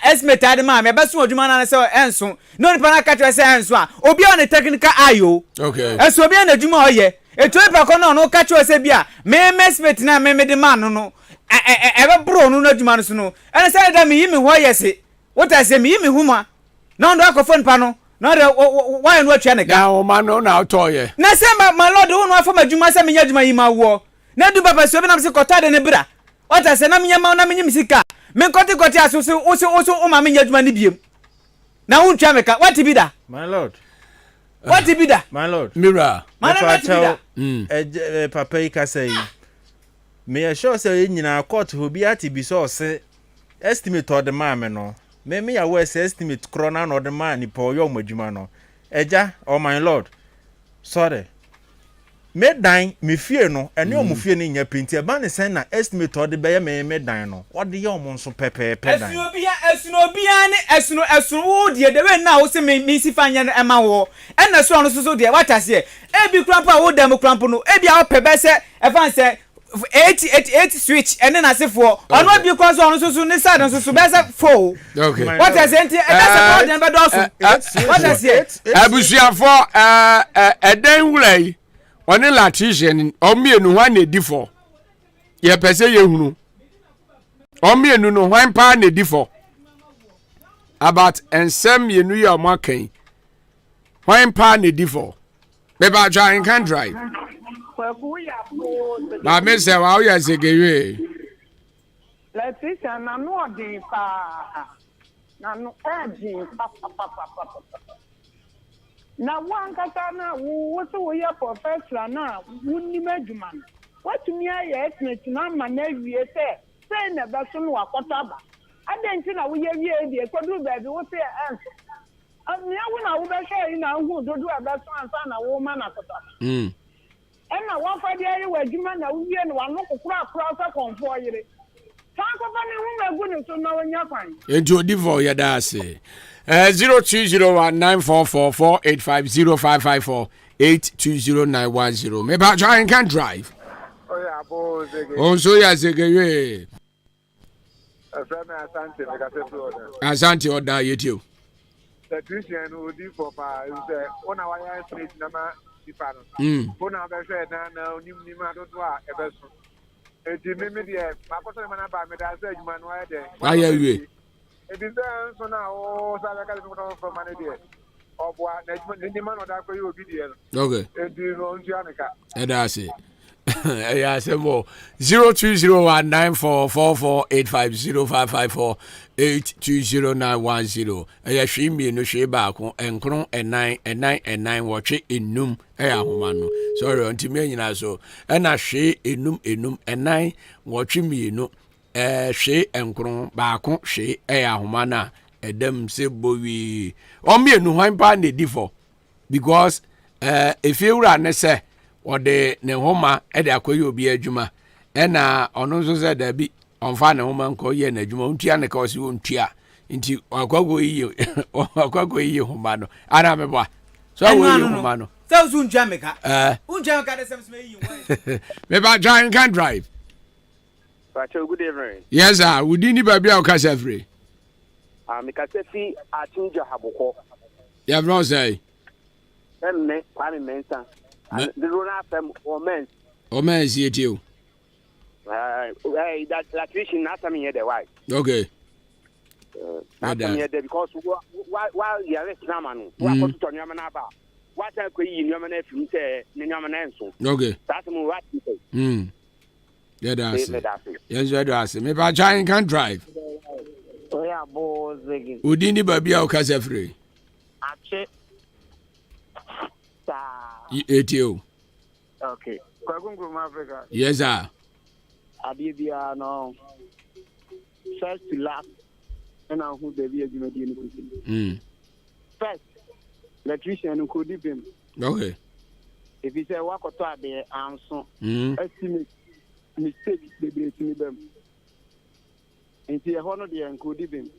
estimate ade ma me be so adwuma na se enso no ni pa na catch you say enso a obi on the technical ayo okay enso obi na adwuma oye eto ipa ko no catch you say bia me estimate na me de man no ebe bro no adwuma no so no ene say da me yimi ho yese what I say me yimi huma na ndo akofo npa no na de why no atwa ne ga o ma no na otoye na say my lord wo no afọ adwuma say me nya adwuma yima wo na du papa so be na se kota de ne bra what I say na me nya ma na me nyim sika me koti aso so o ma me nya adwuma ne biem na wo ntwa me ka what be da my lord what be da my lord mirror my lord papa yi ka say me sure say nyina court ho bi ati bi so se estimate of the man no me ya we say estimate krona no the man ni po yo madwuma no eja oh my lord sorry me dan me fie no ene omo fie ni nya penti e ba ne sen na estimate of the be me dan no what the yo mo so pepe dan esuno bia ne esuno wo de we na wo se me si fanya na ema wo ena so no so de what ase e bi krampa wo dem krampo no e bia wo pebe se e fan se 88 switch and then asifo ono bi ko so ono so ne side so be say 4 okay what I say e that's about them be do what I say abusuafo eden wulai oni latician omienu hwan na di for ye pese ye hunu omienu no hwan pa na di for about ensem yenu ye omakan hwan pa na di for be ba join can drive ma me se wa o ya segewe let's say na no dey pa na no edin pa na wan kata na wo so wo ya professor na wonni madwuma no watumi aye estimate na ma na wie say na ba so no akota ba adenti na wo ye wie die kodu ba bi wo say enso amia wo na wo be share na hu dodo aba so ansa na wo ma na akota ena wa fa dia ye wadwuma na wo wie no wa no kokura sa konfo yire san ko fa ne hu magu ne so na wonya kwan enti odi for ya da ase 0201944485505548209110 me ba join can drive oya bo zege onso ya zegewe afame asante me ka se floor asante oda yetio the Christian odi for pa is ona wa ya street na ma dipano bona be se na onim adodo a ebeso enti me de makoto me na ba me da se adwuma no aye de aye wi edi so na o sa be ka le ko from man de obwa na adwuma ni man oda ko yi obi de okay edi no ntia nka eda se yeah, say more 0201944485505548209110. She me no she back enkron enan watch enum ahoma no. Sorry, until me nyina so. Na she enum enan watch me no. She enkron baako she ahoma na edem se bowi. O me enu hwan pa na di for because if you run say or the Nehoma at the Akoy obi adwuma ena ono so se da bi onfa ne homa nko ye na adwuma untia ne ka o se untia nti akwago yi homa no ana me bwa so wo yi homa no so so untia me ka de sem me yi me ba join can drive Pacho, good evening. Yes sir, we didn't ba bia o ka se free me ka se fi atinja haboko ya bro say emme kwame mensa the Rona FM Omens yet you. That vision not something here the why. Okay. Not here because while you are a man, what to turn your man about? What I could in your man if you say Nyaman so. Okay. That's what you say. Yeah, that's it. Yes, that's it. Maybe I giant can drive. Oh, yeah, boys. Udini Babia Casafre. Ache. Etio. Okay. Kwakungu Africa. Yes, sir. Adibia no. First to last. And now who the via Jimmy. First, electrician could dip him. Okay. If he say walk or there answer, estimate mistakes they bring to them. And see a honor there and could dip him.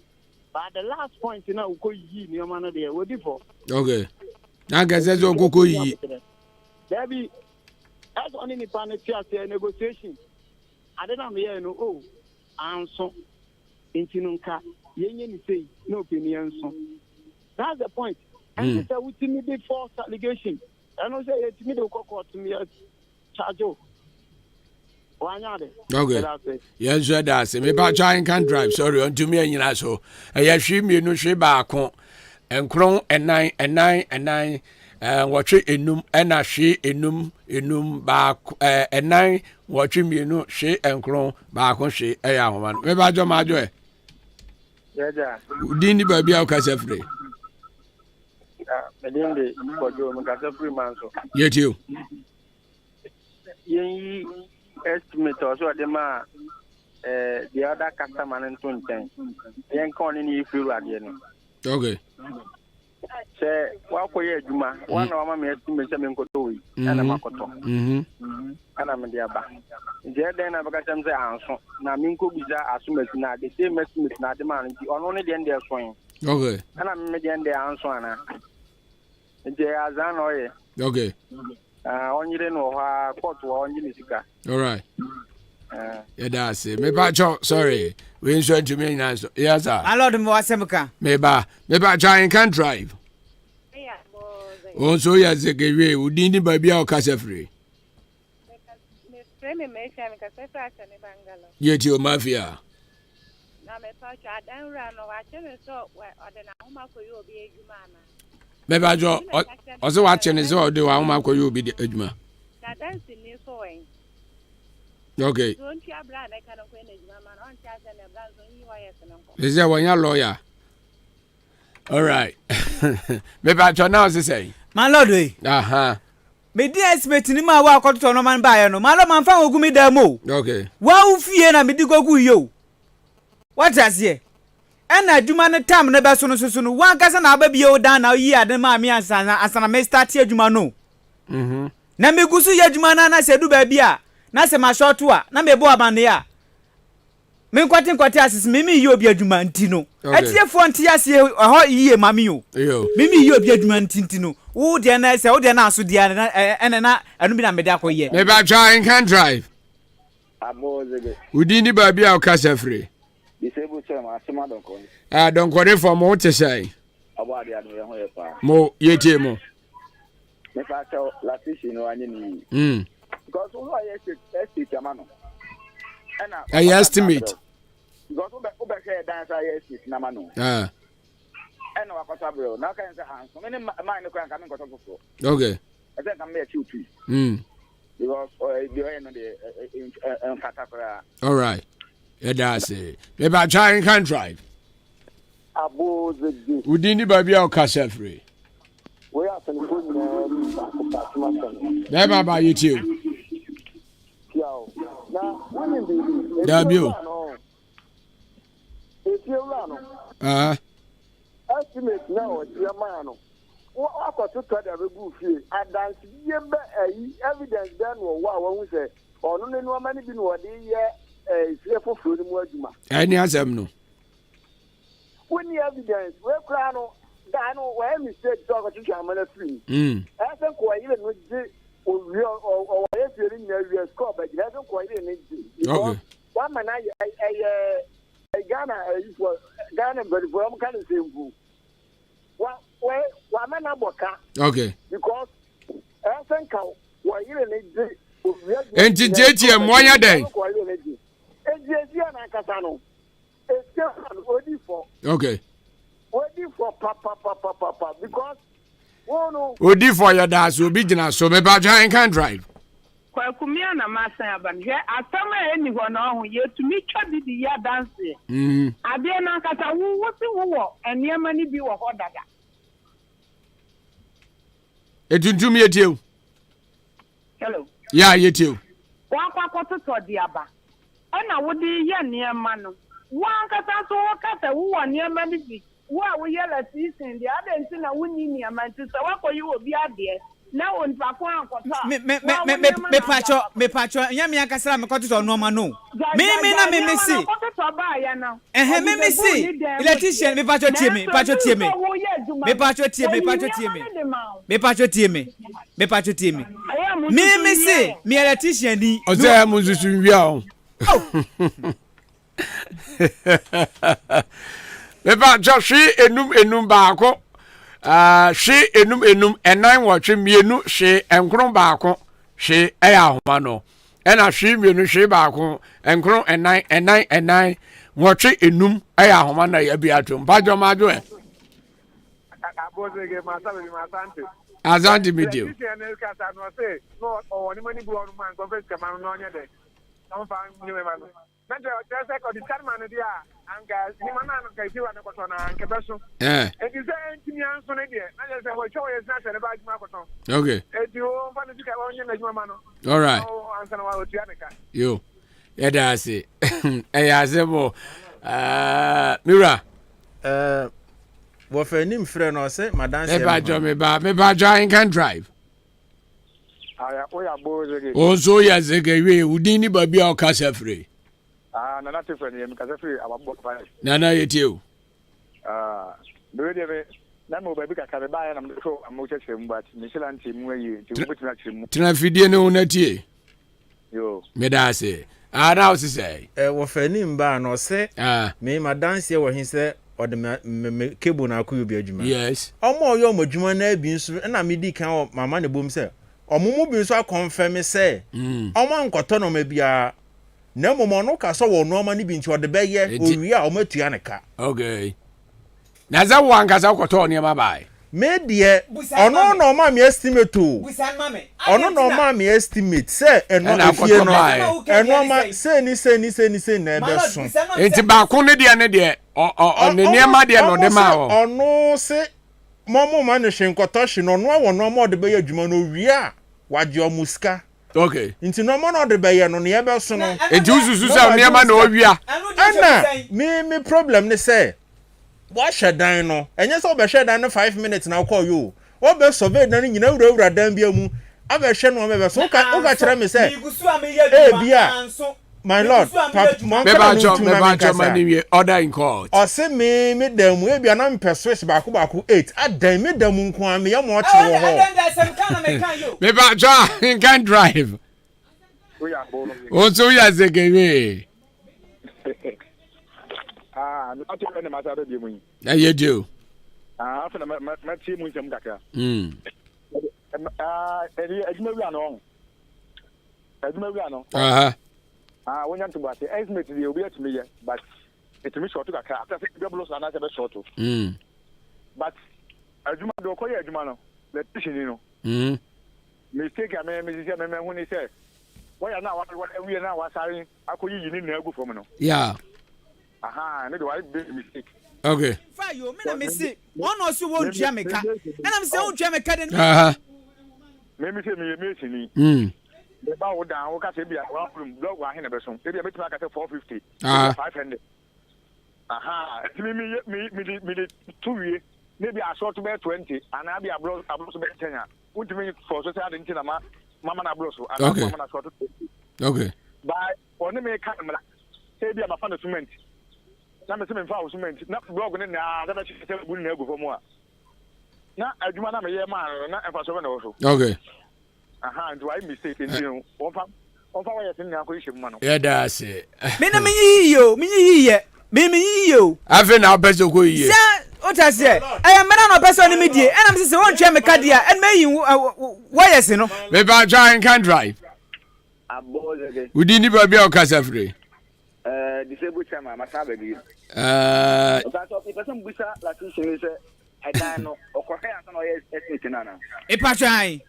But the last point, you know, could ye near man there, what before? Okay. Now, guess that's all go There be as on any planet negotiation. I don't know here no oh answer into nunca yen say no opinion so. That's the point. And it's a ultimate false allegation. I don't say it's me the court to me charge. Okay. Yes, sir, that's it. Maybe I can drive. Sorry, on to me and so. I assume you know she back and crown and nine. Watch it enum and she enum back and 9 watching me no she and crown back on she a young one. Maybe I don't matter. Yeah, Didn't baby out as a free. I didn't for you, free man. Yet you. Ye estimate also the man the other customer and 20. Then calling you feel again. Okay. Say, what for you, Juma? One of my estimate and Koto, and I'm a Koto. And I'm in the Abba. Then I've got them answer. Now, Minko Biza assumes now the same estimate, not the man, only the end they're swing. Okay. And I'm median the answer. They are Zanoy. Okay. Only then or pot or only Jessica. All right. Yeah, that's it. Maybe sorry. We insured to me now. Yes, sir. I love him. Maybe I try and can drive. Also, yes, the gateway would need baby our casa free. Yet your mafia. Maybe I also watching is all the one mark you be the Edma. Okay. Is there one your lawyer? All right. Maybe I turn now to say. My lord, me dear estimate ni ma wa kwato no man ba no. Malo man fa ogumi da mo. Okay. Wa ufie na me di gogu yo. What as here? And adwuma ne tam ne be so no so no. Wan kasa na aba bie o dan na yi ade ma me asana me start adwuma no. Na me gusu ya adwuma na sedu ba bia. Na se ma short a na me bo abande a me nkwate asese me yi obi adwuma ntino etie fo ntia ase ho yiye mame o me yi obi adwuma ntino wo de na se wo de na aso dia na na anu bi na me de akoye me ba try can drive Abozege udini ba bia o kasa free disable chama asema don ko don ko for mo te say abade anu ye ho ye pa mo yetie mo me fa cho latishi no anye ni because who are estimate amano I estimate because who be share dance I estimate na mano and wa kwata bro na kan say hands me mind ko kan ko to okay I think I'm here too because the no the katakora all right yeah that's it me ba try can drive Abozege udini ba bia o kasa free we are telephone na ba YouTube now when W if you run estimate now your man what to try the go fee and dance ye be evidence then wa we say onu ne no mani bi no de ye fearful for mu aduma any asem no when the evidence we cry no dan no we mistake talk to chamana free I think ko ile no je or if you're in the score, but you haven't quite in it. One man, I Ghana, but for I'm kind of simple. Well, one man, okay, because I think what you need. And to JTM, one a day. Okay. Because Odi for your dad will be dinner, so maybe I can drive. Kwakumia na masa abanje asama eni ho na ho ye tumi twa didi ya dance. Ade na kata wo si wo enema ni bi wo ho dada. Etuntum ye tie. Hello. Yeah, you too. Wakwakoto to diaba. Ana wodi ye niema no. Wan kasa so wakata wo niema ni bi. Wo a wo ye la season dia ade nti na wo ni niema nti so wakoyi obi ade. Na won pa ko ankota. Me pacho nyame akasra me koto no ma no. Me na me si. Koto ba ya na. Me si. Electrician me pacho tie me. Me pacho tie me. Me pacho tie me. Me si. Me electrician ni. Oze mu susu nwia o. Me pacho shi enum baako. She enum enan watwe mienu she enkron baako she eya homa no ena she mienu she baako enkron enan watwe enum eya homa na ya biato mpajo majo e abozege masabe masante azanti medio no oni mani bu onu man conference kama no onye de am fa nyime man na just like the chairman dia anga ni mana no kai tiwa na koto na nkebeso edi se ntimi anso ne de na je se ho chowo yes na se ne ba ajuma koto okay edi o fa ne sika onye na ajuma ma no all right o ansa na wa otua ne ka yo eda se ya se bo mira wo fa nim frɛ no se madan se me ba Ahenkan drive aya o ya bozege o so ya zege we udin ni ba bia o kasa free nana te fani em kasa free ababo fa nana yetio do de na mo ba bi ka ka ba ya na mo so mo cheche mba ti mi sila nti mu ayi ti mo tina chimu tina fidie ne una tie yo me da se now se say wo fa nim ba no se me madan se wo hin se o de me cable na akọ obi adwuma yes omo yo madwuma na abi nso na me di kan o mama ne bom se omumu bi nso a confirm se omo ankoto no ma bia na momo no ka so wo no ma ni bi nti o de beye owi a o matua ne ka okay na za wo anka koto ne ma bai me de ono no ma me estimate o ono no ma me estimate se eno afie no eno ma se ni na ebe so enti ba ko ne de o ne ma de no de ma o ono se momo ma ne hwenkoto hwe no no wo no ma o de beye adwuma no wi a waje o muska okay inti no mo no de beye no ne ebe so no enti ususu se ne ma na o wi a ana me problem ne say wa shedan no enye so be shedan no 5 minutes na call you o be survey dan nyina wura dan bia mu aba hwe no be so ka kire me say bia my lord me ba jo mani we order in court o se me dan mu bia na mpe switch baako 8 adan me dan mu nko am ye mo kire ho me ba jo Ahenkan drive o so ya zegewe not even matter of you. You do. After my team with some kaka. When you to what the estimate will be to me, but it's me short to kaka after double and another short. But as you do call you, Jumano, let you know. Mistake I made when he said, why are now what we are now was saying, I could you need to go from no. Yeah. No do I big mistake. Okay. Fire you, me say, one or so won't Jamaica. And I'm saying Jamaica then. Maybe say me the bow down, what can be a room, blog one in a person. Maybe a bit like 450. 500. Me 2 years. Maybe I saw to bear 20, and I'll be a blow to bear 10. What do you mean for society in Mama Nabroso? Okay. By one may come, say, be a fan of cement. Na me se me fa cement na blog ne na da ba che bu na egu fo mu a na adwuma na me ye ma na enfa so na wo so okay do I mistake in you on fa wa ye tin na ko ishe mu no yeah da se me na me yiye afi na obeso ko yiye o ta se e me na no person ni me die e na me se won twa me ka dia e me yi wa yes no me ba Ahenkan drive aboze udi ni ba bia o kasa free disabled chairman masabe bi that of person busa la tu se I don't know okohe asa no yes estate na na e pa twan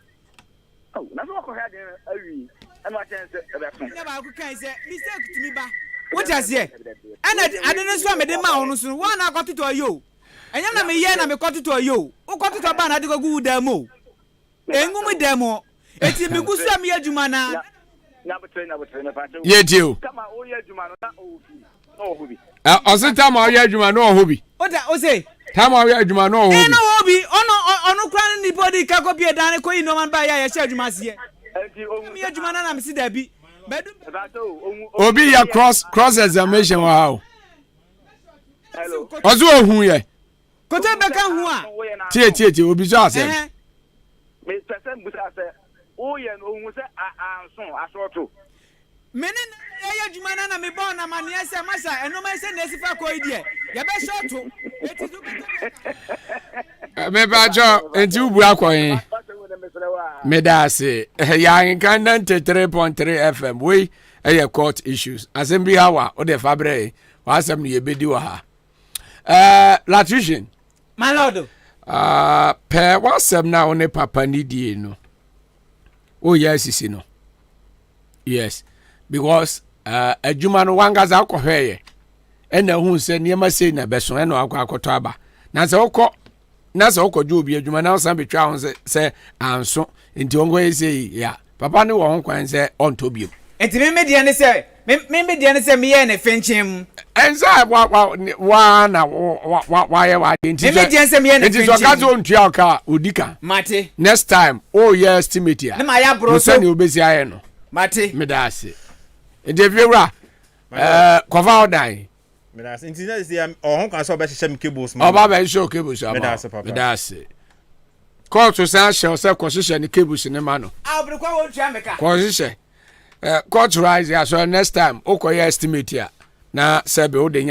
oh na so okohe de awi e ma chance e be fun na ba ku kan se mistake to me ba what just here and I didn't so me de ma onu so one na koto to ayo enyam na me ye na me koto to ayo o koto to ba na de go gu da mo engu mu da mo eti mi gusu am ye adwuma na na betre na pacho ye dio kama o ye adwuma no na o hobi osita ma ye adwuma no hobi oda o say time ma ye adwuma no hobi no hobi ono kra ni body ka ko bie dan ko yi no man ba ya ye adwuma se ye mi adwuma na me si da bi bedu obi ya cross examination wa how hello ozu ohun ye kote beka hu a tie obi so asem me person busa say o ye no ohun say anson asoto mene ya adwuma na me bon na mane ese masa eno ma ese na esifa ko yi de ya be shoto eti zu me ba jo enti ubu akoyin me da se ya Ahenkan 93.3 FM we court issues asem bi hawa o de fabre wa asem no ye bedi wa ha Latrician my lord pe wasem na one papa ni die no oh yes no yes because adwuma no wangaza akohweye ena hu se niema sei na beso ena akoto aba na se okọju obi adwuma na osan betwa hu se anso nti ongo ese ya papa ne wo ho kwan se ontobiem enti me media ne se me ye ne fenchem enza wa na wa ye wa nti me media se me ye ne fenchem nti so ka zo ntua ka odika mate next time oh yeah estimate ya na ma ya bro so se ne obesi aye no mate me da ase nti fiewura kofa odan me da ase nti na se ohun kan so be hye me cables oba be show cables ama me da ase papa me da ase call to say shall say hye ne cables ne ma no abri kwa wo tua meka ko hye court rise ya so next time okoye estimate ya na sebe o de